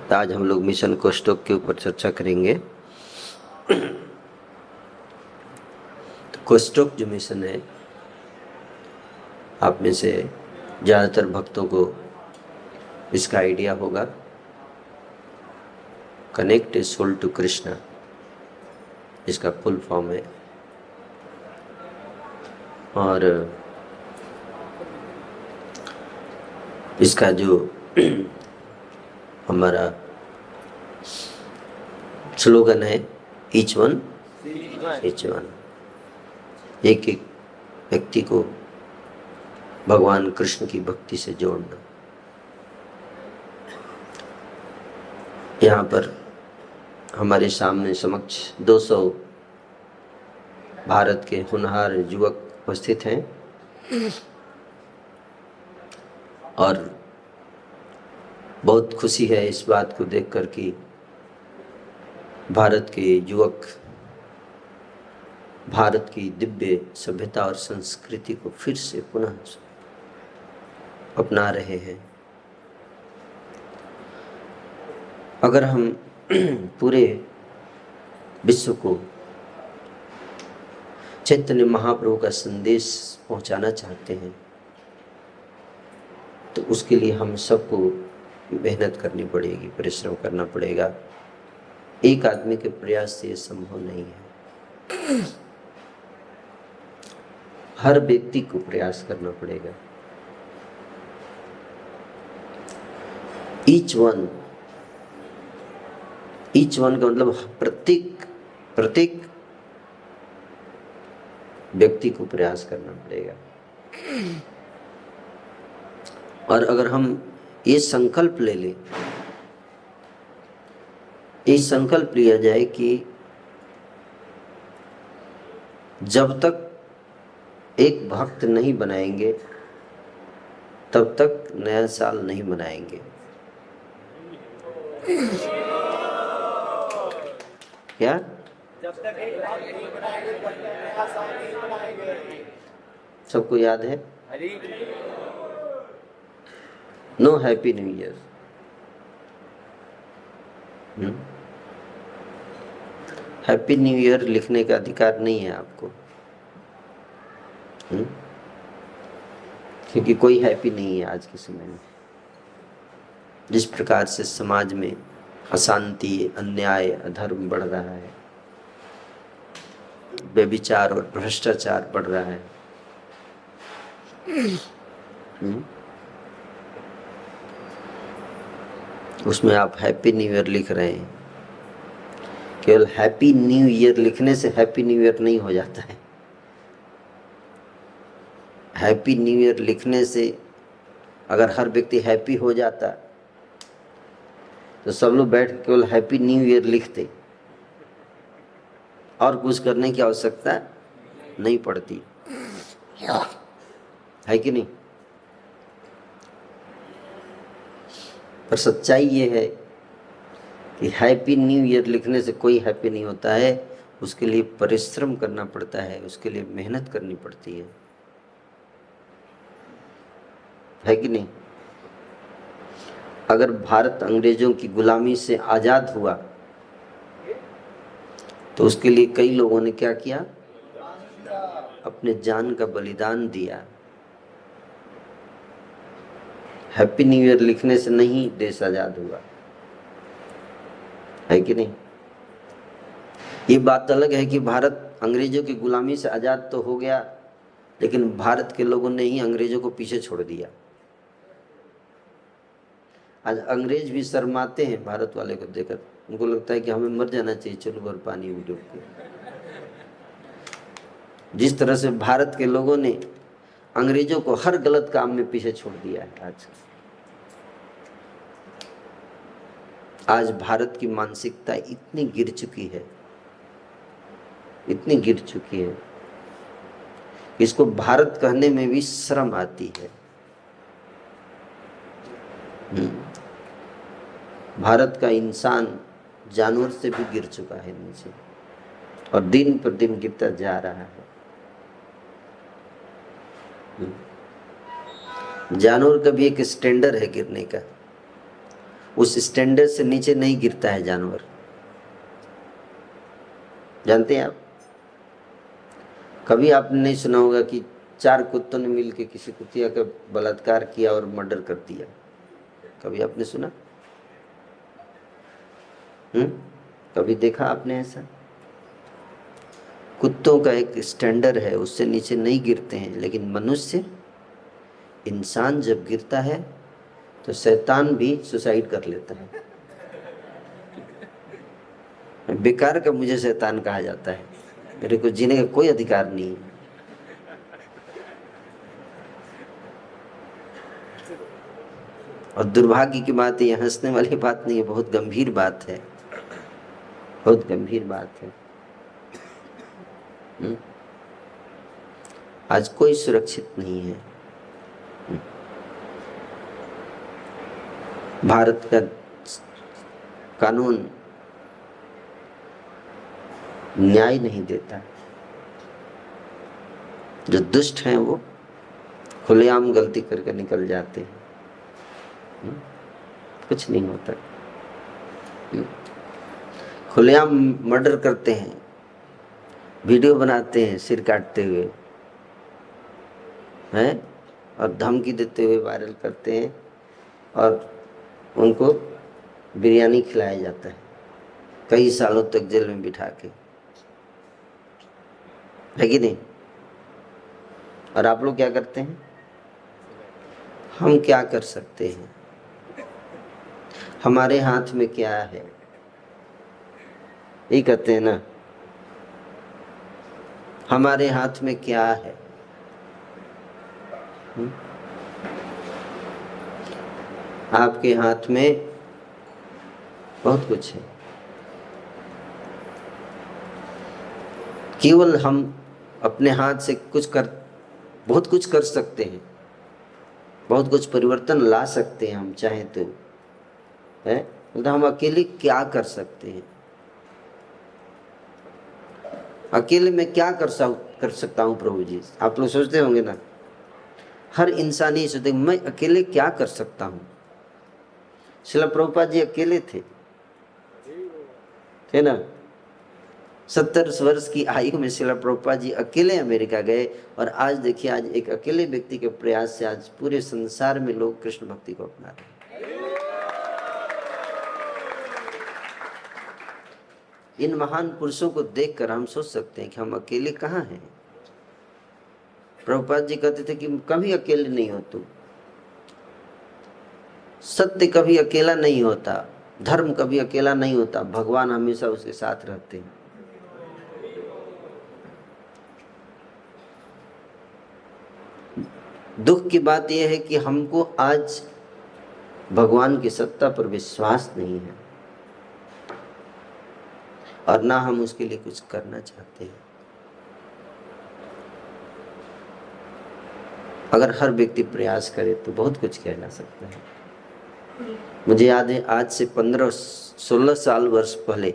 तो आज हम लोग मिशन कोष्टक के ऊपर चर्चा करेंगे। तो कोष्टक जो मिशन है, आप में से ज़्यादातर भक्तों को इसका आइडिया होगा। Connect a soul to Krishna, इसका फुल फॉर्म है। और इसका जो हमारा स्लोगन है, ईच वन, एक एक व्यक्ति को भगवान कृष्ण की भक्ति से जोड़ना। यहाँ पर हमारे सामने समक्ष 200 भारत के होनहार युवक उपस्थित हैं और बहुत खुशी है इस बात को देखकर कि भारत के युवक भारत की दिव्य सभ्यता और संस्कृति को फिर से पुनः अपना रहे हैं। अगर हम पूरे विश्व को चैतन्य महाप्रभु का संदेश पहुंचाना चाहते हैं तो उसके लिए हम सबको मेहनत करनी पड़ेगी, परिश्रम करना पड़ेगा। एक आदमी के प्रयास से ये संभव नहीं है, हर व्यक्ति को प्रयास करना पड़ेगा। ईच वन का मतलब प्रत्येक व्यक्ति को प्रयास करना पड़ेगा। और अगर हम ये संकल्प ले लें, ये संकल्प लिया जाए कि जब तक एक भक्त नहीं बनाएंगे तब तक नया साल नहीं मनाएंगे। क्या? जब तक एक भक्त नहीं बनाएंगे तब तक नया साल नहीं मनाएंगे। सबको याद है? No happy new year. Happy new year लिखने का अधिकार नहीं है आपको, क्योंकि कोई हैप्पी नहीं है आज के समय में। जिस प्रकार से समाज में अशांति, अन्याय, अधर्म बढ़ रहा है, व्यभिचार और भ्रष्टाचार बढ़ रहा है, उसमें आप हैप्पी न्यू ईयर लिख रहे हैं। केवल हैप्पी न्यू ईयर लिखने से हैप्पी न्यू ईयर नहीं हो जाता है। हैप्पी न्यू ईयर लिखने से अगर हर व्यक्ति हैप्पी हो जाता तो सब लोग बैठ के केवल हैप्पी न्यू ईयर लिखते और कुछ करने की आवश्यकता नहीं पड़ती, है कि नहीं? पर सच्चाई ये है कि हैप्पी न्यू ईयर लिखने से कोई हैप्पी नहीं होता है। उसके लिए परिश्रम करना पड़ता है, उसके लिए मेहनत करनी पड़ती है कि नहीं? अगर भारत अंग्रेजों की गुलामी से आजाद हुआ तो उसके लिए कई लोगों ने क्या किया? अपने जान का बलिदान दिया। हैप्पी न्यू ईयर लिखने से नहीं देश आजाद हुआ, है कि नहीं? ये बात अलग है कि भारत अंग्रेजों की गुलामी से आजाद तो हो गया, लेकिन भारत के लोगों ने ही अंग्रेजों को पीछे छोड़ दिया। आज अंग्रेज भी शर्माते हैं भारत वाले को देखकर, उनको लगता है कि हमें मर जाना चाहिए, चलो भर पानी में डूब के। जिस तरह से भारत के लोगों ने अंग्रेजों को हर गलत काम में पीछे छोड़ दिया है, आज भारत की मानसिकता इतनी गिर चुकी है, इसको भारत कहने में भी शर्म आती है। भारत का इंसान जानवर से भी गिर चुका है नीचे, और दिन पर दिन गिरता जा रहा है। जानवर का भी एक स्टैंडर्ड है गिरने का। उस स्टैंडर्ड से नीचे नहीं गिरता है जानवर। जानते हैं आप? कभी आपने नहीं सुना होगा कि 4 कुत्तों ने मिलकर किसी कुतिया का बलात्कार किया और मर्डर कर दिया? कभी आपने सुना? कभी देखा आपने ऐसा? कुत्तों का एक स्टैंडर्ड है, उससे नीचे नहीं गिरते हैं। लेकिन मनुष्य, इंसान जब गिरता है तो शैतान भी सुसाइड कर लेता है। बेकार का मुझे शैतान कहा जाता है, मेरे को जीने का कोई अधिकार नहीं है। और दुर्भाग्य की बात है, ये हंसने वाली बात नहीं है, बहुत गंभीर बात है, बहुत गंभीर बात है। आज कोई सुरक्षित नहीं है। भारत का कानून न्याय नहीं देता। जो दुष्ट हैं वो खुलेआम गलती करके निकल जाते हैं, कुछ नहीं होता। खुलेआम मर्डर करते हैं, वीडियो बनाते हैं सिर काटते हुए हैं, और धमकी देते हुए वायरल करते हैं, और उनको बिरयानी खिलाया जाता है कई सालों तक जेल में बिठा के, है कि नहीं? और आप लोग क्या करते हैं? हम क्या कर सकते हैं? हमारे हाथ में क्या है? ये कहते हैं ना, हमारे हाथ में क्या है? आपके हाथ में बहुत कुछ है। केवल हम अपने हाथ से बहुत कुछ कर सकते हैं, बहुत कुछ परिवर्तन ला सकते हैं हम चाहे तो, है? मतलब हम अकेले क्या कर सकते हैं? अकेले मैं क्या कर सकता हूँ प्रभु जी? आप लोग सोचते होंगे ना, हर इंसान ये सोचते मैं अकेले क्या कर सकता हूँ। श्रील प्रभुपाद जी अकेले थे ना? 70 वर्ष की आयु में श्रील प्रभुपाद जी अकेले अमेरिका गए, और आज देखिए, आज एक अकेले व्यक्ति के प्रयास से आज पूरे संसार में लोग कृष्ण भक्ति को अपना रहे हैं। इन महान पुरुषों को देखकर हम सोच सकते हैं कि हम अकेले कहाँ हैं। प्रभुपाद जी कहते थे कि कभी अकेले नहीं हो तुम। सत्य कभी अकेला नहीं होता, धर्म कभी अकेला नहीं होता, भगवान हमेशा उसके साथ रहते हैं। दुख की बात यह है कि हमको आज भगवान की सत्ता पर विश्वास नहीं है, और ना हम उसके लिए कुछ करना चाहते हैं। अगर हर व्यक्ति प्रयास करे तो बहुत कुछ किया जा सकता है। मुझे याद है, आज से 15-16 साल वर्ष पहले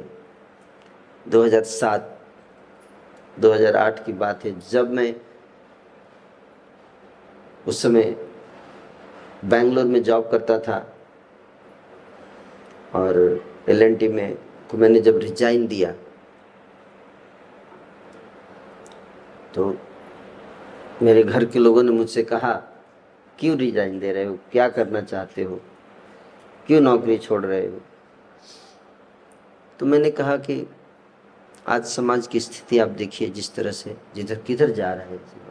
2007-2008 की बात है, जब मैं उस समय बेंगलोर में जॉब करता था, और LNT में, तो मैंने जब रिजाइन दिया तो मेरे घर के लोगों ने मुझसे कहा, क्यों रिजाइन दे रहे हो, क्या करना चाहते हो, क्यों नौकरी छोड़ रहे हो? तो मैंने कहा कि आज समाज की स्थिति आप देखिए, जिस तरह से जिधर किधर जा रहा है समाज,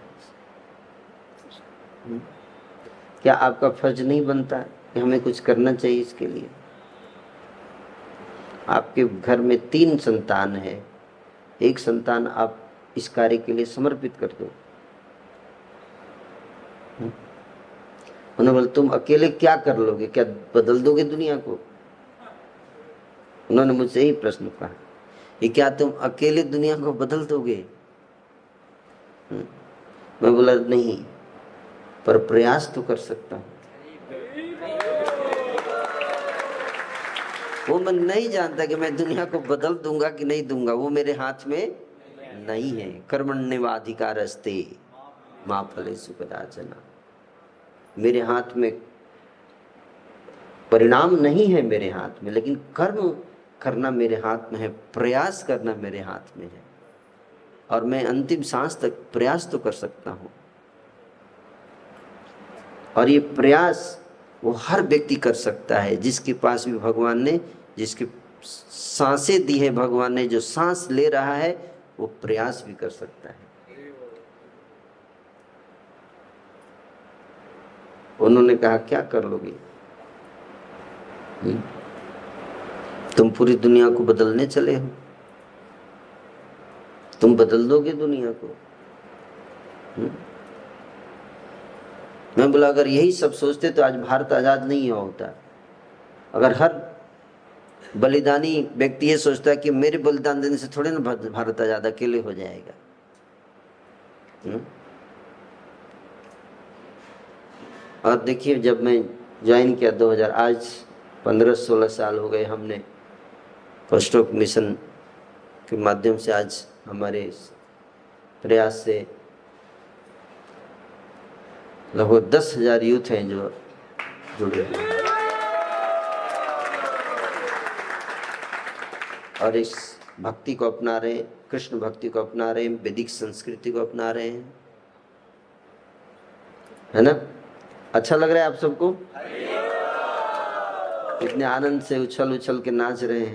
क्या आपका फर्ज नहीं बनता कि हमें कुछ करना चाहिए इसके लिए? आपके घर में 3 संतान है, एक संतान आप इस कार्य के लिए समर्पित कर दो। उन्होंने बोला, तुम अकेले क्या कर लोगे, क्या बदल दोगे दुनिया को? उन्होंने मुझसे यही प्रश्न कहा, ये क्या तुम अकेले दुनिया को बदल दोगे? मैं बोला, नहीं, पर प्रयास तो कर सकता हूं। वो मैं नहीं जानता कि मैं दुनिया को बदल दूंगा कि नहीं दूंगा, वो मेरे हाथ में नहीं है। कर्मण्येवाधिकारस्ते मा फलेषु कदाचन। मेरे हाथ में परिणाम नहीं है मेरे हाथ में, लेकिन कर्म करना मेरे हाथ में है, प्रयास करना मेरे हाथ में है, और मैं अंतिम सांस तक प्रयास तो कर सकता हूं। और ये प्रयास वो हर व्यक्ति कर सकता है, जिसके पास भी भगवान ने, जिसकी सांसें दी है भगवान ने, जो सांस ले रहा है वो प्रयास भी कर सकता है। उन्होंने कहा क्या कर लोगे, तुम पूरी दुनिया को बदलने चले हो, तुम बदल दोगे दुनिया को। मैं बोला अगर यही सब सोचते तो आज भारत आजाद नहीं होता। अगर हर बलिदानी व्यक्ति ये सोचता है कि मेरे बलिदान देने से थोड़े ना भारत आजाद अकेले हो जाएगा। और देखिए जब मैं ज्वाइन किया 2000, आज 15-16 साल हो गए, हमने फर्स्ट ऑफ मिशन के माध्यम से आज हमारे प्रयास से लगभग 10,000 यूथ हैं जो जुड़े हैं, और इस भक्ति को अपना रहे हैं, कृष्ण भक्ति को अपना रहे हैं, वैदिक संस्कृति को अपना रहे हैं, है ना। अच्छा लग रहा है आप सबको? इतने आनंद से उछल उछल के नाच रहे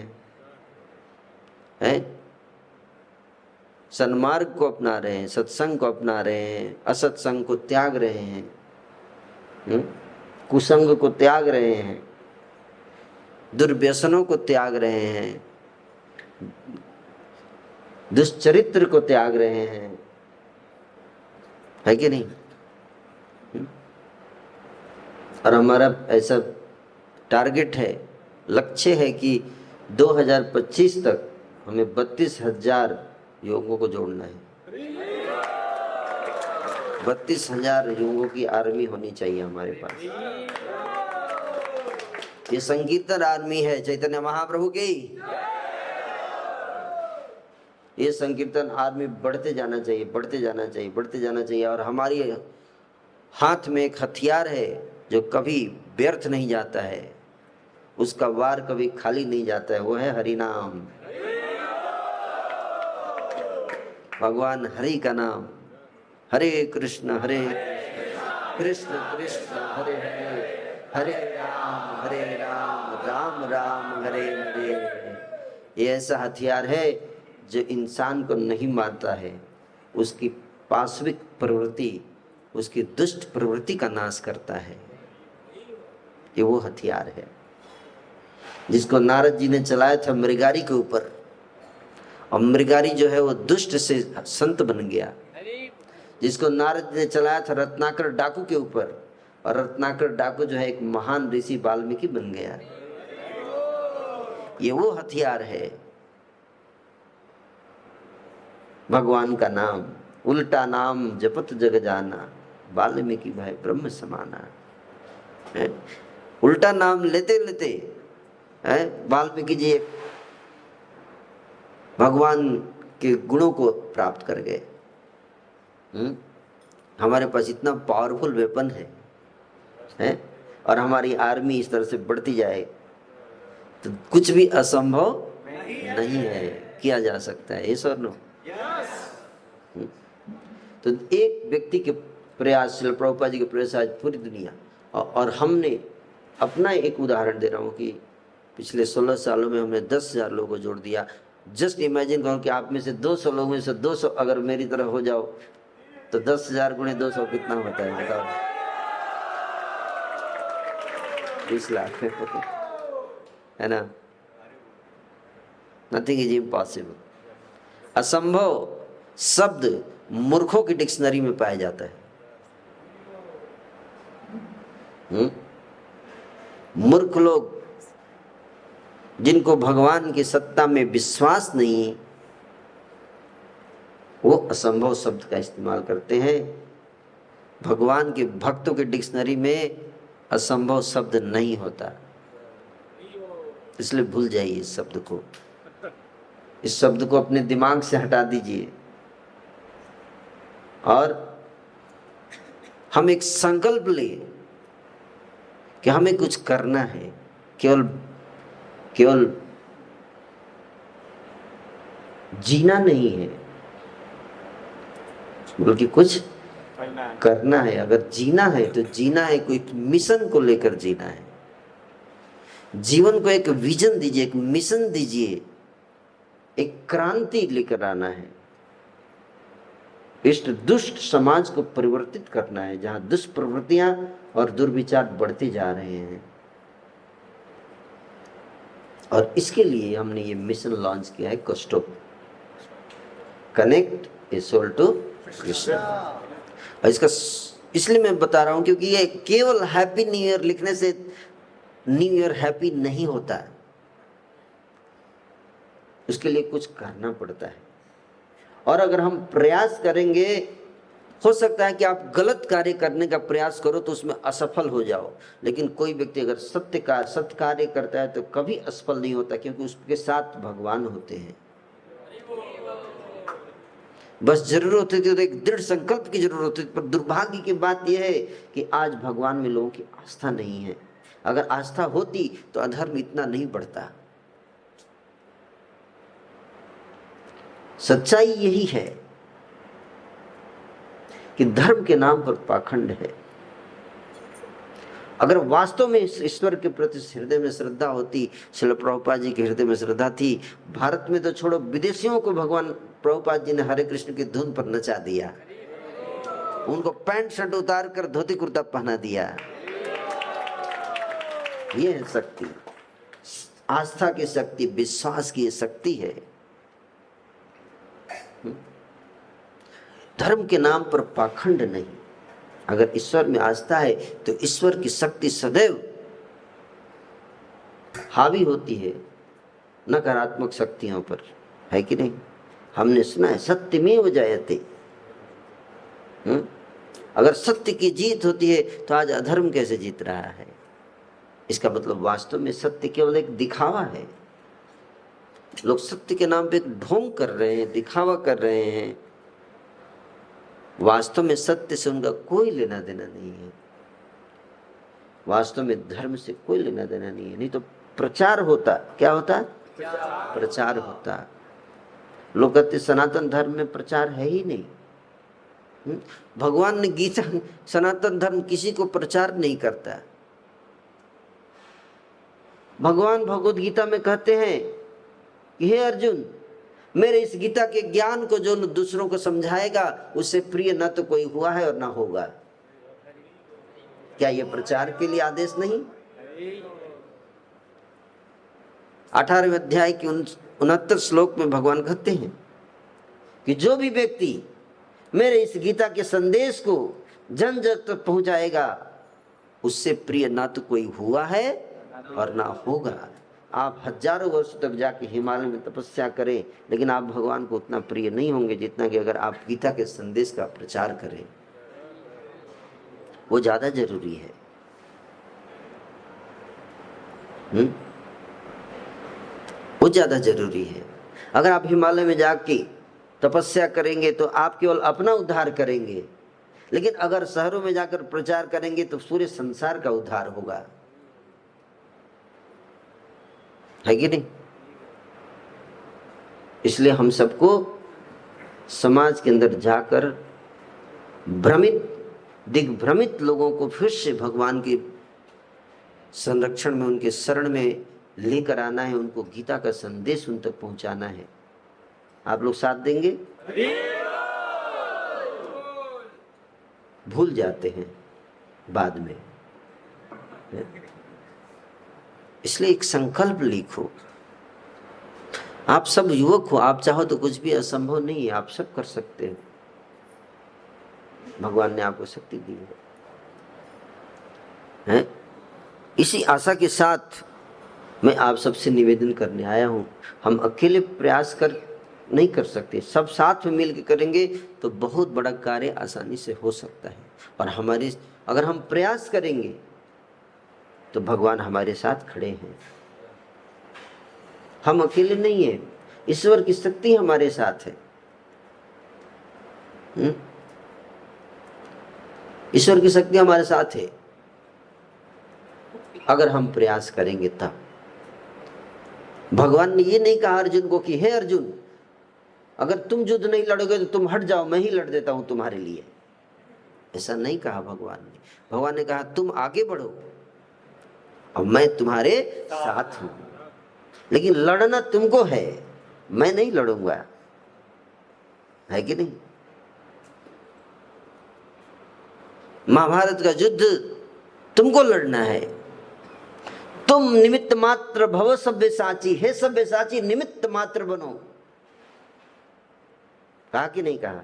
हैं? सन्मार्ग को अपना रहे हैं, सत्संग को अपना रहे हैं, असत्संग को त्याग रहे हैं, कुसंग को त्याग रहे हैं, दुर्व्यसनों को त्याग रहे हैं, दुष्चरित्र को त्याग रहे हैं, है कि नहीं? और हमारा ऐसा टारगेट है, लक्ष्य है कि 2025 तक हमें 32,000 युवकों को जोड़ना है। 32,000 युवकों की आर्मी होनी चाहिए हमारे पास। ये संकीर्तन आर्मी है चैतन्य महाप्रभु की। ये संकीर्तन आर्मी बढ़ते जाना चाहिए, बढ़ते जाना चाहिए, बढ़ते जाना चाहिए। और हमारी हाथ में एक हथियार है जो कभी व्यर्थ नहीं जाता है, उसका वार कभी खाली नहीं जाता है, वो है हरि नाम, भगवान हरि का नाम। हरे कृष्ण कृष्ण कृष्ण हरे हरे, हरे राम राम राम हरे हरे। ये ऐसा हथियार है जो इंसान को नहीं मारता है, उसकी पाशविक प्रवृत्ति, उसकी दुष्ट प्रवृत्ति का नाश करता है। ये वो हथियार है जिसको नारद जी ने चलाया था मृगारी के ऊपर, और मृगारी जो है वो दुष्ट से संत बन गया। जिसको नारद जी ने चलाया था रत्नाकर डाकू के ऊपर, और रत्नाकर डाकू जो है एक महान ऋषि वाल्मीकि बन गया। ये वो हथियार है, भगवान का नाम, उल्टा नाम जपत जग जाना, वाल्मीकि भाई ब्रह्म समाना। उल्टा नाम लेते लेते वाल्मीकि जी एक भगवान के गुणों को प्राप्त कर गए। हमारे पास इतना पावरफुल वेपन है, और हमारी आर्मी इस तरह से बढ़ती जाए तो कुछ भी असंभव नहीं है, किया जा सकता है। ये सर नो। तो एक व्यक्ति के प्रयास, श्रील प्रभुपाद जी के प्रयास आज पूरी दुनिया, और हमने अपना एक उदाहरण दे रहा हूँ कि पिछले 16 सालों में हमने 10,000 लोगों को जोड़ दिया। जस्ट इमेजिन करो कि आप में से 200 लोगों में से 200 अगर मेरी तरह हो जाओ तो 10,000 गुणे 200 कितना होता है बताओ? 20 लाख है ना। Nothing is impossible. असंभव शब्द मूर्खों की डिक्शनरी में पाया जाता है। मूर्ख लोग जिनको भगवान की सत्ता में विश्वास नहीं, वो असंभव शब्द का इस्तेमाल करते हैं। भगवान के भक्तों के डिक्शनरी में असंभव शब्द नहीं होता, इसलिए भूल जाइए इस शब्द को। इस शब्द को अपने दिमाग से हटा दीजिए, और हम एक संकल्प ले कि हमें कुछ करना है। केवल केवल जीना नहीं है, बल्कि कुछ करना है। अगर जीना है तो जीना है कोई मिशन को लेकर जीना है। जीवन को एक विजन दीजिए, एक मिशन दीजिए, एक क्रांति लेकर आना है। इस दुष्ट समाज को परिवर्तित करना है जहां दुष्प्रवृत्तियां और दुर्विचार बढ़ते जा रहे हैं। और इसके लिए हमने ये मिशन लॉन्च किया है, कस्टो connect a soul to Krishna. और इसका इसलिए मैं बता रहा हूं क्योंकि ये केवल हैप्पी न्यू ईयर लिखने से न्यू ईयर हैप्पी नहीं होता है, उसके लिए कुछ करना पड़ता है। और अगर हम प्रयास करेंगे, हो सकता है कि आप गलत कार्य करने का प्रयास करो तो उसमें असफल हो जाओ, लेकिन कोई व्यक्ति अगर सत्य कार्य करता है तो कभी असफल नहीं होता, क्योंकि उसके साथ भगवान होते हैं। बस जरूरत होती है तो एक दृढ़ संकल्प की जरूरत होती है। पर दुर्भाग्य की बात यह है कि आज भगवान में लोगों की आस्था नहीं है। अगर आस्था होती तो अधर्म इतना नहीं बढ़ता। सच्चाई यही है कि धर्म के नाम पर पाखंड है। अगर वास्तव में इस ईश्वर के प्रति हृदय में श्रद्धा होती, श्रील प्रभुपाद जी के हृदय में श्रद्धा थी, भारत में तो छोड़ो, विदेशियों को भगवान प्रभुपाद जी ने हरे कृष्ण की धुन पर नचा दिया। उनको पैंट शर्ट उतार कर धोती कुर्ता पहना दिया। ये है शक्ति, आस्था की शक्ति, विश्वास की शक्ति है। धर्म के नाम पर पाखंड नहीं। अगर ईश्वर में आस्था है तो ईश्वर की शक्ति सदैव हावी होती है नकारात्मक शक्तियों पर, है कि नहीं? हमने सुना है सत्यमेव जयते। अगर सत्य की जीत होती है तो आज अधर्म कैसे जीत रहा है? इसका मतलब वास्तव में सत्य केवल एक दिखावा है। लोग सत्य के नाम पे एक ढोंग कर रहे हैं, दिखावा कर रहे हैं। वास्तव में सत्य से उनका कोई लेना देना नहीं है। वास्तव में धर्म से कोई लेना देना नहीं है। नहीं तो प्रचार होता, क्या होता? प्रचार होता। लोग कहते सनातन धर्म में प्रचार है ही नहीं। भगवान ने गीता, सनातन धर्म किसी को प्रचार नहीं करता। भगवान भगवत गीता में कहते हैं कि हे अर्जुन, मेरे इस गीता के ज्ञान को जो दूसरों को समझाएगा उससे प्रिय न तो कोई हुआ है और ना होगा। क्या ये प्रचार के लिए आदेश नहीं? 18वें अध्याय के 69 श्लोक में भगवान कहते हैं कि जो भी व्यक्ति मेरे इस गीता के संदेश को जन जन तक पहुंचाएगा उससे प्रिय ना तो कोई हुआ है और ना होगा। आप हजारों वर्ष तक जाके हिमालय में तपस्या करें, लेकिन आप भगवान को उतना प्रिय नहीं होंगे जितना कि अगर आप गीता के संदेश का प्रचार करें। वो ज्यादा जरूरी है। वो ज्यादा जरूरी है। अगर आप हिमालय में जाके तपस्या करेंगे तो आप केवल अपना उद्धार करेंगे, लेकिन अगर शहरों में जाकर प्रचार करेंगे तो पूरे संसार का उद्धार होगा, है कि नहीं? इसलिए हम सबको समाज के अंदर जाकर दिग्भ्रमित लोगों को फिर से भगवान के संरक्षण में, उनके शरण में लेकर आना है। उनको गीता का संदेश उन तक पहुंचाना है। आप लोग साथ देंगे? भूल जाते हैं बाद में। इसलिए एक संकल्प लिखो। आप सब युवक हो, आप चाहो तो कुछ भी असंभव नहीं है, आप सब कर सकते हो। भगवान ने आपको शक्ति दी है। इसी आशा के साथ मैं आप सबसे निवेदन करने आया हूं। हम अकेले प्रयास कर नहीं कर सकते, सब साथ में मिलकर करेंगे तो बहुत बड़ा कार्य आसानी से हो सकता है। और अगर हम प्रयास करेंगे तो भगवान हमारे साथ खड़े हैं। हम अकेले नहीं हैं, ईश्वर की शक्ति हमारे साथ है। ईश्वर की शक्ति हमारे साथ है। अगर हम प्रयास करेंगे तब। भगवान ने ये नहीं कहा अर्जुन को कि हे अर्जुन, अगर तुम युद्ध नहीं लड़ोगे तो तुम हट जाओ, मैं ही लड़ देता हूं तुम्हारे लिए। ऐसा नहीं कहा भगवान ने। भगवान ने कहा तुम आगे बढ़ो और मैं तुम्हारे साथ हूं, लेकिन लड़ना तुमको है, मैं नहीं लड़ूंगा। है कि नहीं? महाभारत का युद्ध तुमको लड़ना है। तुम निमित्त मात्र भव सव्यसाची, हे सव्यसाची निमित्त मात्र बनो। कहा कि नहीं कहा?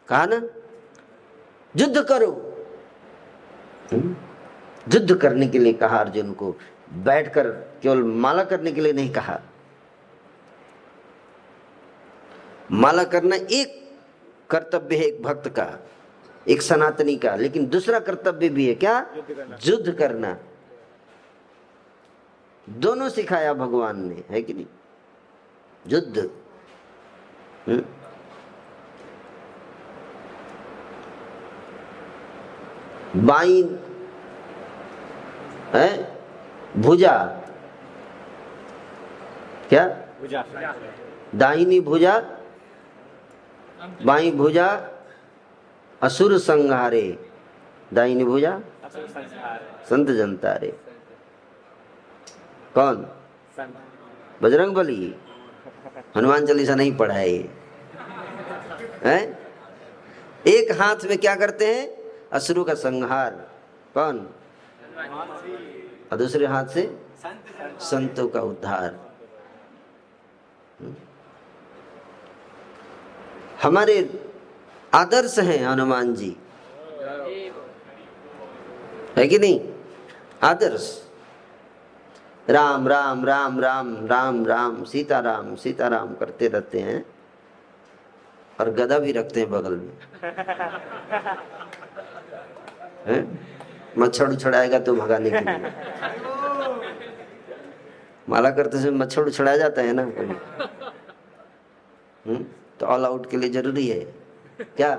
कहा ना, युद्ध करो। युद्ध करने के लिए कहा अर्जुन को, बैठकर केवल माला करने के लिए नहीं कहा। माला करना एक कर्तव्य है एक भक्त का, एक सनातनी का, लेकिन दूसरा कर्तव्य भी है क्या? युद्ध करना। दोनों सिखाया भगवान ने, है कि नहीं? युद्ध। बाई है भुजा, क्या? दाहिनी भुजा बाई भुजा असुर संहारे, दाहिनी भुजा संत जनतारे। कौन? बजरंग बली। हनुमान चालीसा नहीं पढ़ा है ये, है? एक हाथ में क्या करते हैं? असुरों का संहार। कौन? और दूसरे हाथ से संतों का उद्धार। हमारे आदर्श हैं हनुमान जी, है कि नहीं? आदर्श। राम राम राम राम राम राम सीताराम सीताराम करते रहते हैं और गदा भी रखते हैं बगल में, है? मच्छर उछड़ाएगा तो भगाने के लिए। माला करते समय मच्छर उछड़ाया जाता है ना कभी, तो ऑल आउट के लिए जरूरी है क्या?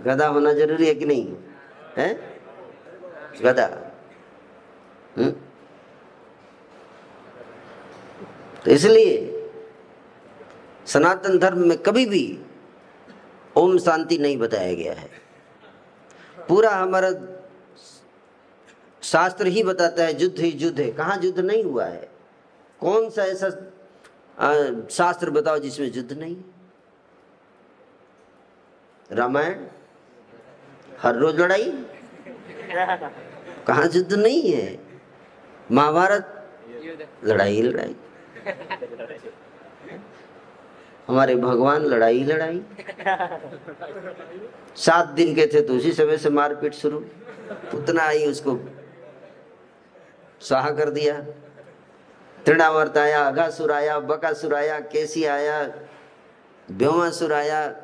गदा होना जरूरी है कि नहीं है? गदा। तो इसलिए सनातन धर्म में कभी भी ओम शांति नहीं बताया गया है। पूरा हमारा शास्त्र ही बताता है युद्ध ही युद्ध है। कहाँ युद्ध नहीं हुआ है? कौन सा ऐसा शास्त्र बताओ जिसमें युद्ध नहीं है? रामायण हर रोज लड़ाई, कहाँ युद्ध नहीं है? महाभारत लड़ाई लड़ाई, हमारे भगवान लड़ाई लड़ाई। 7 दिन के थे तो उसी समय से मारपीट शुरू, उतना ही उसको स्वाहा कर दिया। तृणावर्त आया, अघासुर आया, बकासुर आया, केसी आया, व्योमासुर आया,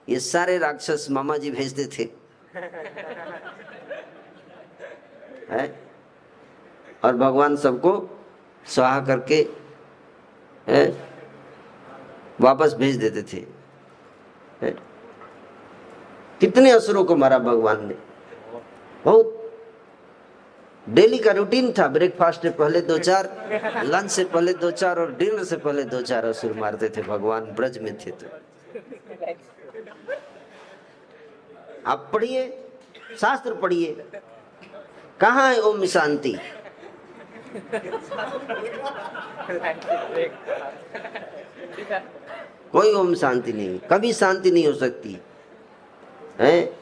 ये सारे राक्षस मामा जी भेजते थे, है? और भगवान सबको स्वाहा करके, है? वापस भेज देते थे, है? कितने असुरों को मारा भगवान ने। बहुत डेली का रूटीन था। ब्रेकफास्ट से पहले 2-4, लंच से पहले 2-4 और डिनर से पहले 2-4 असुर मारते थे भगवान ब्रज में थे तो। आप पढ़िए, शास्त्र पढ़िए, कहाँ है ओम शांति? कोई ओम शांति नहीं, कभी शांति नहीं हो सकती है।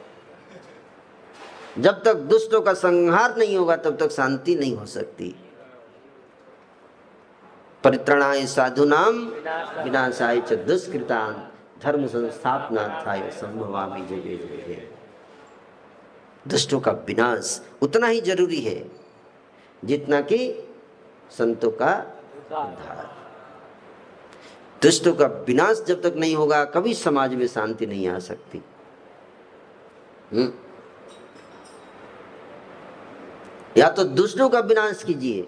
जब तक दुष्टों का संहार नहीं होगा तब तक शांति नहीं हो सकती। परित्राणाय साधूनां विनाशाय च दुष्कृतां धर्म संस्थापनार्थाय संभवामि युगे युगे। दुष्टों का विनाश उतना ही जरूरी है जितना कि संतों का उद्धार। दुष्टों का विनाश जब तक नहीं होगा कभी समाज में शांति नहीं आ सकती। या तो दुष्टों का विनाश कीजिए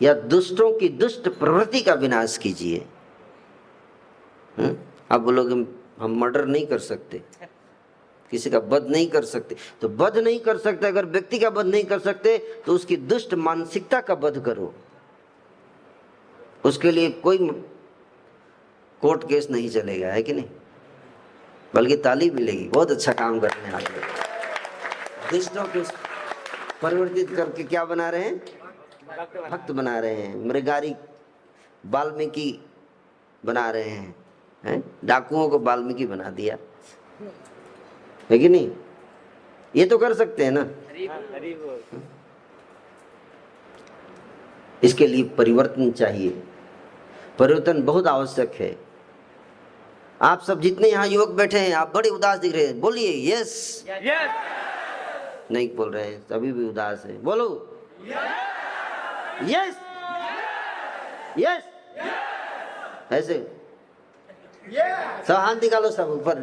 या दुष्टों की दुष्ट प्रवृत्ति का विनाश कीजिए। आप बोलोगे हम मर्डर नहीं कर सकते, किसी का वध नहीं कर सकते। तो वध नहीं कर सकते, अगर व्यक्ति का वध नहीं कर सकते तो उसकी दुष्ट मानसिकता का वध करो। उसके लिए कोई कोर्ट केस नहीं चलेगा, है कि नहीं, बल्कि ताली मिलेगी, बहुत अच्छा काम करने आ रहे हैं। दुष्टों को परिवर्तित करके क्या बना रहे हैं, भक्त बना रहे हैं, मृगारी वाल्मीकि बना रहे हैं, डाकुओं को वाल्मीकि बना दिया, है कि नहीं। ये तो कर सकते हैं ना। इसके लिए परिवर्तन चाहिए, परिवर्तन बहुत आवश्यक है। आप सब जितने यहाँ युवक बैठे हैं, आप बड़े उदास दिख रहे हैं, बोलिए यस। नहीं बोल रहे हैं, अभी भी उदास है, बोलो यस यस। ऐसे सब हाथ निकालो, सब ऊपर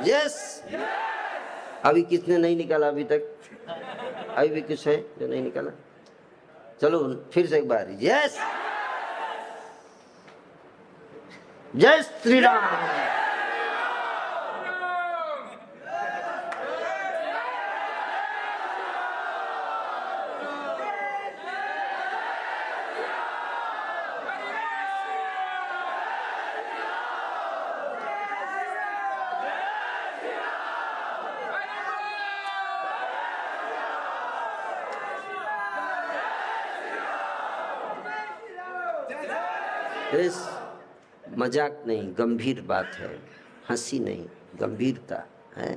यस। अभी किसने नहीं निकाला अभी तक? अभी भी कुछ है जो नहीं निकाला? चलो फिर से एक बार यस। जय श्री राम। इस मजाक नहीं, गंभीर बात है, हंसी नहीं, गंभीरता है,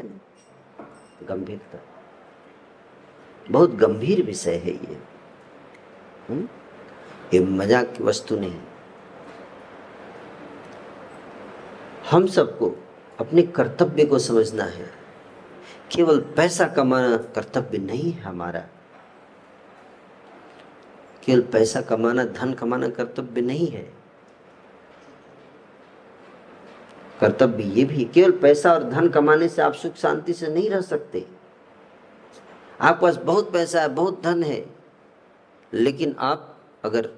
गंभीरता। बहुत गंभीर विषय है ये मजाक की वस्तु नहीं। हम सबको अपने कर्तव्य को समझना है। केवल पैसा कमाना कर्तव्य नहीं है हमारा, केवल पैसा कमाना, धन कमाना कर्तव्य नहीं है। कर्तव्य ये भी, केवल पैसा और धन कमाने से आप सुख शांति से नहीं रह सकते। आपके पास बहुत पैसा है, बहुत धन है, लेकिन आप अगर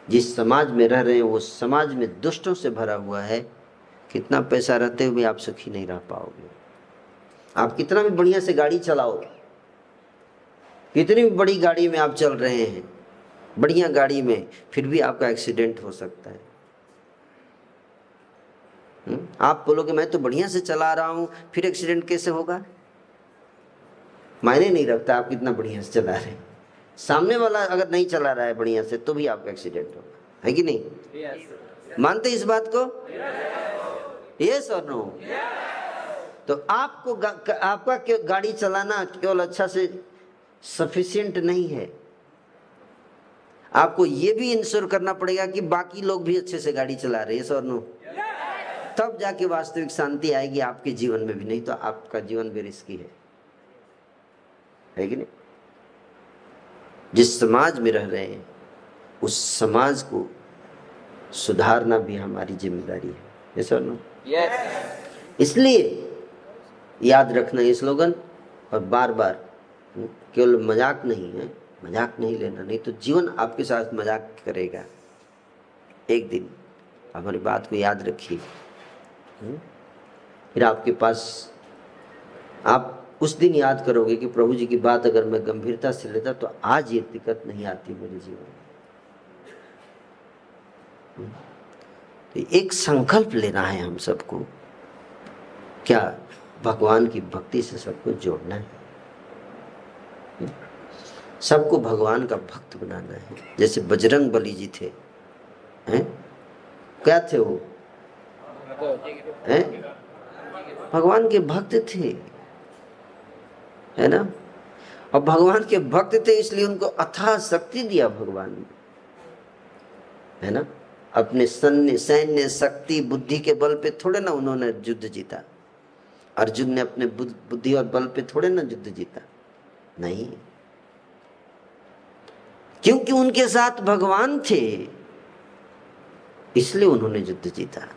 जिस समाज में रह रहे हैं वो समाज में दुष्टों से भरा हुआ है, कितना पैसा रहते हुए आप सुखी नहीं रह पाओगे। आप कितना भी बढ़िया से गाड़ी चलाओ, कितनी भी बड़ी गाड़ी में आप चल रहे हैं, बढ़िया गाड़ी में, फिर भी आपका एक्सीडेंट हो सकता है। आप बोलोगे मैं तो बढ़िया से चला रहा हूं, फिर एक्सीडेंट कैसे होगा? मायने नहीं रखता आप कितना बढ़िया से चला रहे हैं। सामने वाला अगर नहीं चला रहा है बढ़िया से तो भी आपका एक्सीडेंट होगा, है कि नहीं? yes, मानते इस बात को? यस और नो? तो आपको आपका गाड़ी चलाना केवल अच्छा से सफिशिएंट नहीं है, आपको ये भी इंश्योर करना पड़ेगा कि बाकी लोग भी अच्छे से गाड़ी चला रहे हैं। यस और नो? तब जाके वास्तविक शांति आएगी आपके जीवन में भी, नहीं तो आपका जीवन भी रिस्की है कि नहीं? जिस समाज में रह रहे हैं उस समाज को सुधारना भी हमारी जिम्मेदारी है। यस और नो? यस। इसलिए याद रखना ये स्लोगन, और बार बार, केवल मजाक नहीं है, मजाक नहीं लेना, नहीं तो जीवन आपके साथ मजाक करेगा। एक दिन हमारी बात को याद रखिए, फिर आपके पास आप उस दिन याद करोगे कि प्रभु जी की बात अगर मैं गंभीरता से लेता तो आज ये दिक्कत नहीं आती मेरे जीवन में। तो एक संकल्प लेना है हम सबको, क्या भगवान की भक्ति से सबको जोड़ना है, सबको भगवान का भक्त बनाना है। जैसे बजरंग बली जी थे, हैं? क्या थे वो? हैं? भगवान के भक्त थे, है ना? और भगवान के भक्त थे इसलिए उनको अथाह शक्ति दिया भगवान ने, है ना? अपने सैन्य शक्ति बुद्धि के बल पे थोड़े ना उन्होंने युद्ध जीता। अर्जुन ने अपने बुद्धि और बल पे थोड़े ना युद्ध जीता, नहीं, क्योंकि उनके साथ भगवान थे इसलिए उन्होंने युद्ध जीता।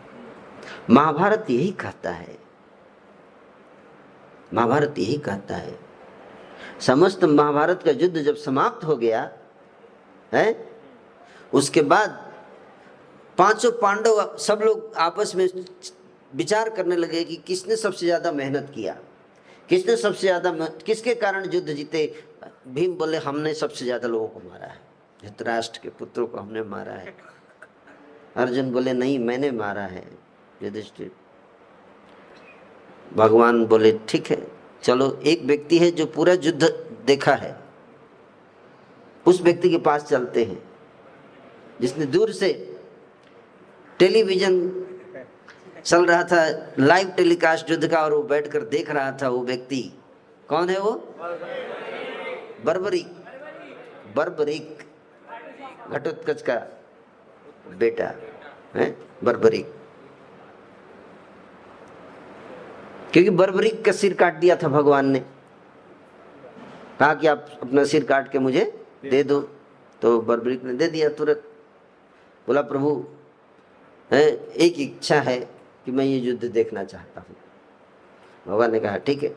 महाभारत यही कहता है, महाभारत यही कहता है। समस्त महाभारत का युद्ध जब समाप्त हो गया है, उसके बाद पांचों पांडव सब लोग आपस में विचार करने लगे कि किसने सबसे ज्यादा मेहनत किया, किसने सबसे ज्यादा, किसके कारण युद्ध जीते। भीम बोले हमने सबसे ज्यादा लोगों को मारा है, धृतराष्ट्र के पुत्रों को हमने मारा है। अर्जुन बोले नहीं, मैंने मारा है युधिष्ठिर। भगवान बोले ठीक है, चलो एक व्यक्ति है जो पूरा युद्ध देखा है, उस व्यक्ति के पास चलते हैं, जिसने दूर से टेलीविजन चल रहा था, लाइव टेलीकास्ट युद्ध का, और वो बैठकर देख रहा था। वो व्यक्ति कौन है? वो बर्बरीक, बर्बरीक घटोत्कच का बेटा है बर्बरीक, क्योंकि बर्बरीक का सिर काट दिया था भगवान ने, कहा कि आप अपना सिर काट के मुझे दे दो, तो बर्बरीक ने दे दिया तुरंत। बोला प्रभु है, एक इच्छा है कि मैं ये युद्ध देखना चाहता हूँ। भगवान ने कहा ठीक है,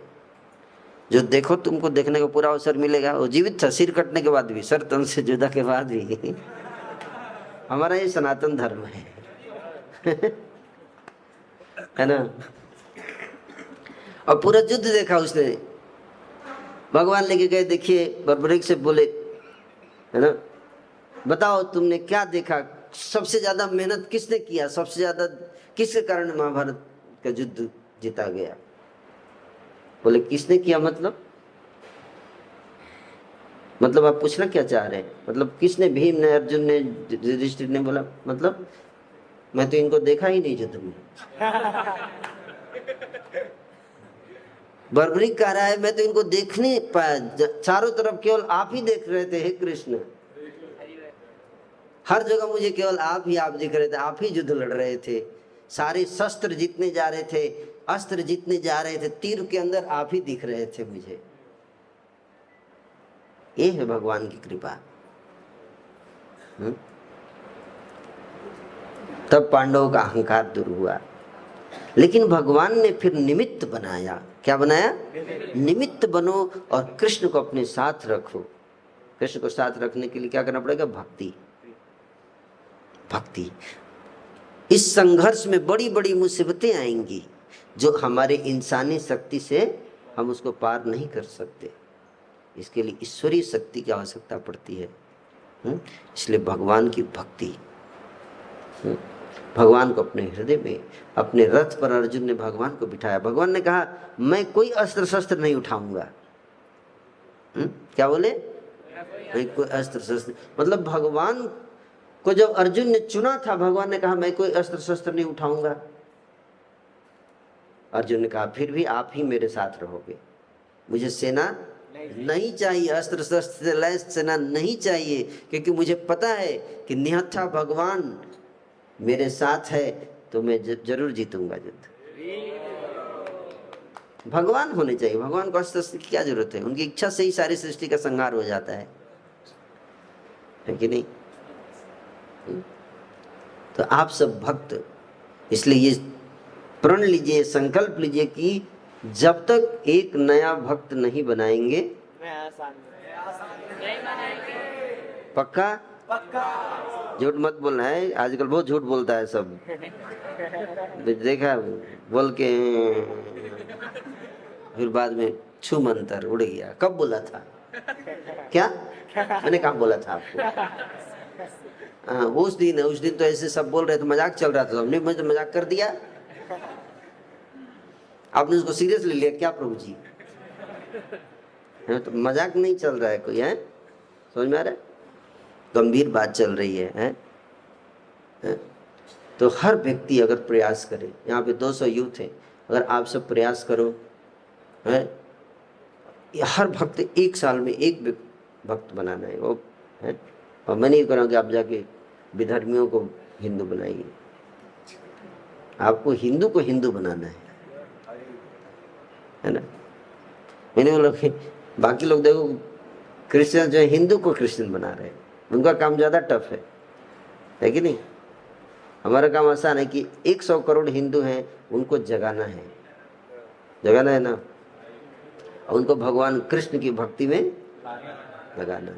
जो देखो तुमको देखने का पूरा अवसर मिलेगा। वो जीवित था, सिर कटने के बाद भी, सर तन से जुदा के बाद भी। हमारा ये सनातन धर्म है है ना। और पूरा युद्ध देखा उसने। भगवान लेके गए, देखिए बर्बरीक से बोले है ना, बताओ तुमने क्या देखा, सबसे ज्यादा मेहनत किसने किया, सबसे ज्यादा किसके कारण महाभारत का युद्ध जीता गया। बोले किसने किया, मतलब आप पूछना क्या चाह रहे हैं, मतलब किसने, भीम ने, अर्जुन ने, युधिष्ठिर ने। बोला मतलब मैं तो इनको देखा ही नहीं युद्ध में। बर्बरीक कह रहा है मैं तो इनको देख नहीं पाया, चारों तरफ केवल आप ही देख रहे थे, हे कृष्ण, हर जगह मुझे केवल आप दिख रहे थे, आप ही युद्ध लड़ रहे थे, सारे शस्त्र जीतने जा रहे थे, अस्त्र जीतने जा रहे थे, तीर के अंदर आप ही दिख रहे थे मुझे। ये है भगवान की कृपा। तब पांडवों का अहंकार दूर हुआ। लेकिन भगवान ने फिर निमित्त बनाया। क्या बनाया? निमित्त बनो और कृष्ण को अपने साथ रखो। कृष्ण को साथ रखने के लिए क्या करना पड़ेगा? भक्ति। भक्ति। इस संघर्ष में बड़ी बड़ी मुसीबतें आएंगी जो हमारे इंसानी शक्ति से हम उसको पार नहीं कर सकते। इसके लिए ईश्वरीय शक्ति की आवश्यकता पड़ती है। इसलिए भगवान की भक्ति, भगवान को अपने हृदय में, अपने रथ पर अर्जुन ने भगवान को बिठाया। भगवान ने कहा मैं कोई अस्त्र शस्त्र नहीं उठाऊंगा। क्या बोले? मैं कोई अस्त्र शस्त्र, मतलब भगवान को जब अर्जुन ने चुना था, भगवान ने कहा मैं कोई अस्त्र शस्त्र नहीं उठाऊंगा। अर्जुन ने कहा फिर भी आप ही मेरे साथ रहोगे, मुझे सेना नहीं चाहिए, अस्त्र शस्त्र से लैस सेना नहीं चाहिए, क्योंकि मुझे पता है कि निहत्था भगवान मेरे साथ है तो मैं जरूर जीतूंगा युद्ध। भगवान होने चाहिए, भगवान को अस्त्र शस्त्र की क्या जरूरत है? उनकी इच्छा से ही सारी सृष्टि का संहार हो जाता है कि नहीं? तो आप सब भक्त, इसलिए ये प्रण लीजिए, संकल्प लीजिए कि जब तक एक नया भक्त नहीं बनाएंगे, पक्का? झूठ मत बोलना है, आजकल बहुत झूठ बोलता है सब। देखा बोल के फिर बाद में छू मंतर उड़ गया। कब बोला था? क्या मैंने कहा बोला था आपको? हाँ, उस दिन तो ऐसे सब बोल रहे थे, मजाक चल रहा था, हमने मुझे मजाक कर दिया, आपने उसको सीरियस ले लिया क्या प्रभु जी? तो मजाक नहीं चल रहा है कोई, है समझ में आ रहा है? गंभीर बात चल रही है? तो हर व्यक्ति अगर प्रयास करे, यहाँ पे 200 यूथ है, अगर आप सब प्रयास करो, है हर भक्त एक साल में एक भक्त बनाना है वो, है। और मैं नहीं करूँगा कि आप जाके विधर्मियों को हिंदू बनाइए, आपको हिंदू को हिंदू बनाना है ना? मैंने बोला कि बाकी लोग देखो क्रिश्चियन जो है हिंदू को क्रिश्चियन बना रहे हैं, उनका काम ज़्यादा टफ है कि नहीं? हमारा काम आसान है कि 100 करोड़ हिंदू हैं, उनको जगाना है ना, और उनको भगवान कृष्ण की भक्ति में लगाना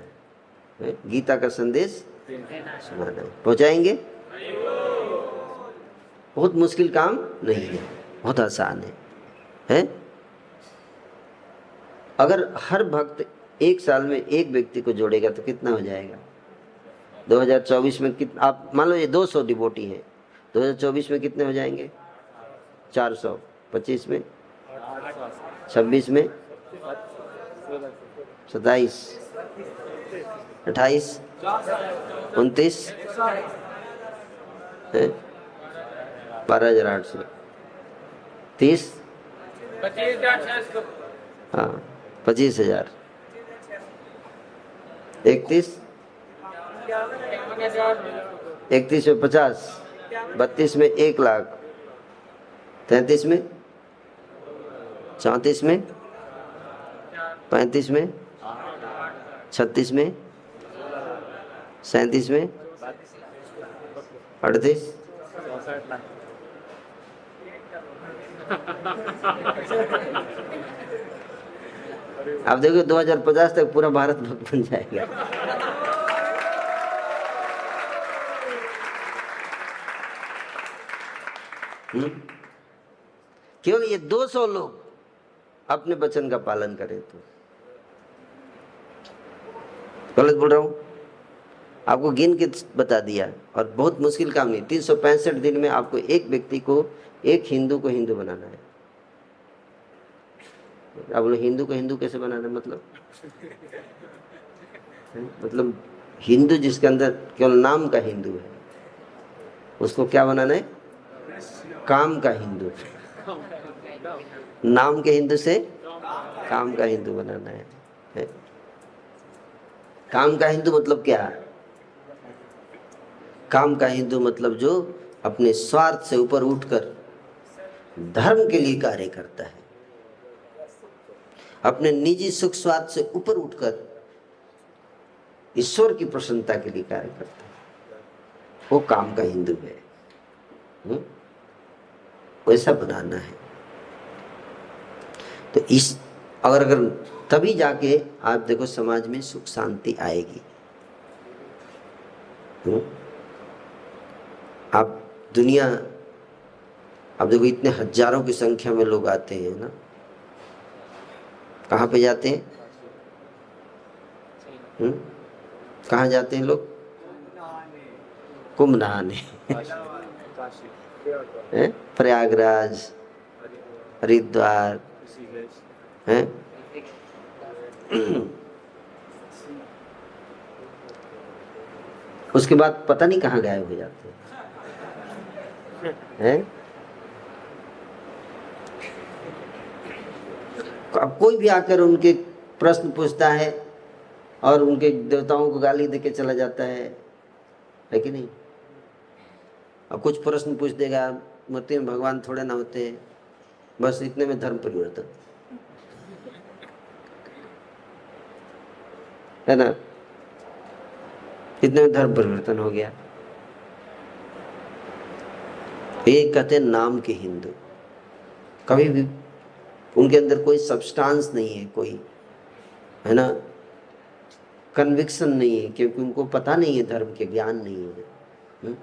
है, गीता का संदेश सुनाना है। पहुंचाएंगे? बहुत मुश्किल काम नहीं है। बहुत आसान है? अगर हर भक्त एक साल में एक व्यक्ति को जोड़ेगा तो कितना हो जाएगा? 2024 में कितना, आप मान लो ये 200 डिवोटी है, 2024 में कितने हो जाएंगे? 400। 25 में, 26 में, 27, 28, 29, 12,800, 30, हाँ 25,000, 31, 31 में 50, 32 में 1,00,000, 33 में, 34 में, 35 में, 36 में, 37 में, 38, आप देखो 2050 तक पूरा भारत भक्त बन जाएगा। केवल ये 200 लोग अपने वचन का पालन करें तो। गलत बोल रहा हूं? आपको गिन के बता दिया, और बहुत मुश्किल काम नहीं। 365 दिन में आपको एक व्यक्ति को, एक हिंदू को हिंदू बनाना है। आप बोले हिंदू को हिंदू कैसे बनाना है? मतलब हिंदू जिसके अंदर केवल नाम का हिंदू है, उसको क्या बनाना है? काम का हिंदू। नाम के हिंदू से काम का हिंदू बनाना है? काम का हिंदू मतलब क्या? काम का हिंदू मतलब जो अपने स्वार्थ से ऊपर उठकर धर्म के लिए कार्य करता है, अपने निजी सुख स्वार्थ से ऊपर उठकर ईश्वर की प्रसन्नता के लिए कार्य करता है, वो काम का हिंदू है। वैसा बनाना है। तो इस अगर तभी जाके आप देखो समाज में सुख शांति आएगी। आप दुनिया, आप देखो इतने हजारों की संख्या में लोग आते हैं ना, कहाँ पे जाते हैं? कहाँ जाते हैं लोग? कुंभ नहाने। प्रयागराज, हरिद्वार हैं? उसके बाद पता नहीं कहाँ गायब हो जाते हैं? अब कोई भी आकर उनके प्रश्न पूछता है और उनके देवताओं को गाली देके चला जाता है कि नहीं? अब कुछ प्रश्न पूछ देगा, मूर्ति में भगवान थोड़े ना होते हैं, बस इतने में धर्म परिवर्तन है ना? इतने में धर्म परिवर्तन हो गया। एक कहते हैं नाम के हिंदू, कभी भी उनके अंदर कोई सब्सटेंस नहीं है, कोई है ना कन्विक्शन नहीं है, क्योंकि उनको पता नहीं है, धर्म के ज्ञान नहीं है।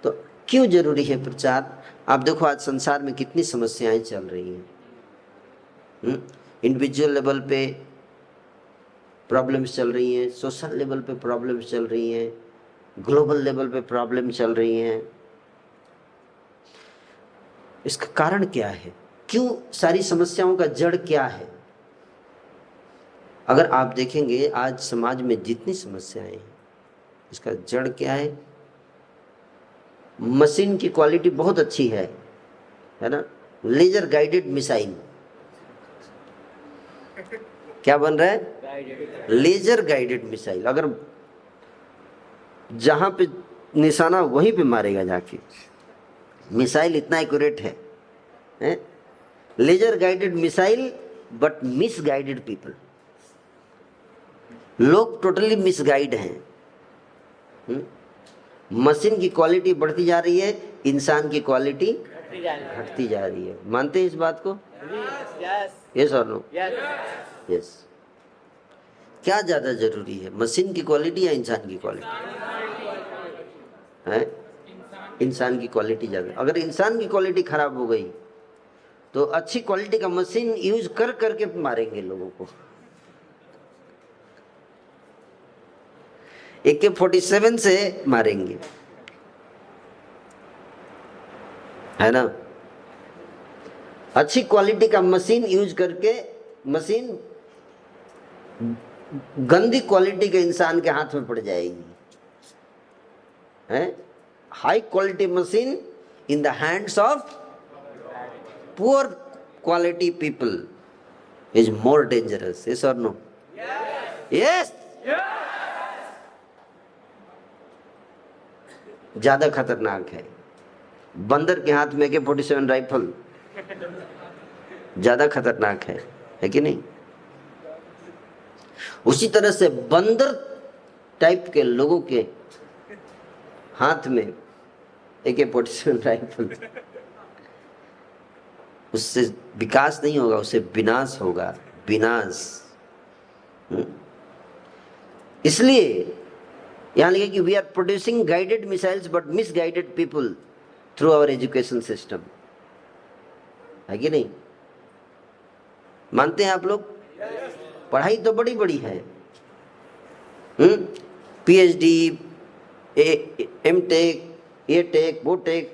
तो क्यों जरूरी है प्रचार? आप देखो आज संसार में कितनी समस्याएं चल रही हैं। इंडिविजुअल लेवल पे प्रॉब्लम्स चल रही हैं, सोशल लेवल पे प्रॉब्लम्स चल रही हैं, ग्लोबल लेवल पे प्रॉब्लम चल रही हैं। इसका कारण क्या है? क्यों सारी समस्याओं का जड़ क्या है? अगर आप देखेंगे आज समाज में जितनी समस्याएं हैं, इसका जड़ क्या है? मशीन की क्वालिटी बहुत अच्छी है ना? लेजर गाइडेड मिसाइल क्या बन रहा है? Laser guided missile. अगर जहां पे निशाना वहीं पे मारेगा जाके, मिसाइल इतना एक्यूरेट है? Laser guided missile but misguided people. लोग टोटली मिसगाइड हैं। मशीन की क्वालिटी बढ़ती जा रही है, इंसान की क्वालिटी घटती जा रही है। मानते हैं इस बात को? यस और नो? यस। क्या ज्यादा जरूरी है, मशीन की क्वालिटी या इंसान की क्वालिटी? है इंसान की क्वालिटी ज्यादा। अगर इंसान की क्वालिटी खराब हो गई तो अच्छी क्वालिटी का मशीन यूज कर करके मारेंगे लोगों को। AK-47 से मारेंगे, है ना। अच्छी क्वालिटी का मशीन यूज करके, मशीन गंदी क्वालिटी के इंसान के हाथ में पड़ जाएगी, है। High quality machine in the hands of poor quality people is more dangerous. Yes और नो? यस। ज्यादा खतरनाक है। बंदर के हाथ में AK-47 राइफल ज्यादा खतरनाक है कि नहीं? उसी तरह से बंदर टाइप के लोगों के हाथ में AK-47 राइफल, उससे विकास नहीं होगा, उससे विनाश होगा, विनाश। इसलिए यहां लिखा कि we are producing guided missiles but misguided people through our education system, है कि नहीं? मानते हैं आप लोग? पढ़ाई तो बड़ी बड़ी है, PhD, M.Tech, A.Tech, वो टेक,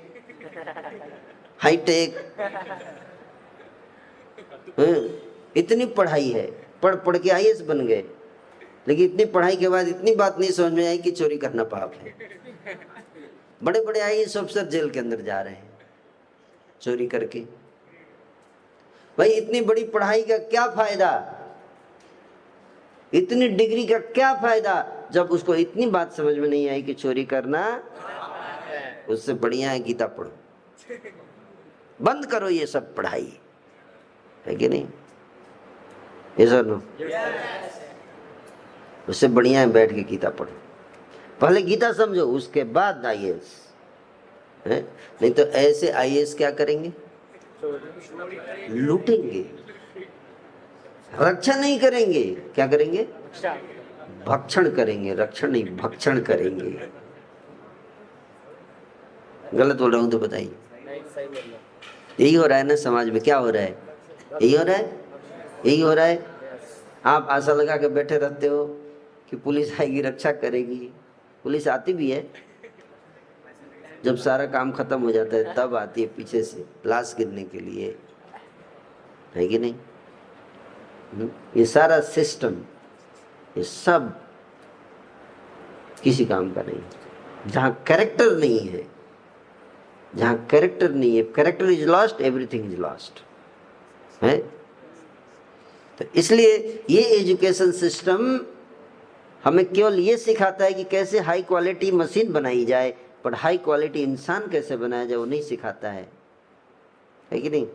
हाईटेक, इतनी पढ़ाई है, पढ़ पढ़ के IAS बन गए, लेकिन इतनी पढ़ाई के बाद इतनी बात नहीं समझ में आई कि चोरी करना पाप है। बड़े बड़े IAS अफसर जेल के अंदर जा रहे हैं चोरी करके। भाई इतनी बड़ी पढ़ाई का क्या फायदा, इतनी डिग्री का क्या फायदा, जब उसको इतनी बात समझ में नहीं आई कि चोरी करना, उससे बढ़िया है गीता पढ़ो, बंद करो ये सब पढ़ाई, है कि नहीं? ये सुनो, उससे बढ़िया है बैठ के गीता पढ़ो। पहले गीता समझो, उसके बाद IAS, है? नहीं तो ऐसे IAS क्या करेंगे? लूटेंगे, रक्षा नहीं करेंगे। क्या करेंगे? भक्षण करेंगे, रक्षण नहीं, भक्षण करेंगे। गलत बोल रहा हूं तो बताइए। यही हो रहा है ना समाज में? क्या हो रहा है? यही हो रहा है, यही हो रहा है। आप आशा लगा के बैठे रहते हो कि पुलिस आएगी, रक्षा करेगी। पुलिस आती भी है, जब सारा काम खत्म हो जाता है तब आती है पीछे से लाश गिरने के लिए, है कि नहीं? ये सारा सिस्टम, ये सब किसी काम का नहीं। जहां कैरेक्टर नहीं है, जहां कैरेक्टर नहीं है, character is lost, everything is lost, है। तो इसलिए ये एजुकेशन सिस्टम हमें केवल ये सिखाता है कि कैसे हाई क्वालिटी मशीन बनाई जाए, पर हाई क्वालिटी इंसान कैसे बनाया जाए वो नहीं सिखाता है कि नहीं?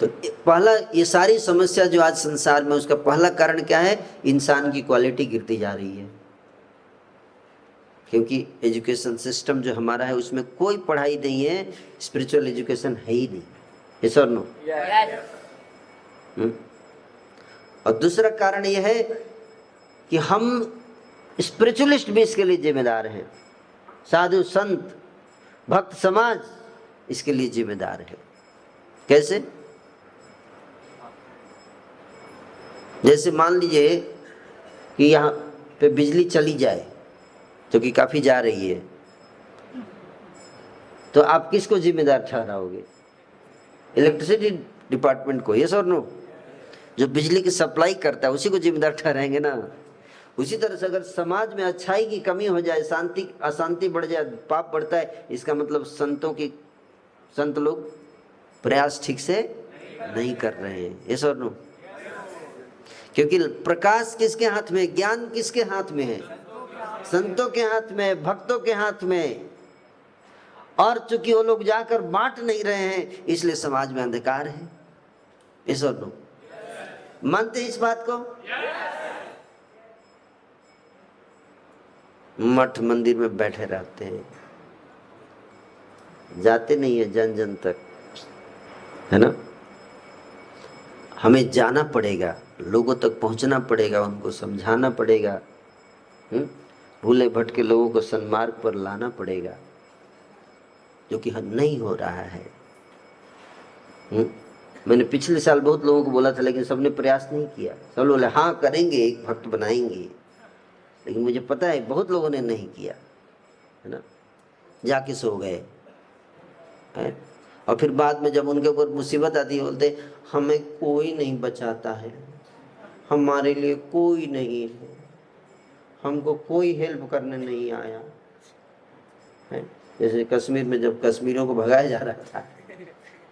तो पहला, ये सारी समस्या जो आज संसार में, उसका पहला कारण क्या है? इंसान की क्वालिटी गिरती जा रही है, क्योंकि एजुकेशन सिस्टम जो हमारा है उसमें कोई पढ़ाई नहीं है, स्पिरिचुअल एजुकेशन है ही नहीं। यस और नो? और दूसरा कारण यह है कि हम स्पिरिचुअलिस्ट भी इसके लिए जिम्मेदार हैं, साधु संत भक्त समाज इसके लिए जिम्मेदार है। कैसे? जैसे मान लीजिए कि यहाँ पे बिजली चली जाए, जो कि काफी जा रही है, तो आप किसको जिम्मेदार ठहराओगे? इलेक्ट्रिसिटी डिपार्टमेंट को, यस और नो? जो बिजली की सप्लाई करता है उसी को जिम्मेदार ठहराएंगे ना। उसी तरह से अगर समाज में अच्छाई की कमी हो जाए, शांति अशांति बढ़ जाए, पाप बढ़ता है, इसका मतलब संत लोग प्रयास ठीक से नहीं कर रहे हैं। यस और नो? क्योंकि प्रकाश किसके हाथ में, ज्ञान किसके हाथ में है? संतों के हाथ में, भक्तों के हाथ में। और चूंकि वो लोग जाकर बांट नहीं रहे हैं, इसलिए समाज में अंधकार है। यस और नो? मानते हैं इस बात को? मठ मंदिर में बैठे रहते हैं, जाते नहीं है जन जन तक, है ना। हमें जाना पड़ेगा, लोगों तक पहुंचना पड़ेगा, उनको समझाना पड़ेगा, भूले भटके लोगों को सन्मार्ग पर लाना पड़ेगा। जो कि नहीं हो रहा है। मैंने पिछले साल बहुत लोगों को बोला था, लेकिन सबने प्रयास नहीं किया। सब लोग बोले हाँ करेंगे, एक भक्त बनाएंगे, लेकिन मुझे पता है बहुत लोगों ने नहीं किया, है ना, जाके सो गए है। और फिर बाद में जब उनके ऊपर मुसीबत आती है, बोलते हमें कोई नहीं बचाता है, हमारे लिए कोई नहीं है, हमको कोई हेल्प करने नहीं आया है। जैसे कश्मीर में जब कश्मीरियों को भगाया जा रहा था,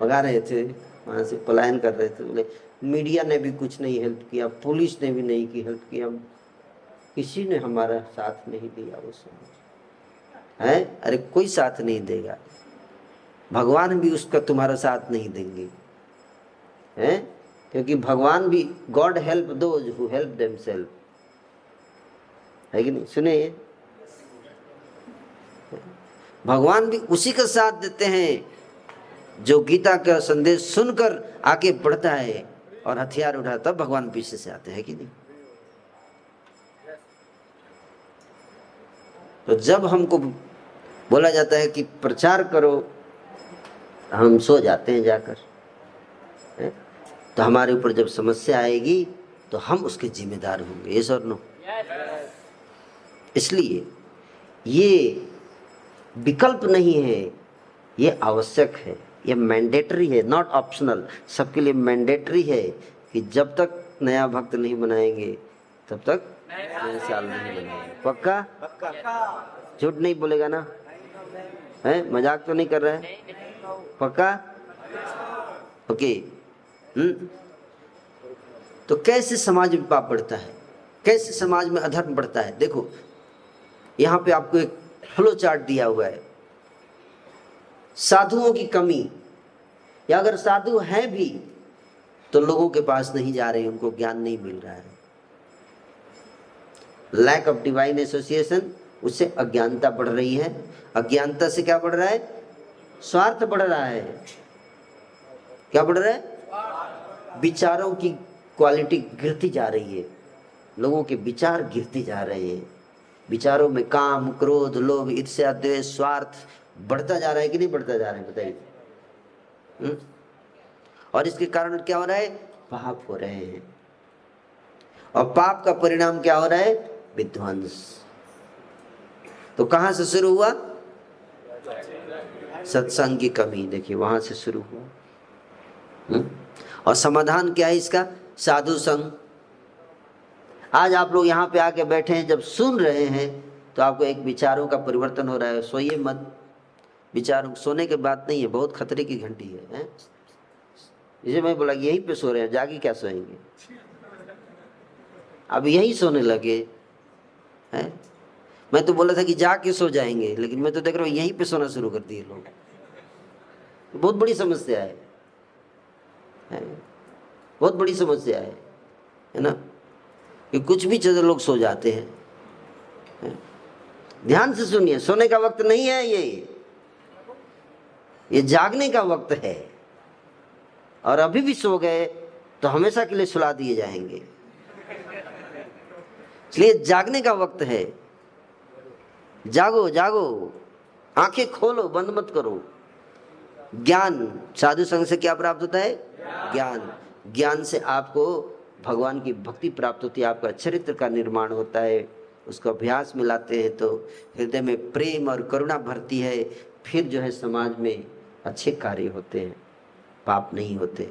भगा रहे थे, वहाँ से पलायन कर रहे थे, बोले मीडिया ने भी कुछ नहीं हेल्प किया, पुलिस ने भी नहीं की हेल्प किया, किसी ने हमारा साथ नहीं दिया उस समय है। अरे कोई साथ नहीं देगा, भगवान भी उसका तुम्हारा साथ नहीं देंगे हैं, क्योंकि भगवान भी God help those who help themselves, है कि नहीं? सुने, भगवान भी उसी का साथ देते हैं जो गीता का संदेश सुनकर आगे बढ़ता है और हथियार उठा, तब भगवान पीछे से आते हैं कि नहीं? तो जब हमको बोला जाता है कि प्रचार करो, हम सो जाते हैं जाकर है? तो हमारे ऊपर जब समस्या आएगी तो हम उसके जिम्मेदार होंगे, ये और नो। इसलिए ये विकल्प नहीं है, ये आवश्यक है, ये मैंडेटरी है, नॉट ऑप्शनल। सबके लिए मैंडेटरी है कि जब तक नया भक्त नहीं बनाएंगे तब तक नए साल नहीं बनाएंगे। पक्का? झूठ नहीं बोलेगा ना? है, मजाक तो नहीं कर रहा है? पक्का? ओके। तो कैसे समाज में पाप बढ़ता है, कैसे समाज में अधर्म बढ़ता है? देखो यहाँ पे आपको एक फ्लो चार्ट दिया हुआ है। साधुओं की कमी, या अगर साधु हैं भी तो लोगों के पास नहीं जा रहे, उनको ज्ञान नहीं मिल रहा है। लैक ऑफ डिवाइन एसोसिएशन, उससे अज्ञानता बढ़ रही है। अज्ञानता से क्या बढ़ रहा है? स्वार्थ बढ़ रहा है। क्या बढ़ रहा है? विचारों की क्वालिटी गिरती जा रही है, लोगों के विचार गिरते जा रहे हैं। विचारों में काम, क्रोध, लोभ, ईर्ष्या, द्वेष, स्वार्थ बढ़ता जा रहा है कि नहीं बढ़ता जा रहा है? बताइए। और इसके कारण क्या हो रहा है? पाप हो रहे हैं, और पाप का परिणाम क्या हो रहा है? विध्वंस। तो कहां से शुरू हुआ? सत्संग की कमी, देखिए वहां से शुरू हुआ। और समाधान क्या है इसका? साधु संग। आज आप लोग यहाँ पे आके बैठे हैं, जब सुन रहे हैं तो आपको एक विचारों का परिवर्तन हो रहा है। सोइए मत, विचार सोने के बात नहीं है, बहुत खतरे की घंटी है। जैसे मैं बोला यहीं पे सो रहे हैं, जाके क्या सोएंगे? अब यहीं सोने लगे हैं। मैं तो बोला था कि जाके सो जाएंगे, लेकिन मैं तो देख रहा हूँ यहीं पे सोना शुरू कर दिए लोग। बहुत बड़ी समस्या है, बहुत बड़ी समस्या है ना, कि कुछ भी चीज़ लोग सो जाते हैं। ध्यान से सुनिए, सोने का वक्त नहीं है ये जागने का वक्त है। और अभी भी सो गए तो हमेशा के लिए सुला दिए जाएंगे, इसलिए जागने का वक्त है। जागो जागो, आंखें खोलो, बंद मत करो। ज्ञान, साधु संग से क्या प्राप्त होता है? ज्ञान। ज्ञान से आपको भगवान की भक्ति प्राप्त होती है, आपका चरित्र का निर्माण होता है। उसको अभ्यास में लाते हैं तो हृदय में प्रेम और करुणा भरती है। फिर जो है समाज में अच्छे कार्य होते हैं, पाप नहीं होते,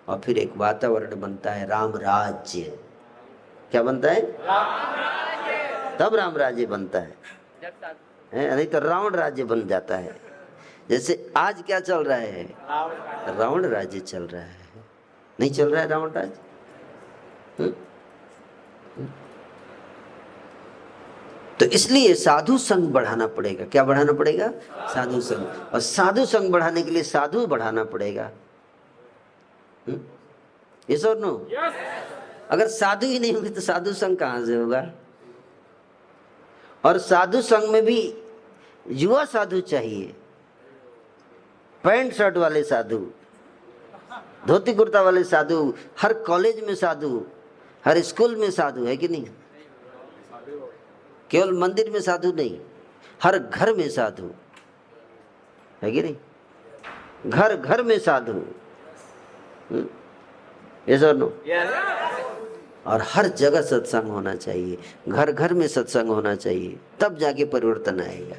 और फिर एक वातावरण बनता है राम राज्य। क्या बनता है? तब राम राज्य बनता है, नहीं तो रावण राज्य बन जाता है। जैसे आज क्या चल रहा है? रावण राज्य चल रहा है। नहीं चल रहा है रावण राज्य? तो इसलिए साधु संग बढ़ाना पड़ेगा। क्या बढ़ाना पड़ेगा? साधु संग। और साधु संग बढ़ाने के लिए साधु बढ़ाना पड़ेगा। यस और नो? अगर साधु ही नहीं होंगे तो साधु संग कहां से होगा? और साधु संग में भी युवा साधु चाहिए, पैंट शर्ट वाले साधु, धोती कुर्ता वाले साधु। हर कॉलेज में साधु, हर स्कूल में साधु, है कि नहीं? केवल मंदिर में साधु नहीं, हर घर में साधु। है कि नहीं? घर घर में साधु, यस और नो? और हर जगह सत्संग होना चाहिए, घर घर में सत्संग होना चाहिए, तब जाके परिवर्तन आएगा।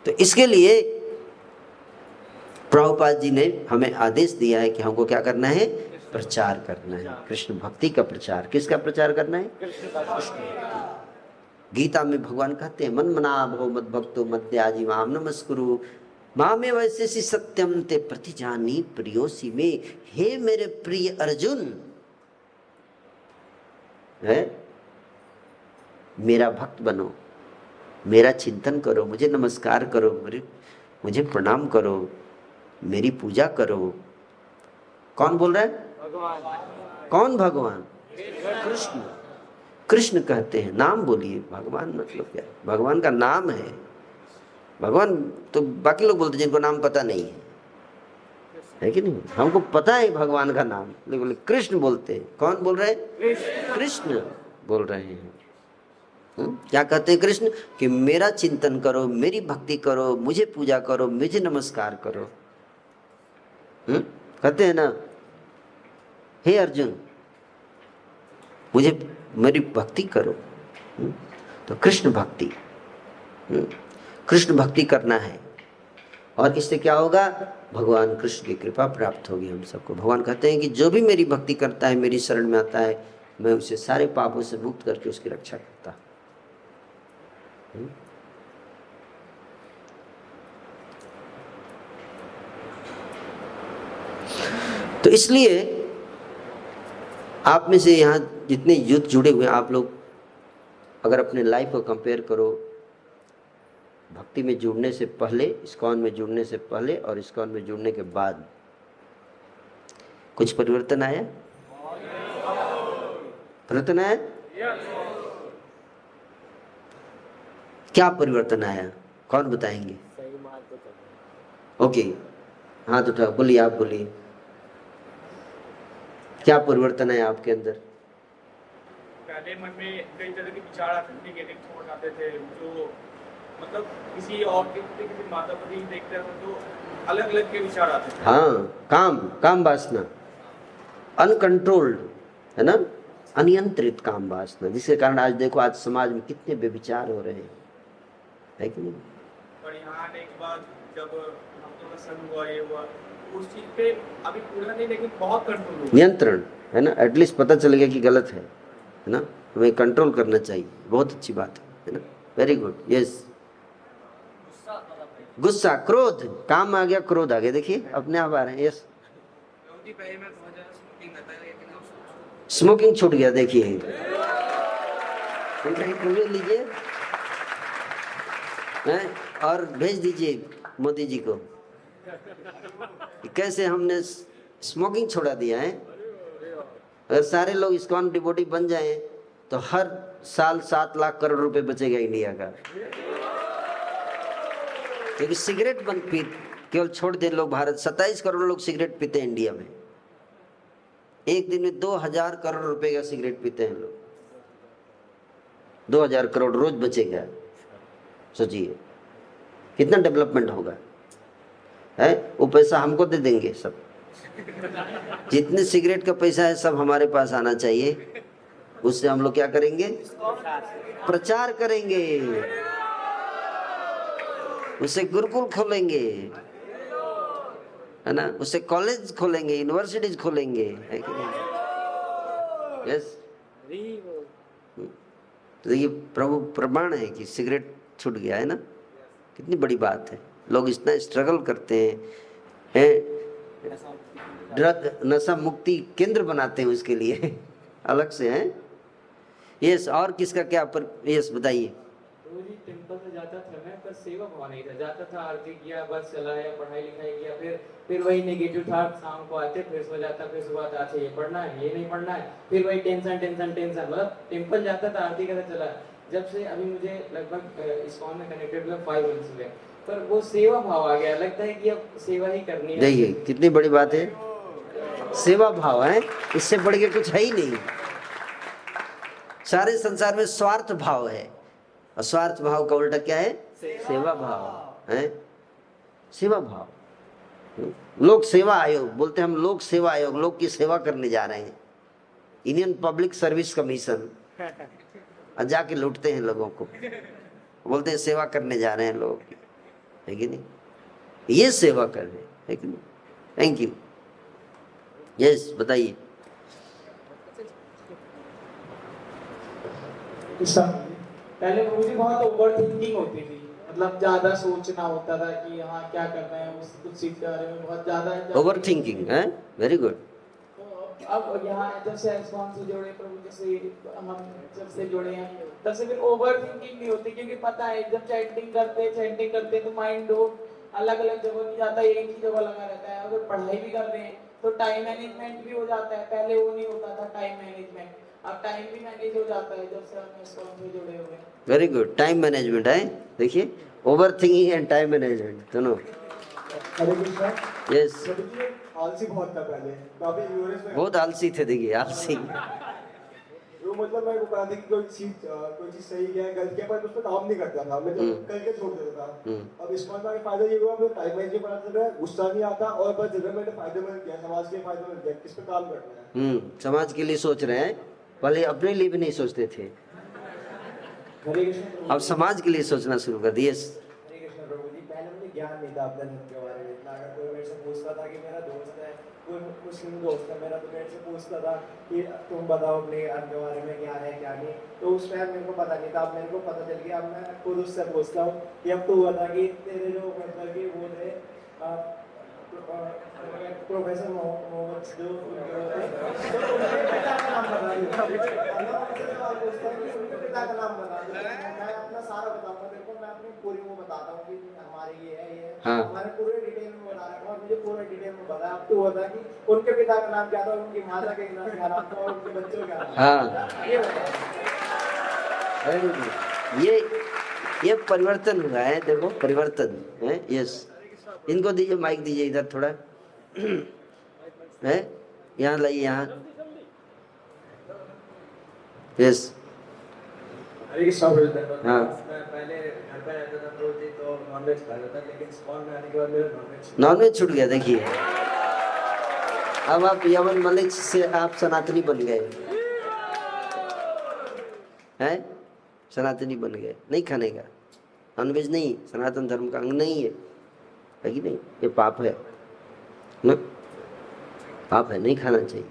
तो इसके लिए प्रभुपाद जी ने हमें आदेश दिया है कि हमको क्या करना है? प्रचार करना है, कृष्ण भक्ति का प्रचार। किसका प्रचार करना है? गीता में भगवान कहते हैं, मन मना भव मद भक्तो मद्याजी माम नमस्कुरु मामे वैसे सी सत्यम ते प्रतिजानी प्रियोसी में। हे मेरे प्रिय अर्जुन, है मेरा भक्त बनो, मेरा चिंतन करो, मुझे नमस्कार करो, मुझे प्रणाम करो, मेरी पूजा करो। कौन बोल रहा है? भगवान। कौन भगवान? कृष्ण। कृष्ण कहते हैं, नाम बोलिए। भगवान मतलब क्या? भगवान का नाम है। भगवान तो बाकी लोग बोलते हैं जिनको नाम पता नहीं है कि नहीं? हमको पता है भगवान का नाम, लेकिन कृष्ण बोलते हैं। कौन बोल रहे हैं? कृष्ण बोल रहे हैं। क्या कहते हैं कृष्ण? कि मेरा चिंतन करो, मेरी भक्ति करो, मुझे पूजा करो, मुझे नमस्कार करो। कहते हैं ना, हे अर्जुन मुझे मेरी भक्ति करो। तो कृष्ण भक्ति, कृष्ण भक्ति करना है। और इससे क्या होगा? भगवान कृष्ण की कृपा प्राप्त होगी हम सबको। भगवान कहते हैं कि जो भी मेरी भक्ति करता है, मेरी शरण में आता है, मैं उसे सारे पापों से मुक्त करके उसकी रक्षा करता। तो इसलिए आप में से यहाँ जितने यूथ जुड़े हुए हैं, आप लोग अगर अपने लाइफ को कंपेयर करो, भक्ति में जुड़ने से पहले, इस्कॉन में जुड़ने से पहले और इस्कॉन में जुड़ने के बाद, कुछ परिवर्तन आया? परिवर्तन आया? क्या परिवर्तन आया? कौन बताएंगे? ओके, हाथ उठा, बोलिए, आप बोलिए, क्या परिवर्तन है आपके अंदर? पहले मन में कई तरह के विचार आते थे, नेगेटिव थॉट आते थे, जो मतलब किसी और के किसी माता पिता ही देखते हैं तो अलग अलग के विचार आते थे। हाँ, काम वासना, अनकंट्रोल्ड, है ना, अनियंत्रित काम वासना, जिसके कारण आज देखो, आज समाज में कितने बेविचार हो रहे हैं, है कि नहीं? और यहाँ आने के बाद जब हम तो संग हुआ, ये हुआ, उस चीज पे अभी पूरा नहीं, लेकिन बहुत कंट्रोल हो, नियंत्रण, है ना। एटलीस्ट पता चल गया कि गलत है ना, हमें कंट्रोल करना चाहिए। बहुत अच्छी बात है ना, वेरी गुड, यस। गुस्सा, क्रोध, काम आ गया, क्रोध आ गया, देखिए अपने आप आ रहे हैं, यस। स्मोकिंग छूट गया, देखिए लीजिए और भेज दीजिए मोदी जी को, कैसे हमने स्मोकिंग छोड़ा दिया है। अगर सारे लोग इस्कॉन डिवोटी बन जाएं तो हर साल 7 लाख करोड़ रुपए बचेगा इंडिया का। क्योंकि सिगरेट बंद पी केवल छोड़ दे लोग, भारत 27 करोड़ लोग सिगरेट पीते हैं इंडिया में। एक दिन में 2000 करोड़ रुपए का सिगरेट पीते हैं लोग, 2000 करोड़ रोज बचेगा। सोचिए कितना डेवलपमेंट होगा, है। वो पैसा हमको दे देंगे सब, जितने सिगरेट का पैसा है सब हमारे पास आना चाहिए। उससे हम लोग क्या करेंगे? प्रचार करेंगे, उससे गुरुकुल खोलेंगे, है ना, उससे कॉलेज खोलेंगे, यूनिवर्सिटीज खोलेंगे, है कि नहीं? यस। तो ये प्रभु प्रमाण है कि सिगरेट छूट गया, है ना। कितनी बड़ी बात है। लोग इतना स्ट्रगल करते हैं, ड्रग नशा मुक्ति केंद्र बनाते हैं उसके लिए अलग से, हैं। यस, और किसका क्या पर, यस बताइए। टेंपल में जाता था मैं, पर सेवा भाव नहीं था। जाता था, आरती किया, बस चलाया, पढ़ाई लिखाई किया, फिर वही नेगेटिव था। शाम को आते, फिर सो जाता, फिर सुबह आता, अच्छा ये पढ़ना है, ये नहीं पढ़ना है, फिर वही टेंशन टेंशन टेंशन। मतलब टेंपल जाता था, आरती करता चला। जब से अभी मुझे लगभग इस्कॉन में कनेक्टेड हुए 5 मंथ्स हुए, पर वो सेवा भाव आ गया। लगता है कि अब सेवा ही करनी है। देखिए कितनी बड़ी बात है, सेवा भाव है, इससे बढ़ के कुछ है ही नहीं। सारे संसार में स्वार्थ भाव है, अस्वार्थ भाव का उल्टा क्या है? सेवा भाव है, सेवा भाव। लोक सेवा आयोग बोलते हैं, हम लोक सेवा आयोग, लोग की सेवा करने जा रहे हैं, इंडियन पब्लिक सर्विस कमीशन, और जाके लूटते हैं लोगों को, बोलते हैं सेवा करने जा रहे हैं लोग, है कि नहीं? ये सेवा कर रहे हैं, है कि नहीं? Thank you. यस, बताइए। पहले मुझे बहुत ओवर थिंकिंग होती थी, मतलब ज्यादा सोचना होता था कि हाँ क्या करना है, उस कुछ चीज के बारे में बहुत ज्यादा ओवर थिंकिंग है, वेरी गुड। तो अब यहाँ जब से एस्कॉन से जुड़े, प्रभु जी से हम जब से जुड़े हैं, तब से फिर ओवर थिंकिंग नहीं होती, क्योंकि पता है जब चैंटिंग करते तो माइंड हो अलग अलग जगह नहीं जाता, एक ही जगह लगा रहता है। अगर पढ़ाई भी कर रहे हैं तो टाइम मैनेजमेंट भी हो जाता है, पहले वो नहीं होता था टाइम मैनेजमेंट, अब टाइम भी मैनेज हो जाता है जब से हम एस्कॉन से जुड़े हुए हैं। वेरी गुड, टाइम मैनेजमेंट है। देखिए, over thinking and time management दोनों। हरे कृष्णा। यस, आलसी बहुत था पहले, काफी यूएस में बहुत आलसी थे। देखिए, आलसी, वो मतलब मैं को पता था कि कोई चीज सही है गलत है, पर उस पर काम नहीं करता था, मैं तो करके छोड़ देता था। अब इस बात का फायदा ये हुआ, मुझे टाइम मैनेजमेंट पता चल रहा है, गुस्सा नहीं आता, और बस जब मैंने फायदेमंद किया, समाज के फायदेमंद किया, किस पे काम करना है। समाज के लिए सोच रहे हैं, पहले अपने लिए भी नहीं सोचते थे, हरे कृष्ण। अब समाज के लिए सोचना शुरू कर दिए। हरे कृष्ण प्रभु जी, पहले मुझे ज्ञान नहीं था अपने धर्म के बारे में इतना। अगर कोई मेरे से पूछता था कि मेरा दोस्त है, कोई मुस्लिम दोस्त है मेरा, तो मेरे से पूछता था कि तुम बताओ अपने धर्म के बारे में क्या है क्या नहीं, तो उस टाइम मेरे को पता नहीं था। अब मेरे को पता चल गया, अब मैं खुद उससे पूछता हूँ कि अब तू बता कि तेरे जो मतलब कि वो थे प्रोफेसर मोहम्मद जो उनके होते, तो उनके पिता का नाम बता दो। मैं उनसे सवाल पूछता हूँ कि उनके पिता का नाम बता दो, मैं अपना सारा बताऊंगा तेरे को, मैं अपनी पूरी वो बताता हूँ कि हमारे ये है, हाँ। हमारे पूरे डिटेल में बता रखा है, और मुझे पूरा डिटेल में बताया। अब तू बता कि उनके पिता का नाम क्या था, उनकी माता का नाम क्या नाम था, और उनके बच्चों का नाम। हाँ, ये बता। ये परिवर्तन हुआ है, देखो परिवर्तन है। यस, इनको दीजिए, माइक दीजिए इधर थोड़ा है, यहाँ लाइए, यहाँ। यस, हरे कृष्णा प्रभु। हाँ। मैं पहले घर पे रहता था प्रभु जी, तो नॉनवेज खाता था, लेकिन स्कॉन में आने के बाद मेरा नॉनवेज छूट गया। देखिए, अब आप यमन मलिक से आप सनातनी बन गए हैं, सनातनी बन गए, नहीं खाने का नॉनवेज, नहीं, सनातन धर्म का अंग नहीं है कि नहीं? ये पाप है ना, पाप है, नहीं खाना चाहिए।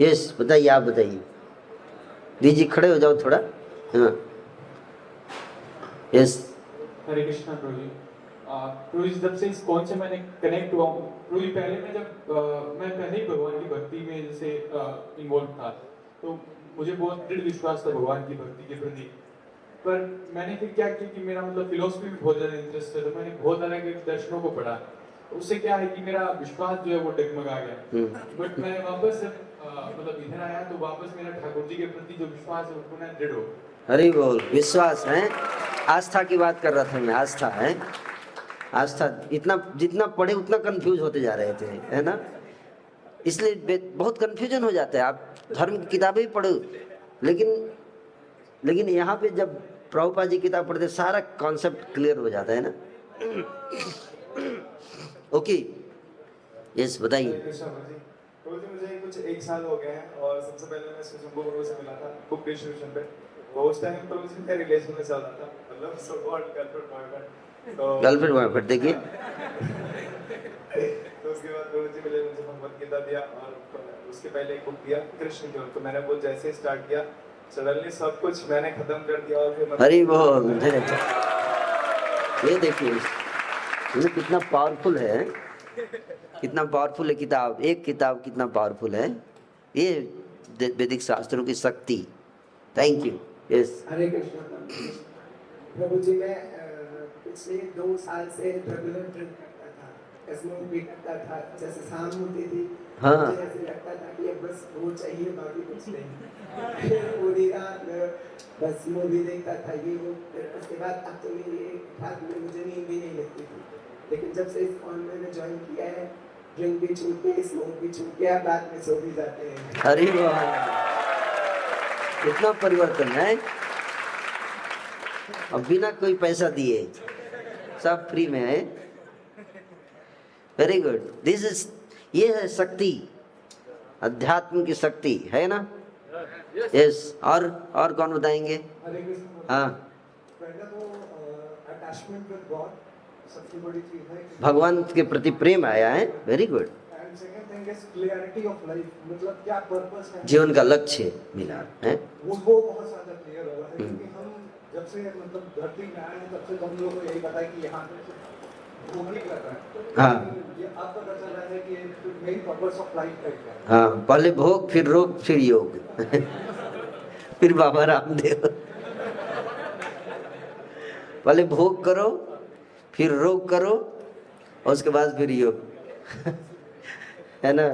यस, बताइए, आप बताइए। दीजिए, खड़े हो जाओ थोड़ा। हाँ, यस। हरे कृष्णा प्रभु जी। प्रभु जी, जब से इस कौन से मैंने कनेक्ट हुआ हूँ प्रभु जी, पहले मैं पहले ही भगवान की भक्ति में जैसे इन्वॉल्व था, तो मुझे बहुत दृढ़ विश्वास था भगवान की भक्ति के प्रति। पर मैंने फिर क्या किया कि मेरा मतलब फिलोसफी में बहुत ज़्यादा इंटरेस्ट है, तो मैंने बहुत अलग दर्शनों को पढ़ा, उससे क्या है कि मेरा विश्वास जो है वो डगमगा गया। बट मैं वापस मतलब इधर आया तो वापस मेरा ठाकुर जी के प्रति जो विश्वास है वो पुनः दृढ़ हो। हरि बोल। विश्वास है, आस्था की बात कर रहा था मैं, आस्था है, आस्था। इतना जितना पढ़े उतना कंफ्यूज होते जा रहे थे, है ना, इसलिए बहुत कंफ्यूजन हो जाता है। आप धर्म की किताबें ही पढ़ो, लेकिन यहाँ पे जब प्रभुपाद जी किताब पढ़ते सारा कॉन्सेप्ट क्लियर हो जाता है ना। ओके, यस, बताइए। प्रभु जी, मुझे कुछ 1 साल हो गए हैं, और सबसे पहले मैं सुशंभू प्रभु से मिला था बुक डिस्ट्रीब्यूशन पे। तो उस टाइम प्रभु जी मेरे रिलेशन में चल रहा था, मतलब सो कॉल्ड गर्लफ्रेंड बॉयफ्रेंड। तो गर्लफ्रेंड बॉयफ्रेंड, देखिए। तो उसके बाद प्रभु जी मुझे भगवद गीता दिया, और उसके पहले एक बुक दिया कृष्ण की ओर। तो मैंने वो जैसे स्टार्ट किया, सडनली सब कुछ मैंने खत्म कर दिया, और फिर हरि बोल। ये देखिए, ये कितना पावरफुल है, कितना पावरफुल है किताब, एक किताब कितना पावरफुल है, ये वैदिक शास्त्रों की शक्ति। Thank you. Yes, Hare Krishna प्रभु जी। मैं पिछले 2 साल से रेगुलर ड्रिंक करता था, स्मोक भी करता था, जैसे शाम होती थी हाँ, मुझे ऐसे लगता था कि अब बस वो चाहिए, बाकी कुछ नहीं। फिर पूरी रात बस मूवी देखता था, ये वो। फिर उसके बाद अब तो मेरी रात में मुझे नींद भी नहीं लगती थी, लेकिन जब से इस कॉन मैंने ज्वाइन किया है, ड्रिंक भी छूट गई, स्मोक भी छूट गया, रात में सो भी जाते हैं। हरि बोल। कितना परिवर्तन है, अब बिना कोई पैसा दिए, सब फ्री में है। वेरी गुड, दिस इज, ये है शक्ति, अध्यात्म की शक्ति है ना। यस, और कौन बताएंगे? हरे कृष्ण। हाँ, पहले तो अटैचमेंट विद गॉड सबसे बड़ी चीज है। भगवान के प्रति प्रेम आया है। Very good. And second thing is clarity of life, मतलब क्या पर्पस है, जीवन का लक्ष्य मिला है। वो बहुत ज्यादा क्लियर हो रहा है। क्योंकि हम जब से मतलब धरती में आए हैं तब से हम लोगों को यही पता है कि यहाँ पे भोगने का है। हाँ। ये अब पता चल रहा है कि मेन पर्पस ऑफ लाइफ का क्या है। हाँ, पहले भोग, फिर रोग, फिर योग फिर बाबा रामदेव। पहले भोग करो, फिर रोग करो, और उसके बाद फिर योग है ना।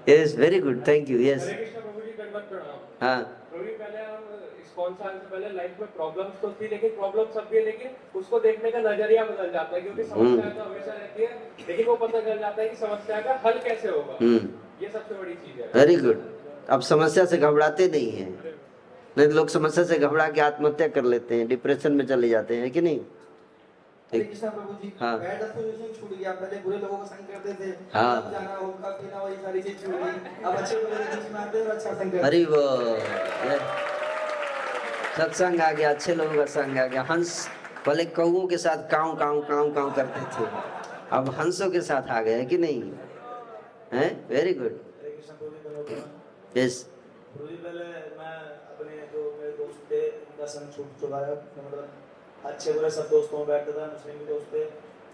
Yes, very good, thank you. Yes, Hare Krishna प्रभु जी, दंडवत प्रणाम। हाँ, प्रभु जी, पहले हम इस्कॉन से आने से पहले लाइफ में प्रॉब्लम्स तो थी, लेकिन प्रॉब्लम सब भी है, लेकिन उसको देखने का नजरिया बदल जाता है, क्योंकि समस्या तो हमेशा रहती है, लेकिन वो पता चल जाता है कि समस्या का हल कैसे होगा। ये सबसे बड़ी चीज है। Very good. अब समस्या से घबराते नहीं हैं, नहीं तो लोग समस्या से घबरा के आत्महत्या कर लेते हैं, डिप्रेशन में चले जाते हैं कि नहीं। हरे कृष्णा प्रभु जी। हाँ। बैड एसोसिएशन छूट गया, पहले बुरे लोगों को संग करते थे, हाँ। अब जाना होगा पीना, वही सारी चीज छूट गई। अब अच्छे बुरे के बीच में आते हैं और अच्छा संग करते हैं। अरे वो सत्संग आ गया, अच्छे लोगों का संग आ गया। हंस पहले कौओं के साथ काऊ काऊ काऊ काऊ करते थे, अब हंसों के साथ आ गए कि नहीं है। Very good. हरे कृष्ण प्रभु जी, धन्यवाद। यस, प्रभु जी, पहले मैं अपने जो मेरे दोस्त थे उनका संग छूट चुका है। मतलब अच्छे बुरे सब दोस्तों में बैठता था, मुस्लिम भी दोस्त थे,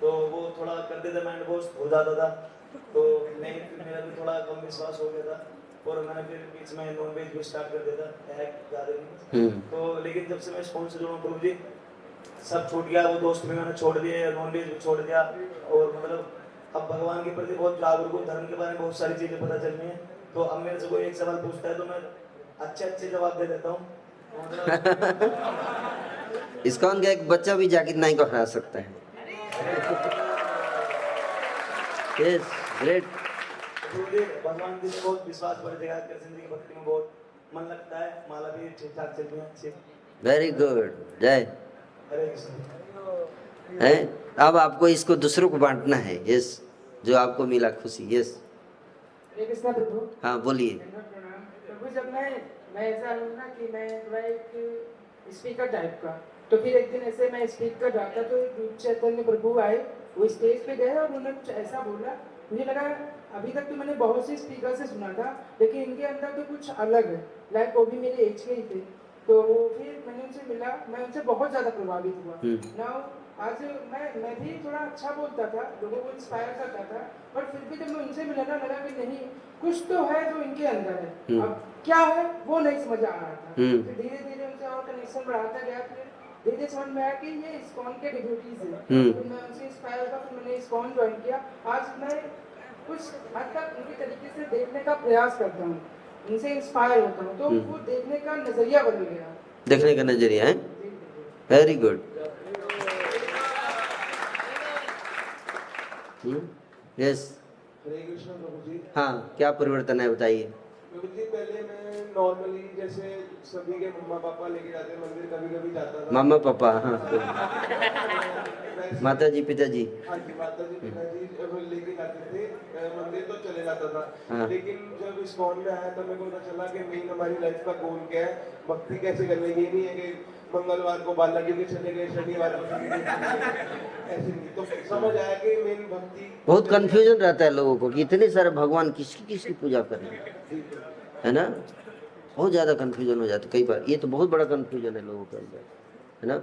तो वो थोड़ा करते थे, माइंड वॉश हो जाता था, तो नहीं, फिर मेरा भी थोड़ा कम विश्वास हो गया था, और मैंने फिर बीच में नॉन वेज भी स्टार्ट कर दिया था, ज़्यादा नहीं। तो लेकिन जब से मैं स्कूल से जुड़ा हूँ प्रभु जी, सब छूट गया, वो दोस्त भी मैंने छोड़ दिए, नॉन वेज भी छोड़ दिया, और मतलब अब भगवान के प्रति बहुत जागरूक हूँ, धर्म के बारे में बहुत सारी चीज़ें पता चल रही हैं। तो अब मेरे से कोई एक सवाल पूछता है तो मैं अच्छे जवाब दे देता हूँ। इस्कॉन का एक बच्चा भी जाकिर नाइक को हरा सकता है। Yes, great. भगवान जी ने बहुत विश्वास बढ़ जाएगा, कृष्ण जी की भक्ति में बहुत मन लगता है, माला भी ठीक ठाक चल रही है अच्छी। वेरी गुड, जय। हरे कृष्ण। है, अब आपको इसको दूसरों को बांटना है। यस, जो आपको मिला खुशी। यस, हरे कृष्णा प्रभु। हाँ बोलिए। दंडवत प्रणाम। प्रभु, जब मैं ऐसा हूँ ना कि मैं थोड़ा एक स्पीकर टाइप का, तो फिर एक दिन ऐसे मैं स्पीक कर रहा था, तो एक रूप चैतन्य प्रभु आए, वो स्टेज पे गए और उन्होंने कुछ ऐसा बोला, मुझे लगा अभी तक तो मैंने बहुत से स्पीकर से सुना था, लेकिन इनके अंदर तो कुछ अलग है। लाइक वो भी मेरे एज के ही थे, तो फिर मैंने उनसे मिला, मैं उनसे बहुत ज़्यादा प्रभावित हुआ। नाउ आज मैं भी थोड़ा अच्छा बोलता था, लोगों को इंस्पायर करता था, पर फिर भी जब मैं उनसे मिला ना, लगा कि नहीं, कुछ तो है जो इनके अंदर है, अब क्या है वो नहीं समझ आ रहा था। फिर धीरे धीरे उनसे और कनेक्शन बढ़ाता गया, फिर धीरे धीरे समझ में आया कि ये इस्कॉन के डिवोटीज हैं। फिर मैं उनसे इंस्पायर हुआ, फिर मैंने इस्कॉन ज्वाइन किया। आज मैं कुछ हद तक उनके तरीके से देखने का प्रयास करता हूँ, उनसे इंस्पायर होता हूँ, तो वो देखने का नजरिया बदल गया। देखने का नजरिया है। Very good. Yes, Hare Krishna प्रभु जी। हाँ, क्या परिवर्तन है बताइए। प्रभु जी, पहले मैं नॉर्मली जैसे सभी के मम्मा पापा लेके जाते हैं मंदिर, कभी कभी जाता था। मामा पापा, हाँ, मैं- माता जी पिताजी। हाँ जी, माता जी पिताजी लेके जाते थे मंदिर, तो चले जाता था। हाँ। लेकिन जब इस्कॉन में आया तो मेरे को पता चला कि मेन हमारी लाइफ का गोल क्या है, भक्ति कैसे करनी है। ये नहीं है कि मंगलवार को बालाजी के चले गए, शनिवार को ऐसे नहीं। तो समझ आया कि मेन भक्ति बहुत कंफ्यूजन रहता है लोगों को कि इतने सारे भगवान किसकी पूजा करें, है ना। बहुत ज़्यादा कंफ्यूजन हो जाता है कई बार। ये तो बहुत बड़ा कंफ्यूजन है लोगों के अंदर, है ना।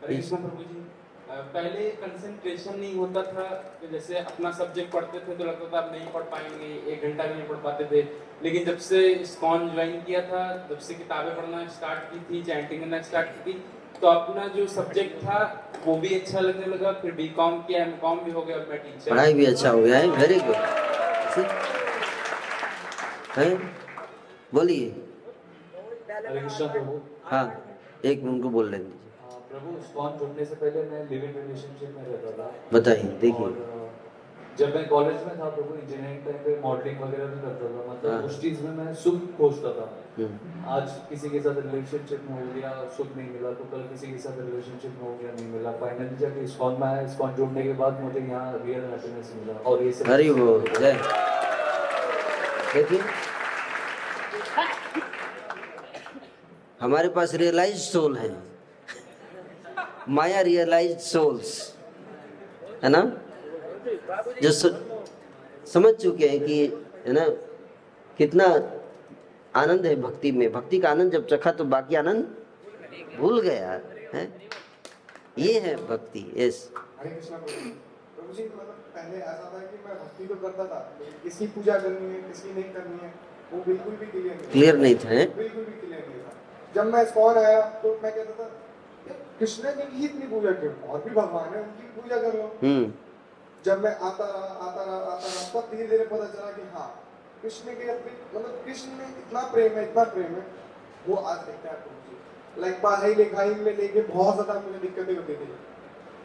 हरे कृष्ण प्रभु जी, पहले कंसंट्रेशन नहीं होता था, तो जैसे अपना सब्जेक्ट पढ़ते थे तो लगता था अब नहीं पढ़ पाएंगे, 1 घंटा भी नहीं पढ़ पाते थे। लेकिन जब से इस्कॉन ज्वाइन किया था, जब से किताबें पढ़ना स्टार्ट की थी, चैंटिंग करना स्टार्ट की थी, तो अपना जो सब्जेक्ट था वो भी अच्छा लगने लगा। फिर बीकॉम किया, एमकॉम भी हो गया, अब मैं टीचर। पढ़ाई भी अच्छा हो गया है। वेरी गुड है। बोलिए। हरे कृष्ण प्रभु। हाँ, एक उनको बोल लेंगे। प्रभु, इस्कॉन जुड़ने से पहले मैं लिव इन रिलेशनशिप में रहता था। बताइए, देखिए। और जब मैं कॉलेज में था प्रभु, इंजीनियरिंग टाइम पे मॉडलिंग वगैरह भी करता था, हाँ। मतलब उस चीज में मैं सुख खोजता था। हम्म। आज किसी के साथ रिलेशनशिप में हो गया, सुख नहीं मिला, तो कल किसी के साथ रिलेशनशिप में हो गया, नहीं मिला। फाइनली जब इस्कॉन में आया, इस्कॉन जुड़ने के बाद मुझे यहाँ रियल हैप्पीनेस मिला। और ये सब हरि बोल जय। देखिए हमारे पास रियलाइज सोल है, माया रियलाइज सोल्स है ना, जो समझ चुके हैं कि है ना कितना आनंद है भक्ति में। भक्ति का आनंद जब चखा तो बाकी आनंद भूल गया है। ये है भक्ति। यस हरे कृष्णा प्रभु जी, मतलब पहले ऐसा था कि मैं भक्ति तो करता था, लेकिन किसकी पूजा करनी है किसकी नहीं करनी है वो बिल्कुल भी क्लियर नहीं था, बिल्कुल भी क्लियर नहीं था। जब मैं इस्कॉन आया तो मैं कहता था कृष्ण जी की इतनी पूजा क्यों, और भी भगवान है उनकी पूजा कर लो। जब मैं आता रहा तब धीरे धीरे पता चला कि हाँ कृष्ण के मतलब कृष्ण में इतना प्रेम है वो आज देखता है प्रभु जी। लाइक पढ़ाई लिखाई में लेके बहुत ज्यादा मुझे दिक्कतें होती थी।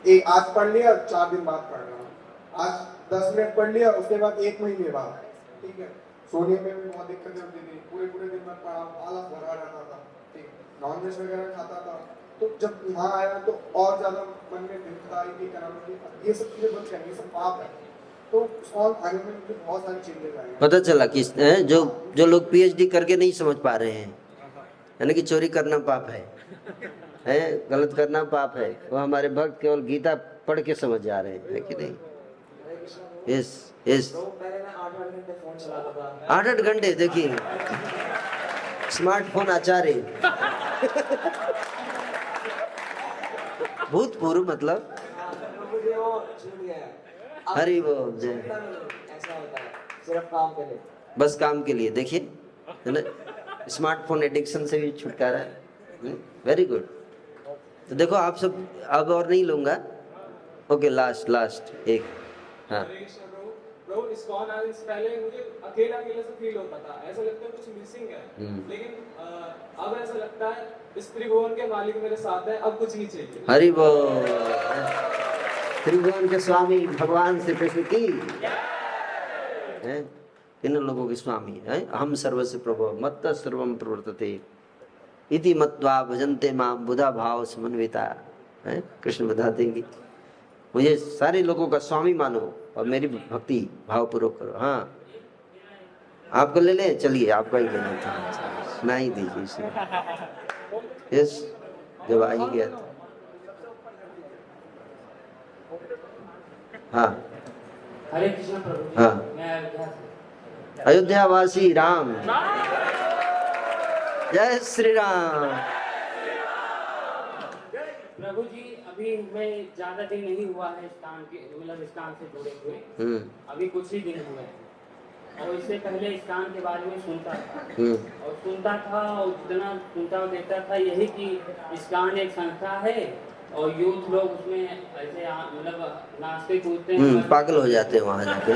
एक आज पढ़ लिया 4 दिन बाद पढ़ रहा हूँ, आज 10 मिनट पढ़ लिया उसके बाद 1 महीने बाद, ठीक है। सोने में भी बहुत दिक्कतें होती थी, पूरे दिन मैं पढ़ा, आलस भरा रहता था, ठीक, नॉनवेज वगैरह खाता था। तो जब यहाँ आया तो और ज्यादा मन में दृढ़ता आई कि करना ये सब चीजें बंद करनी, ये सब पाप है। तो इस्कॉन आने में मुझे बहुत सारी चेंजेस आए। पता चला कि जो लोग पीएचडी करके नहीं समझ पा रहे हैं, यानी कि चोरी करना पाप है गलत करना पाप है, वो हमारे भक्त केवल गीता पढ़ के समझ जा रहे हैं, है कि नहीं। यस तो पहले मैं 8-8 घंटे फोन चलाता था। 8-8 घंटे देखिए, स्मार्टफोन आचार्य भूतपूर्व मतलब मुझे वो छूट गया। हरि बोल जय। ऐसा होता है सिर्फ काम के लिए, बस काम के लिए। देखिए है ना, स्मार्टफोन एडिक्शन से भी छुटकारा है। Very good. तो देखो आप सब, अब और नहीं लूंगा। ओके लास्ट एक। हाँ हरे कृष्ण प्रभु, इस्कॉन आने से पहले मुझे अकेला से फील होता था, ऐसा लगता है कुछ मिसिंग है। लेकिन अब ऐसा लगता है त्रिभुवन के मालिक मेरे साथ है, अब कुछ नहीं चाहिए। हरि बोल। त्रिभुवन के स्वामी भगवान श्री कृष्ण की है, तीनों लोगों के स्वामी है। हम सर्वस्य प्रभु मत्त सर्वम प्रवर्तते इति मत्वा भजन्ते माम बुधा भाव समन्विता है। कृष्ण बताते हैं कि मुझे सारे लोगों का स्वामी मानो और मेरी भक्ति भावपूर्वक करो। हाँ आपको ले ले, चलिए आपका ही लेना था, सुना ही दीजिए इसे। यस जब आ ही गया था। हाँ हरे कृष्ण प्रभु जी। हाँ। मैं अयोध्या से। अयोध्यावासी राम जय श्री राम। प्रभु जी अभी मैं ज्यादा दिन नहीं हुआ है इस्कॉन के, मतलब इस्कॉन से जुड़े हुए, अभी कुछ ही दिन हुए हैं। और इससे पहले इस्कॉन के बारे में सुनता था और जितना सुनता देखता था यही कि इस्कॉन एक संस्था है और यूथ लोग उसमें ऐसे मतलब नाचते कूदते हैं, पागल हो जाते हैं वहाँ जाके।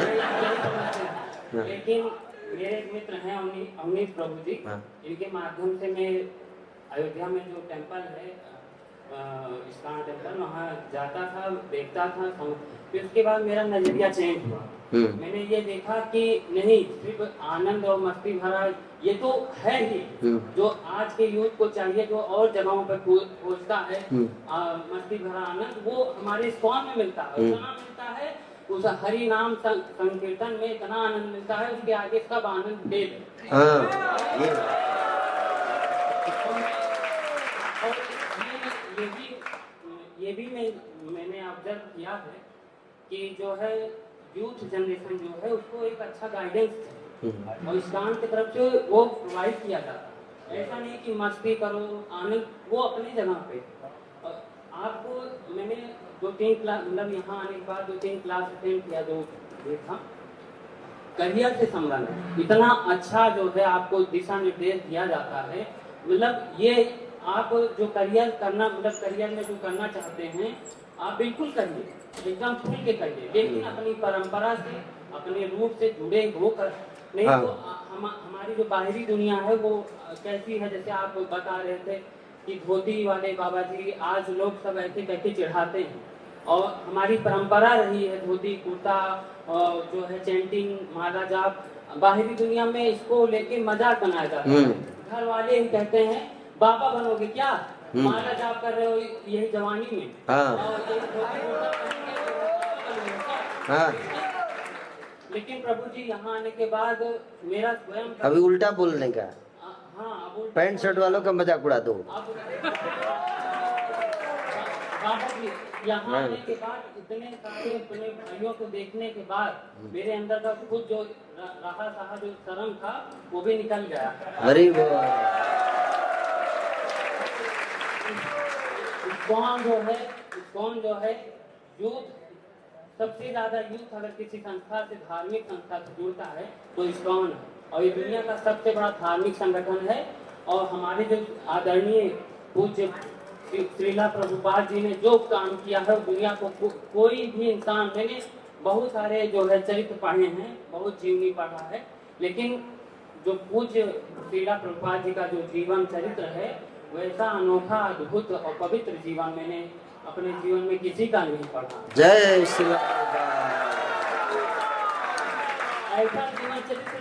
लेकिन मेरे एक मित्र हैं अवनीत प्रभु जी, इनके माध्यम से मैं अयोध्या में जो टेम्पल है इस्कॉन टेम्पल, वहाँ जाता था, देखता था। फिर उसके बाद मेरा नजरिया चेंज हुआ। मैंने ये देखा कि नहीं सिर्फ आनंद और मस्ती भरा ये तो है ही, जो आज के यूथ को चाहिए, जो और जगहों पर खोजता है मस्ती भरा आनंद, वो हमारे इस्कॉन में मिलता है। इतना मिलता है, उस हरि नाम संकीर्तन में इतना आनंद मिलता है, उसके आगे सब आनंद दे ये भी मैंने ऑब्जर्व किया है कि जो है यूथ जनरेशन जो है उसको एक अच्छा गाइडेंस और इस्कॉन की तरफ से वो प्रोवाइड किया जाता है। ऐसा नहीं कि मस्ती करो, आनंद वो अपनी जगह पे। आपको मैंने 2-3 क्लास, मतलब यहाँ आने के बाद 2-3 क्लास अटेंड किया, जो देखा करियर से संबंध इतना अच्छा जो है आपको दिशा निर्देश दिया जाता है। मतलब ये आप जो करियर करना, मतलब करियर में जो करना चाहते हैं आप बिल्कुल करिए, एकदम खुल के करिए, लेकिन अपनी परंपरा से, अपने रूप से जुड़े होकर, नहीं तो हमारी जो बाहरी दुनिया है वो कैसी है, जैसे आप बता रहे थे कि धोती वाले बाबा जी आज लोग सब ऐसे कैसे चढ़ाते हैं, और हमारी परंपरा रही है धोती कुर्ता और जो है चैंटिंग माला जाप। बाहरी दुनिया में इसको लेके मजाक बनाया जाता है। घर वाले ही कहते हैं बाबा बनोगे क्या, माला जाप कर रहे हो यही जवानी में, हाँ। और यही धोती कुर्ता पहन के पागल हो क्या? हाँ, लेकिन प्रभु जी यहाँ आने के बाद मेरा स्वयं का अभी उल्टा बोलने का, हाँ अब पैंट शर्ट वालों का मजाक उड़ा दो। अब बाबा जी यहाँ आने के बाद इतने सारे अपने भाइयों को देखने के बाद मेरे अंदर का खुद जो रहा सहा जो शर्म था वो भी निकल गया। अरे वाह, इस्कॉन जो है यूथ, सबसे ज्यादा यूथ अगर किसी संस्था से धार्मिक संस्था से जुड़ता है तो इस्कॉन है, और ये दुनिया का सबसे बड़ा धार्मिक संगठन है। और हमारे जो आदरणीय पूज्य श्रीला प्रभुपाद जी ने जो काम किया है दुनिया को कोई भी इंसान, मैंने बहुत सारे जो है चरित्र पढ़े हैं, बहुत जीवनी पढ़ा है, लेकिन जो पूज्य श्रीला प्रभुपाद जी का जो जीवन चरित्र है वैसा अनोखा अद्भुत और पवित्र जीवन मैंने अपने जीवन में किसी का नहीं पढ़ा। जय श्री राम। ऐसा जीवन चरित्र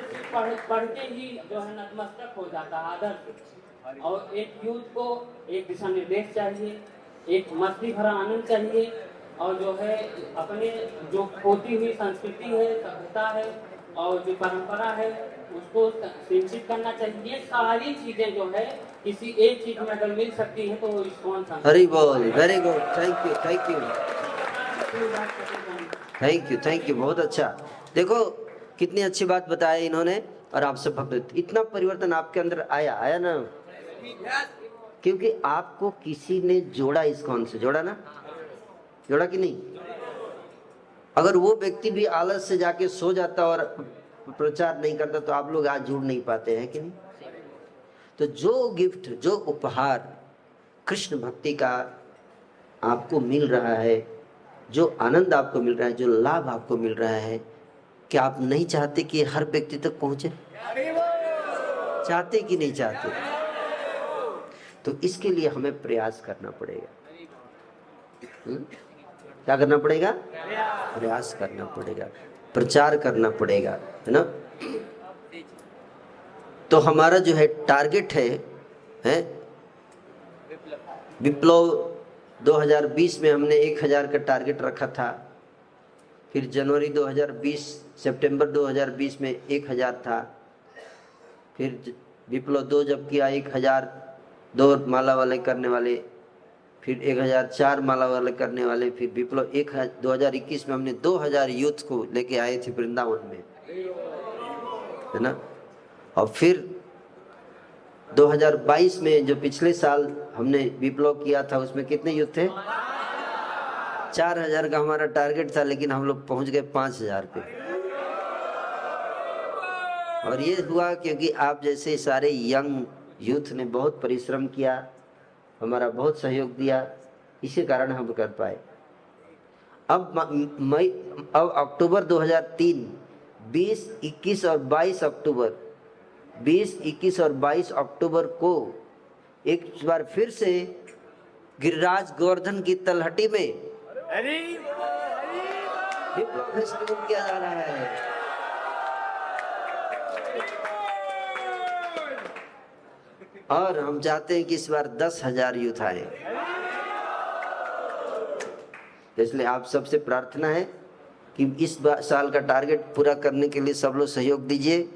पढ़ के ही जो है नतमस्तक हो जाता है आदर्श। और एक यूथ को एक दिशा निर्देश चाहिए, एक मस्ती भरा आनंद चाहिए, और जो है अपने जो खोती हुई संस्कृति है, सभ्यता है और जो परंपरा है उसको सिंचित करना चाहिए। ये सारी चीजें जो है किसी एक चीज में अगर मिल सकती है तो वो इस्कॉन संस्कृति। हरि बोल, very good, thank you thank you thank you thank you, बहुत अच्छा। देखो कितनी अच्छी बात बताई इन्होंने, और आप सब भक्त, इतना परिवर्तन आपके अंदर आया ना, क्योंकि आपको किसी ने जोड़ा, इस्कॉन से जोड़ा ना, जोड़ा कि नहीं? अगर वो व्यक्ति भी आलस से जाके सो जाता और प्रचार नहीं करता तो आप लोग आज जुड़ नहीं पाते हैं कि नहीं? तो जो गिफ्ट, जो उपहार कृष्ण भक्ति का आपको मिल रहा है, जो आनंद आपको मिल रहा है, जो लाभ आपको मिल रहा है, क्या आप नहीं चाहते कि हर व्यक्ति तक पहुंचे? चाहते कि नहीं चाहते? तो इसके लिए हमें प्रयास करना पड़ेगा। क्या करना पड़ेगा? प्रयास करना पड़ेगा, प्रचार करना पड़ेगा, है ना? तो हमारा जो है टारगेट है विप्लव 2020 में हमने 1000 का टारगेट रखा था, फिर जनवरी 2020 सितंबर 2020 में 1000 था, फिर विप्लव 2 जब किया 1000 2 माला वाले करने वाले, फिर 1004 माला वाले करने वाले, फिर विप्लव 2021 में हमने 2000 यूथ को लेके आए थे वृंदावन में, है ना? और फिर 2022 में जो पिछले साल हमने विप्लव किया था उसमें कितने यूथ थे? 4000 का हमारा टारगेट था, लेकिन हम लोग पहुंच गए 5000 पे। और ये हुआ क्योंकि आप जैसे सारे यंग यूथ ने बहुत परिश्रम किया, हमारा बहुत सहयोग दिया, इसी कारण हम कर पाए। अब अक्टूबर 2003, 20, 21 और 22 अक्टूबर 20, 21 और 22 अक्टूबर को एक बार फिर से गिरिराज गोवर्धन की तलहटी में विप्लव फेस्टिवल किया जा रहा है। और हम चाहते हैं कि इस बार 10,000 यूथ आए। इसलिए आप सबसे प्रार्थना है कि इस साल का टारगेट पूरा करने के लिए सब लोग सहयोग दीजिए।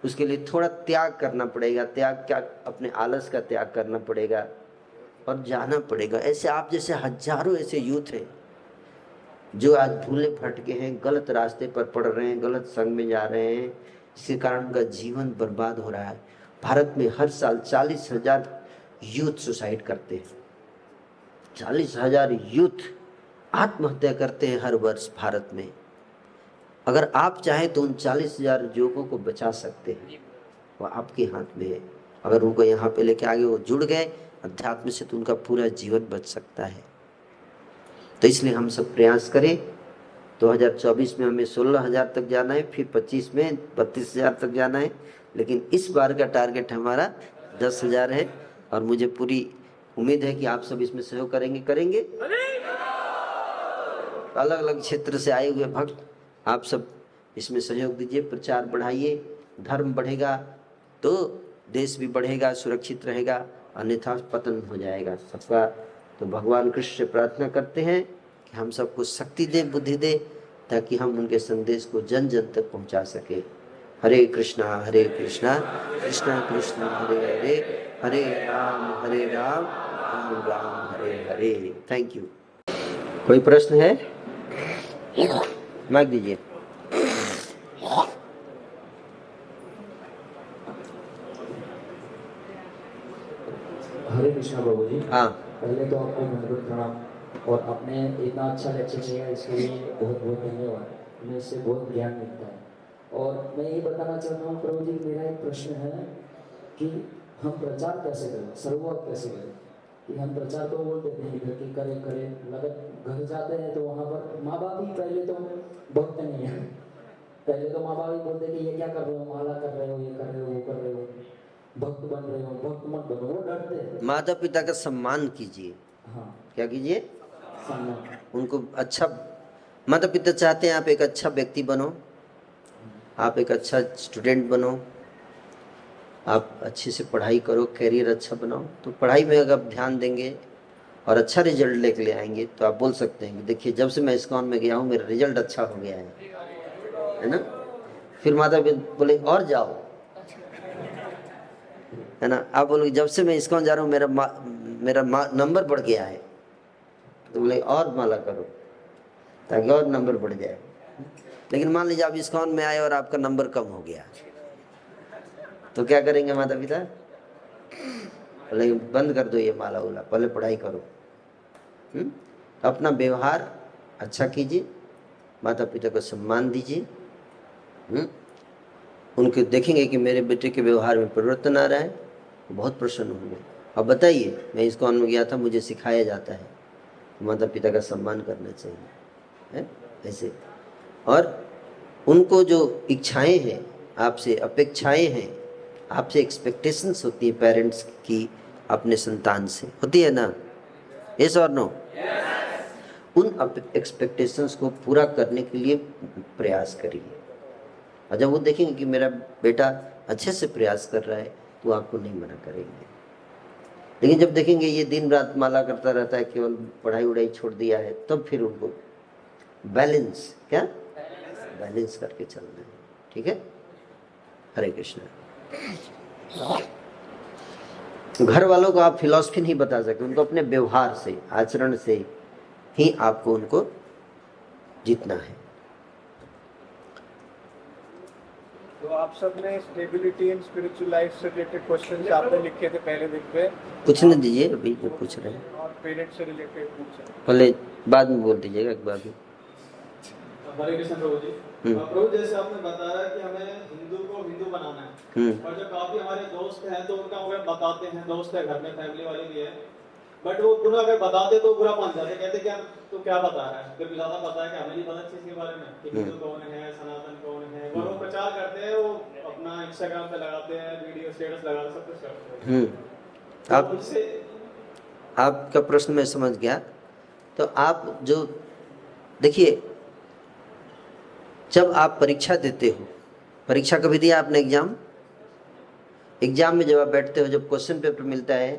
उसके लिए थोड़ा त्याग करना पड़ेगा, अपने आलस का त्याग करना पड़ेगा और जाना पड़ेगा। ऐसे आप जैसे हजारों ऐसे यूथ हैं जो आज भूले भटके हैं, गलत रास्ते पर पड़ रहे हैं, गलत संग में जा रहे हैं, इसके कारण उनका जीवन बर्बाद हो रहा है। भारत में हर साल 40,000 यूथ सुसाइड करते हैं। 40,000 यूथ आत्महत्या करते हैं हर वर्ष भारत में। अगर आप चाहें तो उन 40,000 युवकों को बचा सकते हैं, वो आपके हाथ में है। अगर उनको यहाँ पे लेके आगे वो जुड़ गए अध्यात्म से तो उनका पूरा जीवन बच सकता है। तो इसलिए हम सब प्रयास करें। 2024 में हमें 16,000 तक जाना है, फिर 25 में 32,000 तक जाना है, लेकिन इस बार का टारगेट हमारा 10,000 है और मुझे पूरी उम्मीद है कि आप सब इसमें सहयोग करेंगे। अलग अलग क्षेत्र से आए हुए भक्त, आप सब इसमें सहयोग दीजिए, प्रचार बढ़ाइए। धर्म बढ़ेगा तो देश भी बढ़ेगा, सुरक्षित रहेगा, अन्यथा पतन हो जाएगा सबका। तो भगवान कृष्ण से प्रार्थना करते हैं कि हम सबको शक्ति दे, बुद्धि दे, ताकि हम उनके संदेश को जन जन तक पहुंचा सके। हरे कृष्णा कृष्णा कृष्णा हरे हरे, हरे राम राम राम हरे हरे। Thank you. कोई प्रश्न है? माइक दीजिए। हरे कृष्णा प्रभु जी। हाँ, पहले तो आपको बहुत प्रणाम, और आपने इतना अच्छा लेक्चर किया इसके लिए बहुत बहुत धन्यवाद। हमें इससे बहुत ज्ञान मिलता है। और मैं ये बताना चाहता हूँ प्रभु जी, मेरा एक प्रश्न है कि हम प्रचार कैसे करें, शुरुआत कैसे करें? कि हम प्रचार तो बोल देते हैं इधर की करें, मगर घर जाते हैं तो वहाँ पर माँ बाप ही पहले तो भक्त नहीं है। पहले तो माँ बाप ही बोलते कि ये क्या कर रहे हो, माला कर रहे हो, ये कर रहे हो, वो कर रहे हो, भक्त बन रहे हो, भक्त मत बनो, वो डरते हैं। माता पिता का सम्मान कीजिए। हाँ, क्या कीजिए? सम्मान। उनको अच्छा, माता पिता चाहते हैं आप एक अच्छा व्यक्ति बनो, आप एक अच्छा स्टूडेंट बनो, आप अच्छे से पढ़ाई करो, कैरियर अच्छा बनाओ। तो पढ़ाई में अगर आप ध्यान देंगे और अच्छा रिजल्ट लेके ले आएंगे तो आप बोल सकते हैं कि देखिए जब से मैं इस्कॉन में गया हूँ मेरा रिजल्ट अच्छा हो गया है ना। फिर माता पिता बोले और जाओ, है ना। आप बोलोगे जब से मैं इस्कॉन जा रहा हूँ मेरा नंबर बढ़ गया है, तो बोले और माला करो ताकि और नंबर बढ़ जाए। लेकिन मान लीजिए आप इस्कॉन में आए और आपका नंबर कम हो गया, तो क्या करेंगे माता पिता? बोले बंद कर दो ये माला उला, पहले पढ़ाई करो। अपना व्यवहार अच्छा कीजिए, माता पिता को सम्मान दीजिए। उनके देखेंगे कि मेरे बेटे के व्यवहार में परिवर्तन आ रहा है, बहुत प्रसन्न होंगे। अब बताइए, मैं इस्कॉन में गया था, मुझे सिखाया जाता है माता पिता का सम्मान करना चाहिए, है ऐसे। और उनको जो इच्छाएं हैं, आपसे अपेक्षाएं हैं, आपसे एक्सपेक्टेशंस होती है पेरेंट्स की अपने संतान से, होती है ना? यस और नो? उन एक्सपेक्टेशंस को पूरा करने के लिए प्रयास करिए। और जब वो देखेंगे कि मेरा बेटा अच्छे से प्रयास कर रहा है तो आपको नहीं मना करेंगे। लेकिन जब देखेंगे ये दिन रात माला करता रहता है, केवल पढ़ाई उड़ाई छोड़ दिया है, तब फिर उनको बैलेंस करके चलना है। ठीक है? हरे कृष्णा। घर वालों को आप फिलॉसफी नहीं बता सकते, उनको अपने व्यवहार से, आचरण से ही आपको उनको जीतना है। तो आप सब ने स्टेबिलिटी एंड स्पिरिचुअल लाइफ से रिलेटेड क्वेश्चंस आपने लिखे थे पहले दिन पे, पूछने दीजिए अभी जो पूछ रहे हैं, और पेरेंट्स से रिलेटेड पूछे पहले बाद में बोल दीजिएगा एक बार भी। हरे कृष्ण प्रभु जी। प्रभु जैसे आपने बताया कि हमें हिंदू को हिंदू बनाना है, और जो काफी हमारे दोस्त हैं तो उनका अगर बताते हैं, दोस्त है घर में, फैमिली वाले भी है, बट वो बुरा अगर बताते तो बुरा मान जाते, कहते क्या तो क्या बता रहा है, फिर ज्यादा पता है कि हमें नहीं पता चीज के बारे में कि हिंदू कौन है, सनातन कौन है। और वो प्रचार करते हैं, वो अपना इंस्टाग्राम पे लगाते हैं, वीडियो स्टेटस लगाते, सब कुछ करते हैं। आप उनसे, आपका प्रश्न मैं समझ गया। तो आप जो देखिए, जब आप परीक्षा देते हो, परीक्षा कभी दिया आपने एग्जाम में जब आप बैठते हो, जब क्वेश्चन पेपर मिलता है,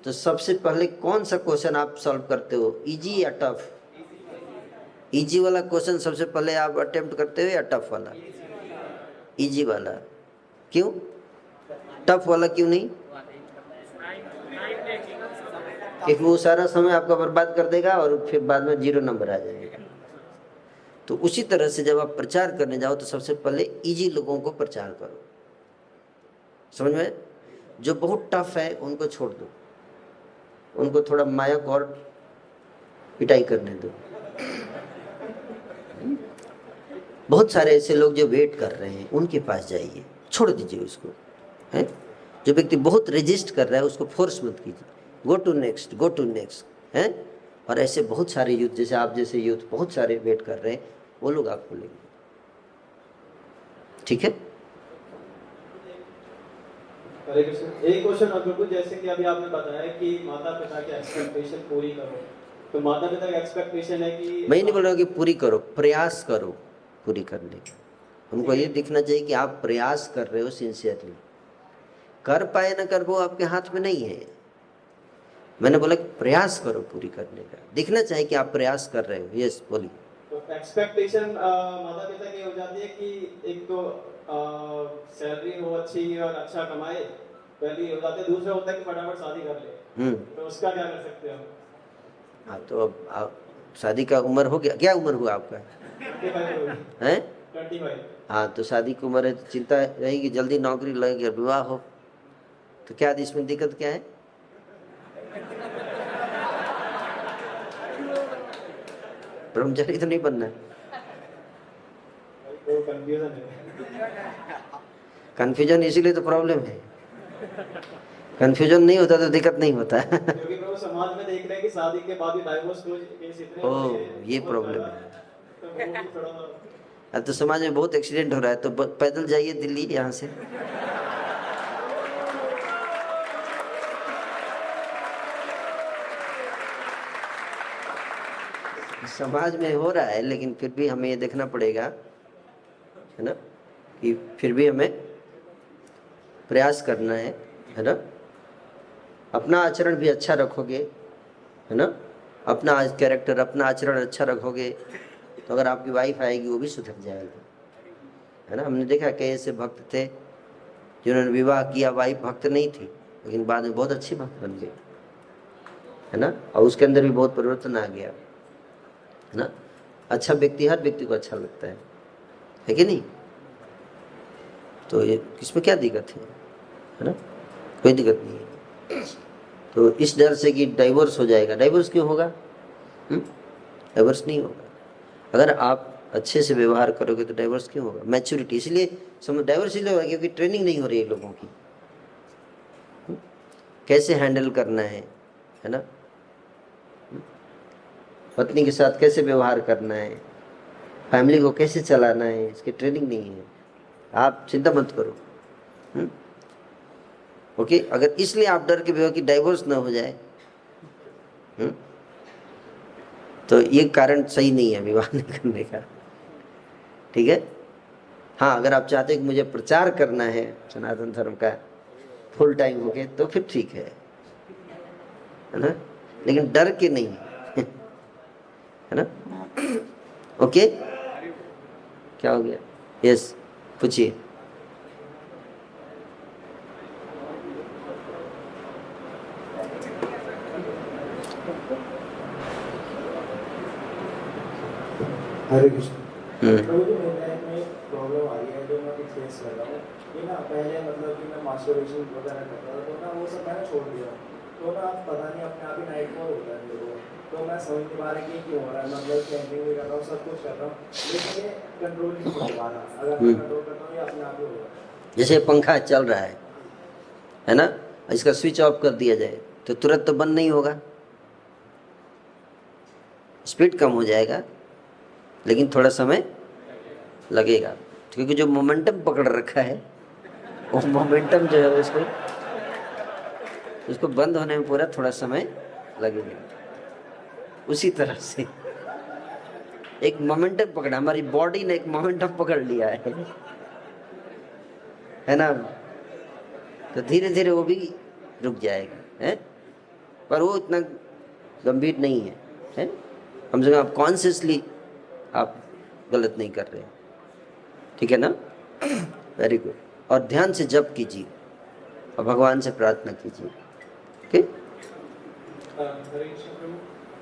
तो सबसे पहले कौन सा क्वेश्चन आप सॉल्व करते हो, इजी या टफ? इजी वाला क्वेश्चन सबसे पहले आप अटेम्प्ट करते हो या टफ वाला? इजी वाला। क्यों? टफ वाला क्यों नहीं? क्योंकि वो सारा समय आपका बर्बाद कर देगा और फिर बाद में 0 नंबर आ जाएगा। तो उसी तरह से जब आप प्रचार करने जाओ तो सबसे पहले इजी लोगों को प्रचार करो, समझ में? जो बहुत टफ है उनको छोड़ दो, उनको थोड़ा मायक और पिटाई करने दो। बहुत सारे ऐसे लोग जो वेट कर रहे हैं उनके पास जाइए, छोड़ दीजिए उसको, है? जो व्यक्ति बहुत रेजिस्ट कर रहा है उसको फोर्स मत कीजिए, गो टू नेक्स्ट, है? और ऐसे बहुत सारे यूथ, जैसे आप जैसे यूथ बहुत सारे वेट कर रहे हैं, वो लोग आपको लेंगे। ठीक है? हरे कृष्ण। एक क्वेश्चन और प्रभु, जैसे कि अभी आपने बताया कि माता पिता की एक्सपेक्टेशन पूरी करो, तो माता पिता का एक्सपेक्टेशन है कि मैं नहीं बोल रहा हूँ कि पूरी करो, प्रयास करो पूरी करने का। उनको ये दिखना चाहिए कि आप प्रयास कर रहे हो सिंसियरली। कर पाए ना कर, वो आपके हाथ में नहीं है। मैंने बोला कि प्रयास करो पूरी करने का, दिखना चाहिए कि आप प्रयास कर रहे हो। यस बोलिए। तो एक्सपेक्टेशन माता पिता की हो जाती है कि एक तो सैलरी हो अच्छी और अच्छा कमाए, पहली हो जाती है। दूसरा होता है कि फटाफट शादी कर ले। तो उसका क्या कर सकते हो? हाँ, तो अब आप शादी का उम्र हो गया, क्या उम्र हुआ आपका? 25 हैं? 25। हाँ, तो शादी की उम्र है तो चिंता रहेगी, जल्दी नौकरी लगे, विवाह हो, तो क्या इसमें दिक्कत क्या है? ब्रह्मचारी तो नहीं बनना है। तो कंफ्यूजन है। कंफ्यूजन इसीलिए तो प्रॉब्लम है। कंफ्यूजन नहीं होता तो दिक्कत नहीं होता। क्योंकि प्रभु समाज में देख रहे हैं कि शादी के बाद भी डाइवोर्स केस इतने ओ, होते हैं, ये बहुत प्रॉब्लम ज्यादा। है। तो वो भी थोड़ा अब तो समाज में बहुत एक्सीडेंट हो रहा है, तो पैदल जाइए दिल्ली यहाँ से। समाज में हो रहा है, लेकिन फिर भी हमें ये देखना पड़ेगा, है ना, कि फिर भी हमें प्रयास करना है ना। अपना आचरण भी अच्छा रखोगे, है ना, अपना कैरेक्टर, अपना आचरण अच्छा रखोगे, तो अगर आपकी वाइफ आएगी वो भी सुधर जाएगी, है ना। हमने देखा कई ऐसे भक्त थे जिन्होंने विवाह किया, वाइफ भक्त नहीं थी, लेकिन बाद में बहुत अच्छी भक्त बन गई, है ना, और उसके अंदर भी बहुत परिवर्तन आ गया, है ना। अच्छा व्यक्ति हर व्यक्ति को अच्छा लगता है कि नहीं? तो ये इसमें क्या दिक्कत है ना, कोई दिक्कत नहीं है। तो इस डर से कि डाइवोर्स हो जाएगा, डाइवोर्स क्यों होगा? डाइवोर्स नहीं होगा। अगर आप अच्छे से व्यवहार करोगे तो डाइवोर्स क्यों होगा? मैच्योरिटी, इसलिए डाइवोर्स इसलिए होगा क्योंकि ट्रेनिंग नहीं हो रही है लोगों की, कैसे हैंडल करना है ना, पत्नी के साथ कैसे व्यवहार करना है, फैमिली को कैसे चलाना है, इसकी ट्रेनिंग नहीं है। आप चिंता मत करो। ओके, अगर इसलिए आप डर के भी हो कि डाइवोर्स ना हो जाए, तो ये कारण सही नहीं है विवाह नहीं करने का, ठीक है। हाँ, अगर आप चाहते हैं कि मुझे प्रचार करना है सनातन धर्म का फुल टाइम हो गए तो फिर ठीक है ना, लेकिन डर के नहीं, है ना। ओके, क्या हो गया? यस, पूछिए। हरे कृष्ण। प्रभु जी, मेरे लाइफ में एक प्रॉब्लम आ रही है जो मैं अभी फेस कर रहा हूँ कि ना, पहले मतलब कि मैं मास्टरबेशन वगैरह करता था, तो ना वो सब मैंने छोड़ दिया। तो ना पता नहीं अपने आप ही नाइट फॉल होता है मेरे को। तो मैं समझ नहीं पा रहा कि क्यों हो रहा है। मतलब कैंपिंग भी कर रहा हूँ, सब कुछ कर रहा हूँ, लेकिन ये कंट्रोल नहीं हो पा रहा। अगर मैं कंट्रोल करता हूँ ये अपने आप ही होगा। जैसे पंखा चल रहा है ना, इसका स्विच ऑफ कर दिया जाए तो तुरंत तो बंद नहीं होगा, स्पीड कम हो जाएगा, लेकिन थोड़ा समय लगेगा, क्योंकि जो मोमेंटम पकड़ रखा है वो मोमेंटम जो है उसको बंद होने में पूरा थोड़ा समय लगेगा। उसी तरह से एक मोमेंटम पकड़ा, हमारी बॉडी ने एक मोमेंटम पकड़ लिया है ना, तो धीरे धीरे वो भी रुक जाएगा, है, पर वो इतना गंभीर नहीं है। कम से कम आप कॉन्शियसली आप गलत नहीं कर रहे, ठीक है ना। Very good. और ध्यान से जप कीजिए और भगवान से प्रार्थना कीजिए, ओके। हरे कृष्ण प्रभु।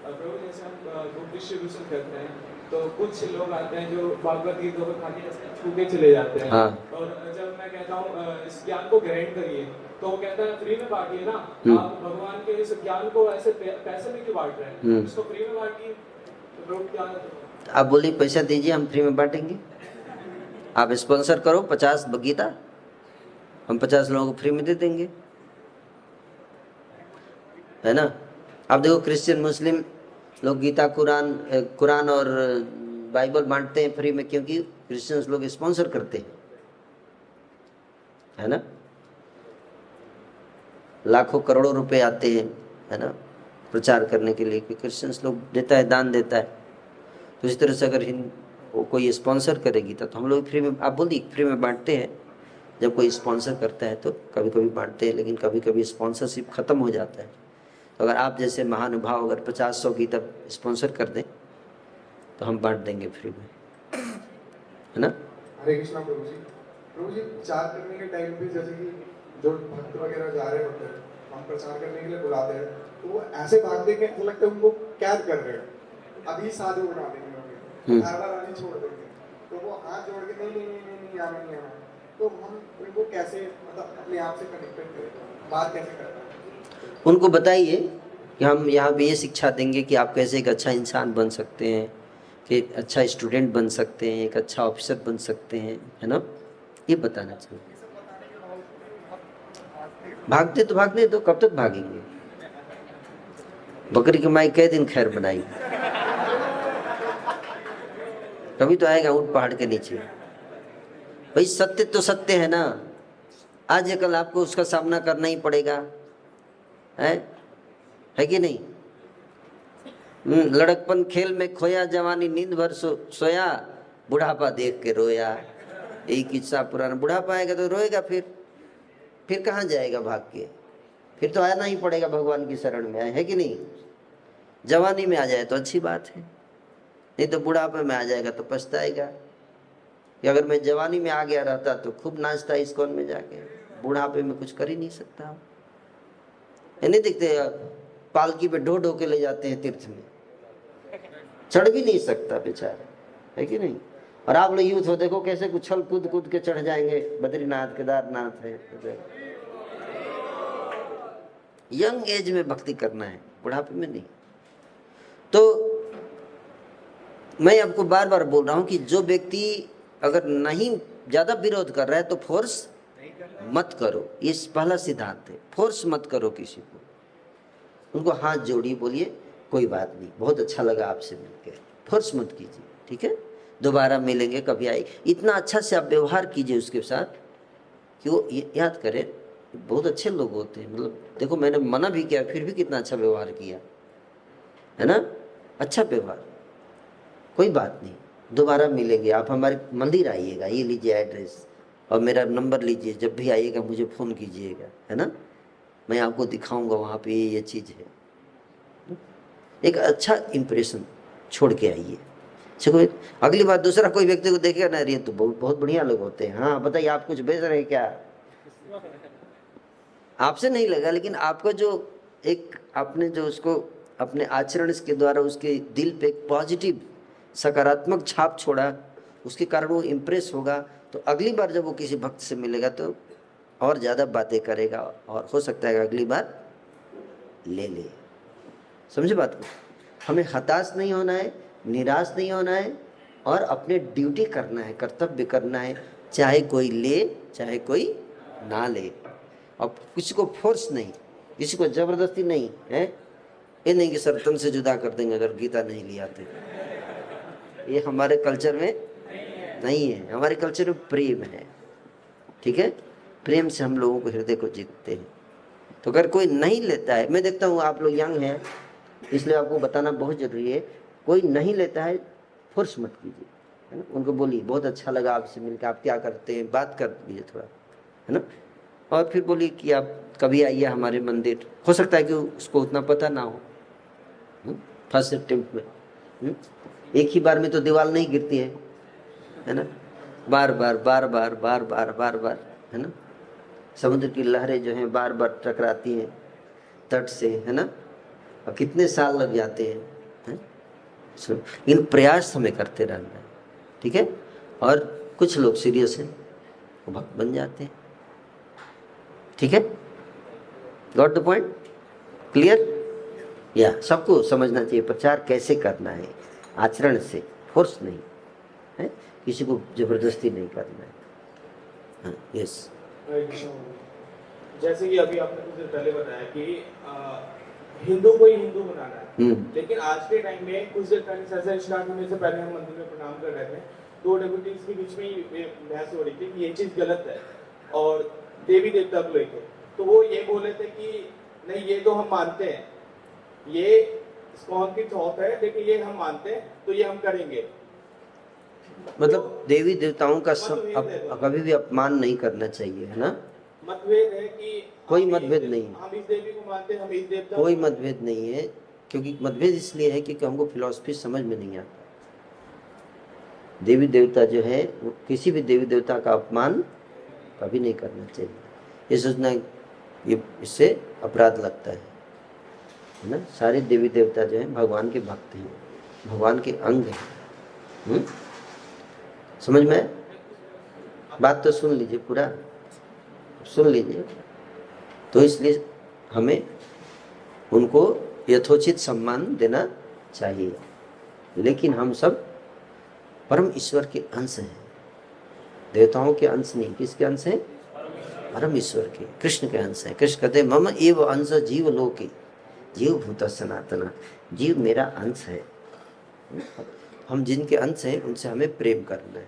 प्रभु, जैसे हम बुक डिस्ट्रीब्यूशन करते हैं तो कुछ लोग आते हैं जो भागवत गीता को खाली छू के चले जाते हैं। हाँ। और जब मैं कहता हूँ इस ज्ञान को ग्रहण करिए, तो वो कहता है फ्री में बांटिए ना, आप भगवान के इस ज्ञान को ऐसे पैसे में क्यों बांट रहे हैं, इसको फ्री में बांटिए। तो प्रभु क्या, आप बोलिए पैसा दीजिए, हम फ्री में बांटेंगे। आप स्पॉन्सर करो 50 गीता, हम 50 लोगों को फ्री में दे देंगे, है ना। आप देखो क्रिश्चियन मुस्लिम लोग गीता कुरान और बाइबल बांटते हैं फ्री में, क्योंकि क्रिश्चियंस लोग स्पॉन्सर करते हैं, है ना। लाखों करोड़ों रुपए आते हैं, है ना, प्रचार करने के लिए, कि क्रिश्चियंस लोग देता है, दान देता है। तो इस तरह से अगर कोई स्पॉन्सर करेगी तो हम लोग फ्री में, आप बोलिए फ्री में बांटते हैं। जब कोई स्पॉन्सर करता है तो कभी कभी बांटते हैं, लेकिन कभी कभी स्पॉन्सरशिप ख़त्म हो जाता है। तो अगर आप जैसे महानुभाव अगर 50-100 की तब स्पॉन्सर कर दें तो हम बांट देंगे फ्री में, है ना। हरे कृष्णा प्रभु जी। प्रभु जी, प्रचार करने के टाइम पे जैसे कि जो भक्त वगैरह जा रहे होते हैं, हम प्रचार करने के लिए बुलाते हैं, तो वो ऐसे भागते हैं कि ऐसा लगता है उनको कैद कर रहे हैं, अभी साधु बना देंगे उन्हें, हर बार अभी छोड़ देंगे। तो वो हाथ जोड़ के नहीं आना। तो हम उनको कैसे मतलब अपने आप से कनेक्टेड करें, बात कैसे करना है? उनको बताइए कि हम यहाँ पे ये शिक्षा देंगे कि आप कैसे एक अच्छा इंसान बन सकते हैं, कि अच्छा स्टूडेंट बन सकते हैं, एक अच्छा ऑफिसर बन सकते हैं, है ना। ये बताना चाहिए। भागते तो भागने दो, कब तक भागेंगे। बकरी की माई कई दिन खैर बनाई, कभी तो आएगा ऊंट पहाड़ के नीचे। भाई सत्य तो सत्य है ना, आज या कल आपको उसका सामना करना ही पड़ेगा, है कि नहीं। लड़कपन खेल में खोया, जवानी नींद भर सोया, बुढ़ापा देख के रोया। यही किस्सा पुराना। बुढ़ापा आएगा तो रोएगा, फिर कहाँ जाएगा भाग के, फिर तो आना ही पड़ेगा भगवान की शरण में, है कि नहीं। जवानी में आ जाए तो अच्छी बात है, नहीं तो बुढ़ापे में आ जाएगा तो पछताएगा कि अगर मैं जवानी में आ गया रहता तो खूब नाचता इस्कॉन में जाके, बुढ़ापे में कुछ कर ही नहीं सकता। नहीं दिखते पालकी पे ढो ढो के ले जाते हैं तीर्थ में, चढ़ भी नहीं सकता बेचारा, है कि नहीं। और आप लोग यूथ हो, देखो कैसे उछल कूद कूद के चढ़ जाएंगे बद्रीनाथ, केदारनाथ है। यंग एज में भक्ति करना है, बुढ़ापे में नहीं। तो मैं आपको बार बार बोल रहा हूं कि जो व्यक्ति अगर नहीं ज्यादा विरोध कर रहा है तो फोर्स मत करो। ये पहला सिद्धांत है, फोर्स मत करो किसी को। उनको हाथ जोड़िए, बोलिए कोई बात नहीं, बहुत अच्छा लगा आपसे मिलकर, फोर्स मत कीजिए, ठीक है। दोबारा मिलेंगे, कभी आए, इतना अच्छा से आप व्यवहार कीजिए उसके साथ कि वो याद करे बहुत अच्छे लोग होते हैं। मतलब देखो मैंने मना भी किया फिर भी कितना अच्छा व्यवहार किया, है ना। अच्छा व्यवहार, कोई बात नहीं, दोबारा मिलेंगे। आप हमारे मंदिर आइएगा, ये लीजिए एड्रेस और मेरा नंबर लीजिए, जब भी आइएगा मुझे फ़ोन कीजिएगा, है ना। मैं आपको दिखाऊंगा वहाँ पे ये चीज़ है। एक अच्छा इम्प्रेशन छोड़ के आइए। कोई अगली बार दूसरा कोई व्यक्ति को देखेगा ना, ये तो बहुत बढ़िया लोग होते हैं, हाँ बताइए आप कुछ बेच रहे हैं क्या। आपसे नहीं लगा, लेकिन आपका जो एक आपने जो उसको अपने आचरण के द्वारा उसके दिल पे एक पॉजिटिव सकारात्मक छाप छोड़ा, उसके कारण वो इम्प्रेस होगा। तो अगली बार जब वो किसी भक्त से मिलेगा तो और ज़्यादा बातें करेगा और हो सकता है अगली बार ले। समझे बात को। हमें हताश नहीं होना है, निराश नहीं होना है और अपने ड्यूटी करना है, कर्तव्य करना है, चाहे कोई ले चाहे कोई ना ले। अब किसी को फोर्स नहीं, किसी को जबरदस्ती नहीं है। ये नहीं कि सर तुम से जुदा कर देंगे अगर गीता नहीं ले आते, ये हमारे कल्चर में नहीं है। हमारे कल्चर में प्रेम है, ठीक है। प्रेम से हम लोगों को हृदय को जीतते हैं। तो अगर कोई नहीं लेता है, मैं देखता हूँ आप लोग यंग हैं इसलिए आपको बताना बहुत जरूरी है, कोई नहीं लेता है फोर्स मत कीजिए, है ना। उनको बोलिए बहुत अच्छा लगा आपसे मिलकर, आप क्या करते हैं, बात कर दीजिए थोड़ा, है ना। और फिर बोलिए कि आप कभी आइए हमारे मंदिर। हो सकता है कि उसको उतना पता ना हो, फर्स्ट अटेम्प्ट में एक ही बार में तो दीवार नहीं गिरती है ना। बार बार बार बार बार बार बार बार, है ना। समुद्र की लहरें जो हैं बार बार टकराती हैं तट से, है ना, और कितने साल लग जाते हैं। इन प्रयास हमें करते रहना है, ठीक है। और कुछ लोग सीरियस हैं, वो भक्त बन जाते हैं, ठीक है। Got the point, clear. या सबको समझना चाहिए प्रचार कैसे करना है, आचरण से, फोर्स नहीं है, किसी को जबरदस्ती नहीं करना है। हाँ, यस। जैसे कि अभी आपने कुछ देर पहले बताया कि हिंदू को ही हिंदू बनाना है, लेकिन आज के टाइम में कुछ देर पहले सेशन स्टार्ट होने से पहले हम मंदिर में प्रणाम कर रहे थे, दो डेपुटीज के बीच में ही बहस हो रही थी कि ये चीज गलत है और देवी देवता को लेकर। तो वो ये बोले थे कि नहीं ये तो हम मानते हैं, ये इस्कॉन की थॉट है, लेकिन ये हम मानते हैं तो ये हम करेंगे। मतलब देवी देवताओं का कभी भी अपमान नहीं करना चाहिए, है ना। मतभेद है कि कोई मतभेद नहीं, हम इस देवी को मानते हैं, हम इस देवता कोई मतभेद नहीं है। क्योंकि मतभेद इसलिए है क्योंकि हमको फिलॉसफी समझ में नहीं आता। देवी देवता जो है, किसी भी देवी देवता का अपमान कभी नहीं करना चाहिए। ये सोचना ये इससे अपराध लगता है ना। सारे देवी देवता जो है भगवान के भक्त हैं, भगवान के अंग हैं। समझ में आया? बात तो सुन लीजिए, पूरा सुन लीजिए। तो इसलिए हमें उनको यथोचित सम्मान देना चाहिए। लेकिन हम सब परम ईश्वर के अंश हैं, देवताओं के अंश नहीं। किसके अंश हैं? परम ईश्वर के, कृष्ण के अंश हैं। कृष्ण कहते हैं मम एव अंश जीव लोके जीव भूत सनातना। जीव मेरा अंश है। हम जिनके अंश हैं उनसे हमें प्रेम करना है।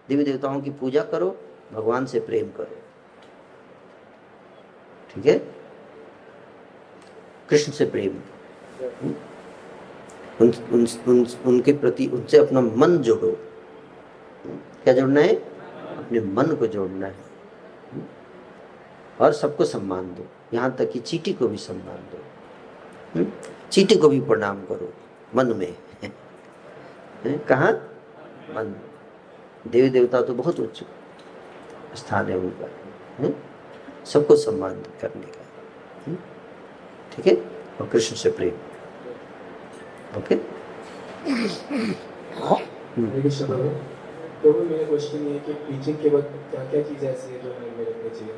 देवी देवताओं की पूजा करो, भगवान से प्रेम करो, ठीक है। कृष्ण से प्रेम, उनके प्रति उनसे अपना मन जोड़ो। क्या जोड़ना है? अपने मन को जोड़ना है। और सबको सम्मान दो, यहाँ तक कि चींटी को भी सम्मान दो। चींटी को भी प्रणाम करो मन में। कहाँ? मन। देवी देवता तो बहुत उच्च स्थान है उनका, सबको सम्मान करने का, ठीक है। और कृष्ण से प्रेम, ओके। तो मेरा क्वेश्चन ये है कि प्रीचिंग के वक्त क्या क्या चीज़ ऐसी है जो हमें रखनी चाहिए,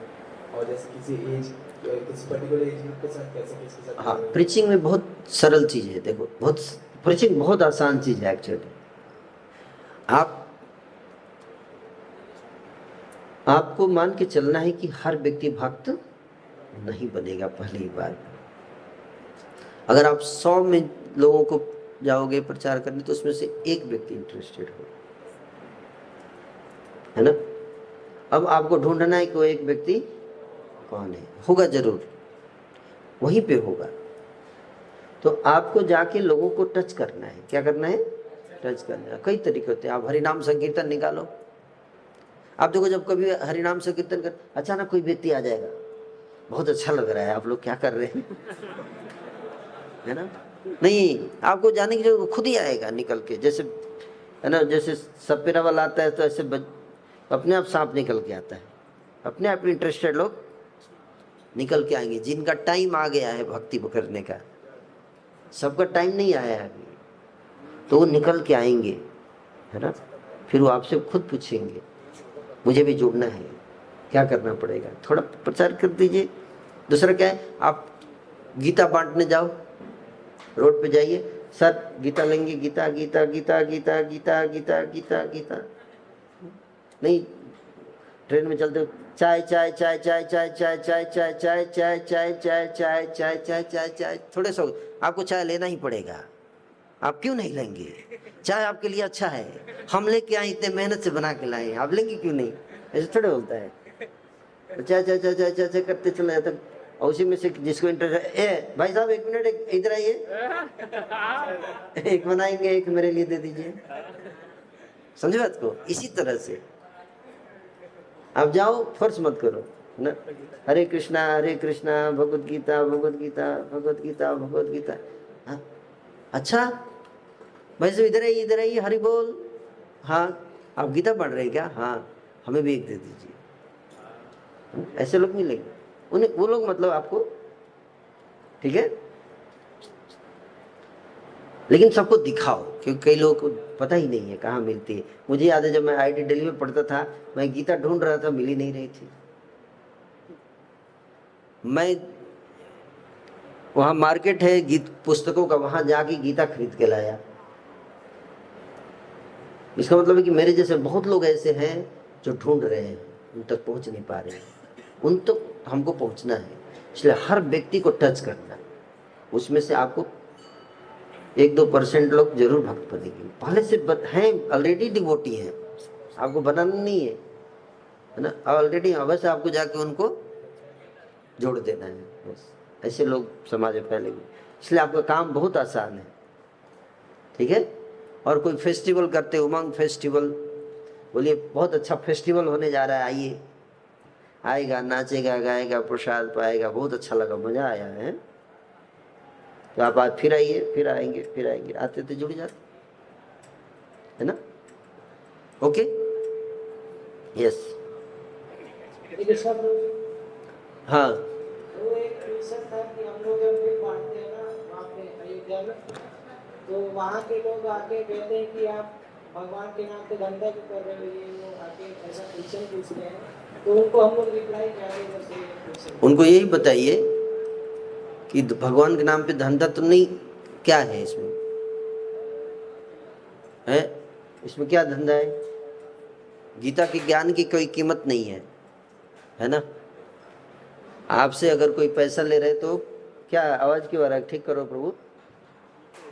और जैसे किसी एज, किसी पर्टिकुलर एज के साथ कैसे किसके साथ। हाँ, प्रीचिंग में बहुत सरल चीज़ है। देखो, बहुत प्रीचिंग बहुत आसान चीज़ है एक्चुअली। आपको मान के चलना है कि हर व्यक्ति भक्त नहीं बनेगा पहली बार। अगर आप 100 में लोगों को जाओगे प्रचार करने तो उसमें से एक व्यक्ति इंटरेस्टेड हो, है ना। अब आपको ढूंढना है कि वो एक व्यक्ति कौन है। होगा जरूर, वहीं पे होगा। तो आपको जाके लोगों को टच करना है। क्या करना है? टच करना है। कई तरीके होते हैं। आप हरिनाम संकीर्तन निकालो। आप देखो, जब कभी हरिनाम संकीर्तन कर अचानक कोई व्यक्ति आ जाएगा, बहुत अच्छा लग रहा है, आप लोग क्या कर रहे हैं, है ना। नहीं, आपको जाने की जरूरत, खुद ही आएगा निकल के, जैसे है ना, जैसे सपेरा वाला आता है तो ऐसे अपने आप सांप निकल के आता है। अपने आप इंटरेस्टेड लोग निकल के आएंगे, जिनका टाइम आ गया है भक्ति करने का। सबका टाइम नहीं आया है अभी, तो वो निकल के आएंगे, है ना। फिर वो आपसे खुद पूछेंगे मुझे भी जुड़ना है, क्या करना पड़ेगा। थोड़ा प्रचार कर दीजिए। दूसरा क्या है, आप गीता बांटने जाओ, रोड पे जाइए, सर गीता लेंगे, गीता गीता गीता गीता गीता गीता गीता गीता। नहीं, ट्रेन में चलते चाय चाय चाय चाय चाय चाय चाय चाय चाय चाय चाय चाय चाय चाय चाय चाय चाय। थोड़े सो आपको चाय लेना ही पड़ेगा। आप क्यों नहीं लेंगे? चाय आपके लिए अच्छा है, हम लेके आए, इतने मेहनत से बना के लाए, आप लेंगे क्यों नहीं? ऐसे थोड़े बोलता है। चाय चाय चाय चाय चाय चाय करते चले जाते। और उसी में से जिसको इंटरेस्ट है, ए भाई साहब एक मिनट, इधर आइए, एक बनाएंगे, एक मेरे लिए दे दीजिए। समझे बात को? इसी तरह से आप जाओ, फोर्स मत करो ना। हरे कृष्णा भगवद गीता भगवद गीता भगवद गीता भगवद गीता। हाँ, अच्छा भाई साहब इधर आइए, हरि बोल। हाँ, आप गीता पढ़ रहे हैं क्या? हाँ, हमें भी एक दे दीजिए। ऐसे लोग मिलेंगे, उन्हें वो लोग मतलब आपको, ठीक है। लेकिन सबको दिखाओ, क्योंकि कई लोगों को पता ही नहीं है कहाँ मिलती है। मुझे याद है जब मैं IIT दिल्ली में पढ़ता था, मैं गीता ढूंढ रहा था, मिल ही नहीं रही थी। मैं वहाँ मार्केट है गीत पुस्तकों का, वहाँ जाके गीता खरीद के लाया। इसका मतलब है कि मेरे जैसे बहुत लोग ऐसे हैं जो ढूंढ रहे हैं, उन तक पहुँच नहीं पा रहे हैं। उन तक हमको पहुँचना है, इसलिए हर व्यक्ति को टच करना है। उसमें से आपको 1-2% लोग जरूर भक्त बनेंगे। पहले से हैं, ऑलरेडी डिवोटी हैं, आपको बनाना नहीं है ना। ऑलरेडी अवश्य आपको जाके उनको जोड़ देना है बस। ऐसे लोग समाज में फैलेंगे। इसलिए आपका काम बहुत आसान है, ठीक है। और कोई फेस्टिवल करते, उमंग फेस्टिवल, बोलिए बहुत अच्छा फेस्टिवल होने जा रहा है, आइए, आएगा, नाचेगा, गाएगा, प्रसाद पाएगा, बहुत अच्छा लगा, मजा आया है, तो आप आज फिर आइए, फिर आएंगे, फिर आएंगे, आते तो जुड़ जाते, है ना। ओके, यस, हाँ, तो एक क्वेश्चन था कि हम लोग जब भी पढ़ते हैं ना वहाँ पे अयोध्या में, तो वहाँ के लोग आके कहते हैं कि आप भगवान के नाम पे धंधा क्यों कर रहे हो, ये वो आके ऐसा क्वेश्चन पूछ रहे हैं, तो उनको हम लोग रिप्लाई क्या दें? उनको यही बताइए कि भगवान के नाम पे धंधा तो नहीं, क्या है इसमें, है इसमें क्या धंधा है? गीता के ज्ञान की कोई कीमत नहीं है ना। आपसे अगर कोई पैसा ले रहे तो क्या आवाज क्यों आ रहा है? ठीक करो प्रभु,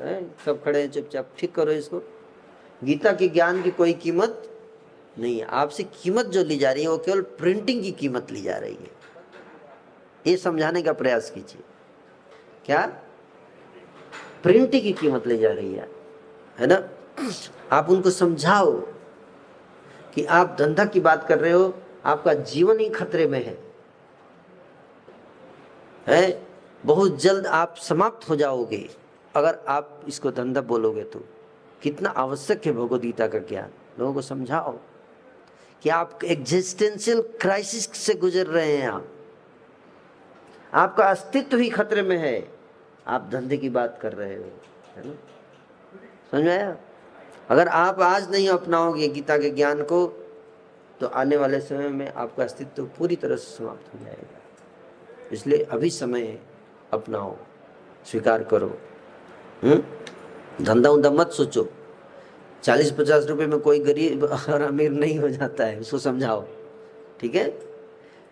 है सब खड़े हैं चुपचाप, ठीक करो इसको। गीता के ज्ञान की कोई कीमत नहीं है। आपसे कीमत जो ली जा रही है वो केवल प्रिंटिंग की कीमत ली जा रही है, ये समझाने का प्रयास कीजिए। क्या प्रिंटिंग की कीमत ली जा रही है ना। आप उनको समझाओ कि आप धंधा की बात कर रहे हो, आपका जीवन ही खतरे में है, बहुत जल्द आप समाप्त हो जाओगे अगर आप इसको धंधा बोलोगे। तो कितना आवश्यक है भगवद गीता का ज्ञान। लोगों को समझाओ कि आप एग्जिस्टेंशियल क्राइसिस से गुजर रहे हैं, आपका अस्तित्व ही खतरे में है, आप धंधे की बात कर रहे हो, है ना। समझ में आया? अगर आप आज नहीं अपनाओगे गीता के ज्ञान को तो आने वाले समय में आपका अस्तित्व पूरी तरह से समाप्त हो जाएगा। इसलिए अभी समय है, अपनाओ, स्वीकार करो। धंधा उंधा मत सोचो। 40-50 रुपए में कोई गरीब और अमीर नहीं हो जाता है, उसको समझाओ, ठीक है।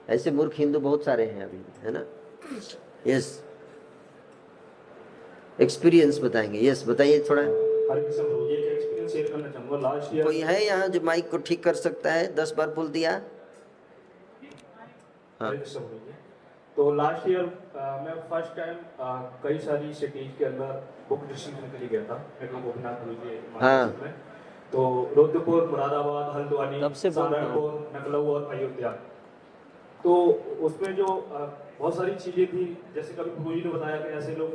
ऐसे मूर्ख हिंदू बहुत सारे हैं अभी, है ना। यस, एक्सपीरियंस बताएंगे। यस, बताइए थोड़ा। एक्सपीरियंस शेयर करना चाहूँगा। लास्ट ईयर कोई है यहाँ जो माइक को ठीक कर सकता है? 10 बार बोल दिया। हाँ। तो लास्ट ईयर मैं फर्स्ट टाइम कई सारी सिटीज के अंदर बुक डिस्ट्रीब्यूशन के लिए गया था, गोपीनाथ गुरुजी में। तो रुद्रपुर, मुरादाबाद, हल्द्वानी, सहारनपुर, लखनऊ और अयोध्या। तो उसमें जो बहुत सारी चीजें थी, जैसे कभी गुरुजी ने बताया कि ऐसे लोग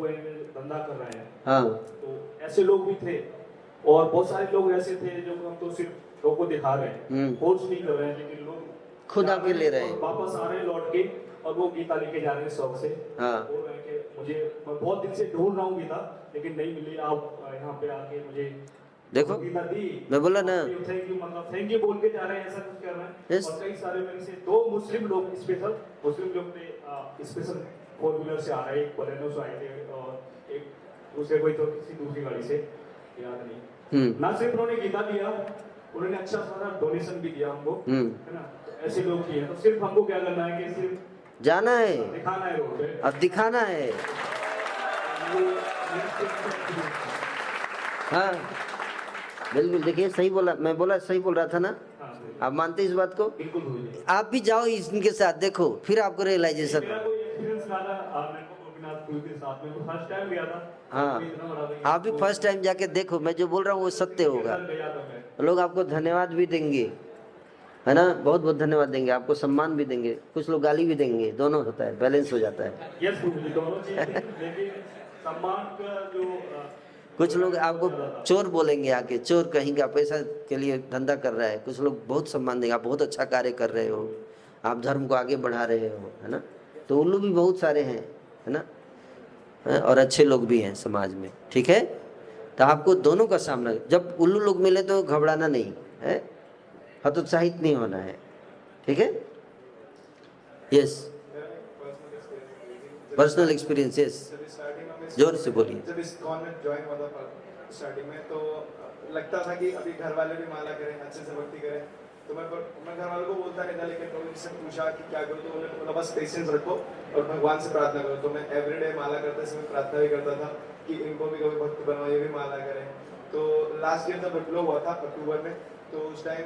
धंधा कर रहे हैं। हाँ। तो ऐसे लोग भी थे और बहुत सारे लोग ऐसे थे जो हम तो सिर्फ लोगों को दिखा रहे हैं, फोर्स नहीं कर रहे हैं, लेकिन लोग खुद आके ले रहे हैं, वापस आ रहे हैं लौट के, और वो गीता लेके जा रहे हैं शौक से। हाँ। बोल रहे हैं कि मुझे, मैं बहुत दिन से ढूंढ रहा हूँ गीता, लेकिन नहीं मिली, आप यहाँ पे आके मुझे देखो गीता दी। मैं बोला ना, थैंक यू, मतलब थैंक यू बोल के जा रहे हैं, ऐसा कुछ कर रहे हैं। और कई सारे मेरे से 2 मुस्लिम लोग, स्पेशल मुस्लिम लोग ने स्पेशल 4 व्हीलर से आ रहे हैं, एक बलेनो से आए थे और एक दूसरे कोई तो किसी दूसरी गाड़ी से, याद नहीं। ना सिर्फ उन्होंने गीता दिया, उन्होंने अच्छा सारा डोनेशन भी दिया हमको, है ना। तो ऐसे लोग किए, तो सिर्फ हमको क्या करना है कि सिर्फ जाना है, दिखाना है रोड पे, अब दिखाना है। हाँ बिल्कुल, देखिए सही बोला, मैं बोला सही बोल रहा था ना। आप मानते इस बात को? आप भी जाओ इनके साथ, देखो फिर आपको रियलाइजेशन। हाँ, आप भी फर्स्ट टाइम जाके देखो, मैं जो बोल रहा हूँ वो सत्य होगा। लोग आपको धन्यवाद भी देंगे, है ना, बहुत बहुत धन्यवाद देंगे, आपको सम्मान भी देंगे, कुछ लोग गाली भी देंगे, दोनों होता है, बैलेंस हो जाता है। कुछ लोग आपको चोर बोलेंगे आके, चोर कहेंगे, पैसा के लिए धंधा कर रहा है। कुछ लोग बहुत सम्मान देंगे, आप बहुत अच्छा कार्य कर रहे हो, आप धर्म को आगे बढ़ा रहे हो, है ना। तो उल्लू भी बहुत सारे हैं, है ना, और अच्छे लोग भी हैं समाज में, ठीक है। तो आपको दोनों का सामना, जब उल्लू लोग मिले तो घबराना नहीं है, हतोत्साहित नहीं होना है, ठीक है। Yes, personal experience. यस, जोर से बोलिए। जब इस कॉन्वेंट ज्वाइन हुआ था स्टार्टिंग में, तो लगता था कि अभी घर वाले भी माला करें, अच्छे से भक्ति करें, तो मैं घर वालों को बोलता नहीं था, लेकिन तो उनसे पूछा कि क्या करूँ, तो बोला बस पेशेंस रखो और भगवान से प्रार्थना करो। तो मैं एवरीडे माला करते समय प्रार्थना भी करता था कि इनको भी कभी भक्त बनाओ, ये भी माला करें। तो लास्ट ईयर जब फ्लो हुआ था अक्टूबर में, तो उस टाइम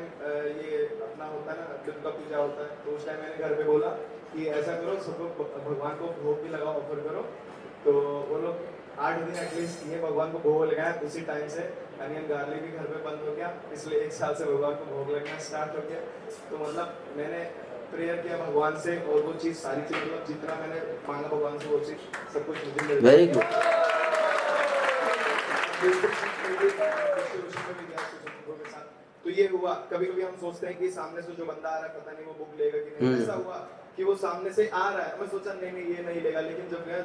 ये अपना होता है ना, दुर्गा पूजा होता है, तो उस टाइम मैंने घर पे बोला कि ऐसा करो, सब लोग भगवान को भोग भी लगाओ, ऑफर करो। तो वो लोग 8 दिन एटलीस्ट ये भगवान को भोग लगाया, उसी टाइम से अनियन गार्लिक भी घर पे बंद हो गया, इसलिए 1 साल से भगवान को भोग लगना स्टार्ट हो गया। तो मतलब मैंने प्रेयर किया भगवान से और वो चीज़ सारी चीज़ मतलब जितना मैंने मांगा भगवान से वो चीज़ सब कुछ मुझे मिल गया। Very good. तो ये हुआ, कभी कभी हम सोचते हैं कि सामने से जो बंदा आ रहा है पता नहीं वो बुक लेगा कि नहीं, ऐसा हुआ कि वो सामने से आ रहा है, मैं सोचा नहीं नहीं ये नहीं लेगा, लेकिन जब मैं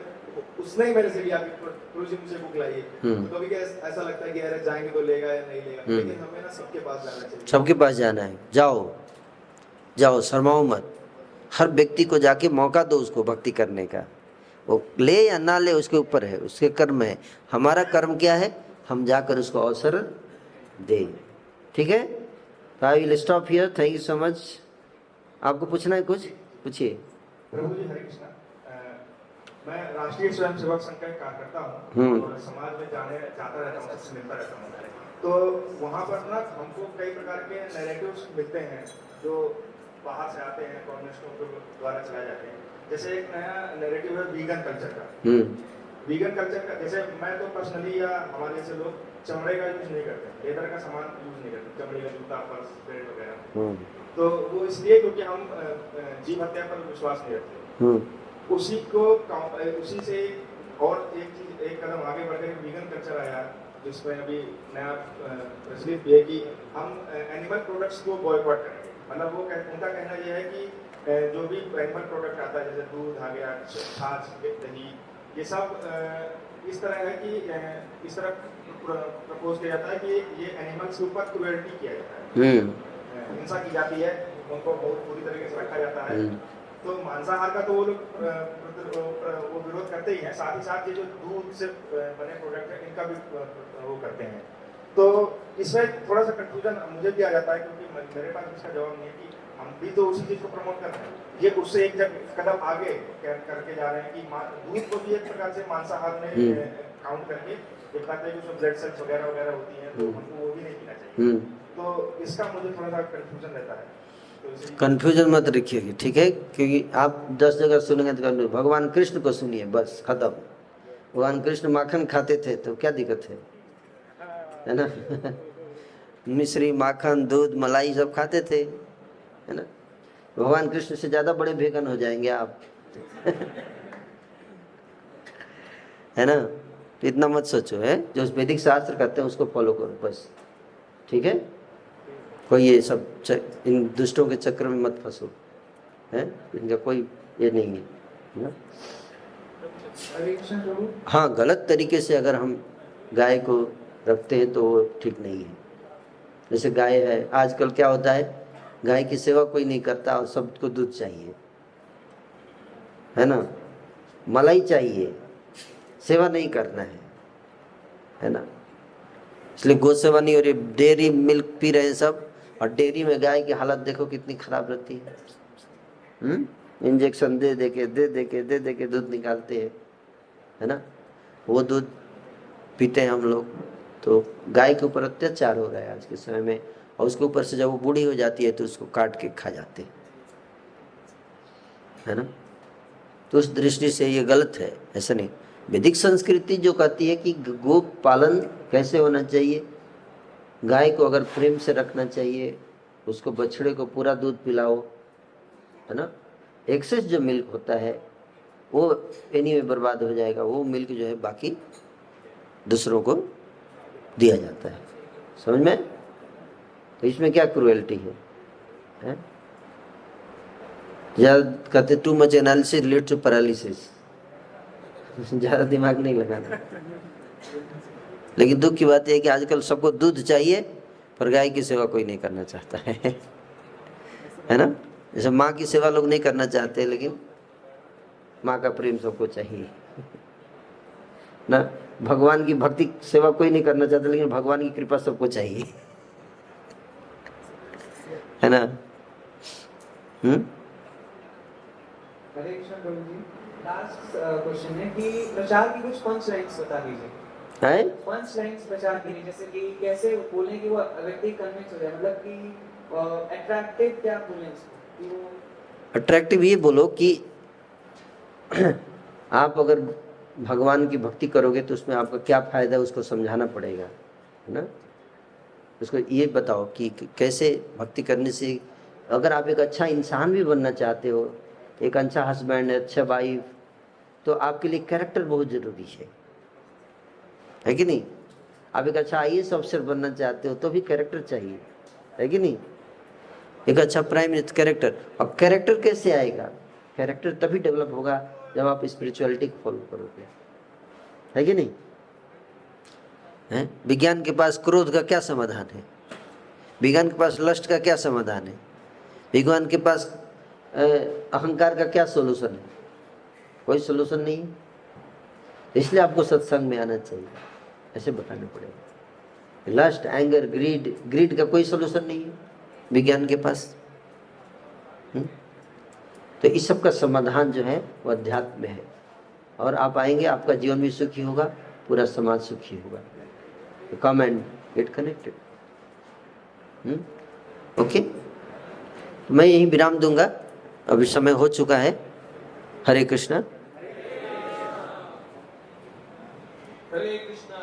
उसने ही मेरे से लिया कि प्रभु जी मुझे बुक लाइए, तो कभी ऐसा लगता है कि अरे जाएंगे तो लेगा या नहीं लेगा, लेकिन हमें ना सबके पास जाना चाहिए। सबके पास जाना है, जाओ जाओ, शर्माओ मत। हर व्यक्ति को जाके मौका दो उसको भक्ति करने का, वो ले या ना ले उसके ऊपर है, उसके कर्म है। हमारा कर्म क्या है, हम जाकर उसको अवसर दें। ठीक है, तो I will stop here. Thank you so much. आपको पूछना है कुछ, पूछिए। प्रभु जी हरे कृष्णा। मैं राष्ट्रीय स्वयंसेवक संघ का कार्यकर्ता हूँ और समाज में जाता रहता हूँ, सबसे मिलता रहता हूँ। तो वहाँ पर ना हमको कई प्रकार के नैरेटिव्स मिलते हैं जो बाहर से आते हैं, कम्युनिस्टों के द्वारा चलाए जाते हैं। जैसे एक नया नैरेटिव है वीगन कल्चर का। वीगन कल्चर का, जैसे मैं तो पर्सनली या हमारे जैसे लोग चमड़े का यूज नहीं करते, लेदर का सामान यूज नहीं करते, चमड़े का जूता, पर्स, बेल्ट वगैरह। तो वो इसलिए क्योंकि हम जीव हत्या पर विश्वास नहीं रखते। उसी से और एक कदम आगे बढ़कर वीगन कल्चर आया, जिसमें अभी नया प्रचलित भी है कि हम एनिमल प्रोडक्ट्स को बॉयकॉट करेंगे। मतलब वो उनका कहना यह है कि जो भी एनिमल प्रोडक्ट आता है, जैसे दूध आ गया, छाछ, दही, ये सब इस तरह है कि इस तरह प्रपोज किया जाता है कि ये एनिमल्स के ऊपर क्रूएल्टी किया जाता है, हिंसा की जाती है, उनको बहुत बुरी तरीके से रखा जाता है। तो मांसाहार का तो वो लोग वो विरोध करते ही हैं, साथ ही साथ ये जो दूध से बने प्रोडक्ट है इनका भी वो करते हैं। तो इसमें थोड़ा सा कंफ्यूजन मुझे भी आ जाता है, क्योंकि मेरे पास इसका जवाब नहीं है कि हम भी तो उसी चीज को प्रमोट कर रहे हैं, ये उससे एक कदम आगे करके जा रहे हैं कि दूध को भी एक प्रकार से मांसाहार में काउंट करके ये कहते हैं कि उसमें ब्लड सेल्स वगैरह वगैरह होती हैं, तो हमको वो भी नहीं पीना चाहिए। तो इसका मुझे थोड़ा सा कंफ्यूजन रहता है। कंफ्यूजन मत रखिएगा, ठीक है, क्योंकि आप 10 जगह सुनेंगे तो भगवान कृष्ण को सुनिए, बस खत्म। भगवान कृष्ण माखन खाते थे तो क्या दिक्कत है ना मिश्री, माखन, दूध, मलाई सब खाते थे, है ना। भगवान कृष्ण से ज्यादा बड़े भेगन हो जाएंगे आप है ना। तो इतना मत सोचो, है जो वैदिक शास्त्र कहते हैं उसको फॉलो करो बस, ठीक है। कोई ये सब इन दुष्टों के चक्कर में मत फंसो, है, इनका कोई ये नहीं है ना? हाँ, गलत तरीके से अगर हम गाय को रखते हैं तो वो ठीक नहीं है। जैसे गाय है, आजकल क्या होता है, गाय की सेवा कोई नहीं करता और सबको दूध चाहिए, है ना, मलाई चाहिए, सेवा नहीं करना है ना। इसलिए गौ सेवा नहीं हो रही, डेयरी मिल्क पी रहे हैं सब, और डेयरी में गाय की हालत देखो कितनी खराब रहती है। इंजेक्शन दे दे के दूध निकालते हैं, है ना। वो दूध पीते हैं हम लोग, तो गाय के ऊपर अत्याचार हो रहा है आज के समय में। और उसके ऊपर से जब वो बूढ़ी हो जाती है तो उसको काट के खा जाते हैं, है ना। तो उस दृष्टि से ये गलत है, ऐसा नहीं। वैदिक संस्कृति जो कहती है कि गो पालन कैसे होना चाहिए, गाय को अगर प्रेम से रखना चाहिए, उसको बछड़े को पूरा दूध पिलाओ, है ना। एक्सेस जो मिल्क होता है वो एनी में बर्बाद हो जाएगा, वो मिल्क जो है बाकी दूसरों को दिया जाता है, समझ में। तो इसमें क्या क्रूएल्टी है? ज्यादा कहते too much analysis leads to paralysis, ज्यादा दिमाग नहीं लगाना। लेकिन दुख की बात यह है कि आजकल सबको दूध चाहिए पर गाय की सेवा कोई नहीं करना चाहता है ना। जैसे माँ की सेवा लोग नहीं करना चाहते, लेकिन माँ का प्रेम सबको चाहिए ना। भगवान की भक्ति सेवा कोई नहीं करना चाहता, लेकिन भगवान की कृपा सबको चाहिए, है ना। हरे कृष्ण प्रभु जी, लास्ट क्वेश्चन है कि प्रचार की कुछ पंच लाइन्स बता दीजिए। है पंच लाइन्स प्रचार की, जैसे कि कैसे बोलने की वो व्यक्ति कन्विंस हो जाए, मतलब कि अट्रैक्टिव क्या बोलें इसको, वो अट्रैक्टिव ये बोलो कि आप अगर भगवान की भक्ति करोगे तो उसमें आपका क्या फायदा है उसको समझाना पड़ेगा, है ना। उसको ये बताओ कि कैसे भक्ति करने से, अगर आप एक अच्छा इंसान भी बनना चाहते हो, एक अच्छा हस्बैंड, अच्छा वाइफ, तो आपके लिए कैरेक्टर बहुत जरूरी है कि नहीं। आप एक अच्छा IAS अफसर बनना चाहते हो तो भी कैरेक्टर चाहिए, है कि नहीं। एक अच्छा प्राइम मिनिस्टर, कैरेक्टर। अब कैरेक्टर कैसे आएगा? कैरेक्टर तभी डेवलप होगा जब आप स्पिरिचुअलिटी को फॉलो करोगे, है कि नहीं। है विज्ञान के पास क्रोध का क्या समाधान है? विज्ञान के पास लस्ट का क्या समाधान है? विज्ञान के पास अहंकार का क्या सोल्यूशन है? कोई सोल्यूशन नहीं है। इसलिए आपको सत्संग में आना चाहिए, ऐसे बताना पड़ेगा। लस्ट, एंगर, ग्रीड का कोई सोल्यूशन नहीं है विज्ञान के पास। तो इस सब का समाधान जो है वो अध्यात्म में है, और आप आएंगे, आपका जीवन भी सुखी होगा, पूरा समाज सुखी होगा। Come and get connected. Okay, तो मैं यही विराम दूंगा, अभी समय हो चुका है। हरे कृष्णा। हरे कृष्णा।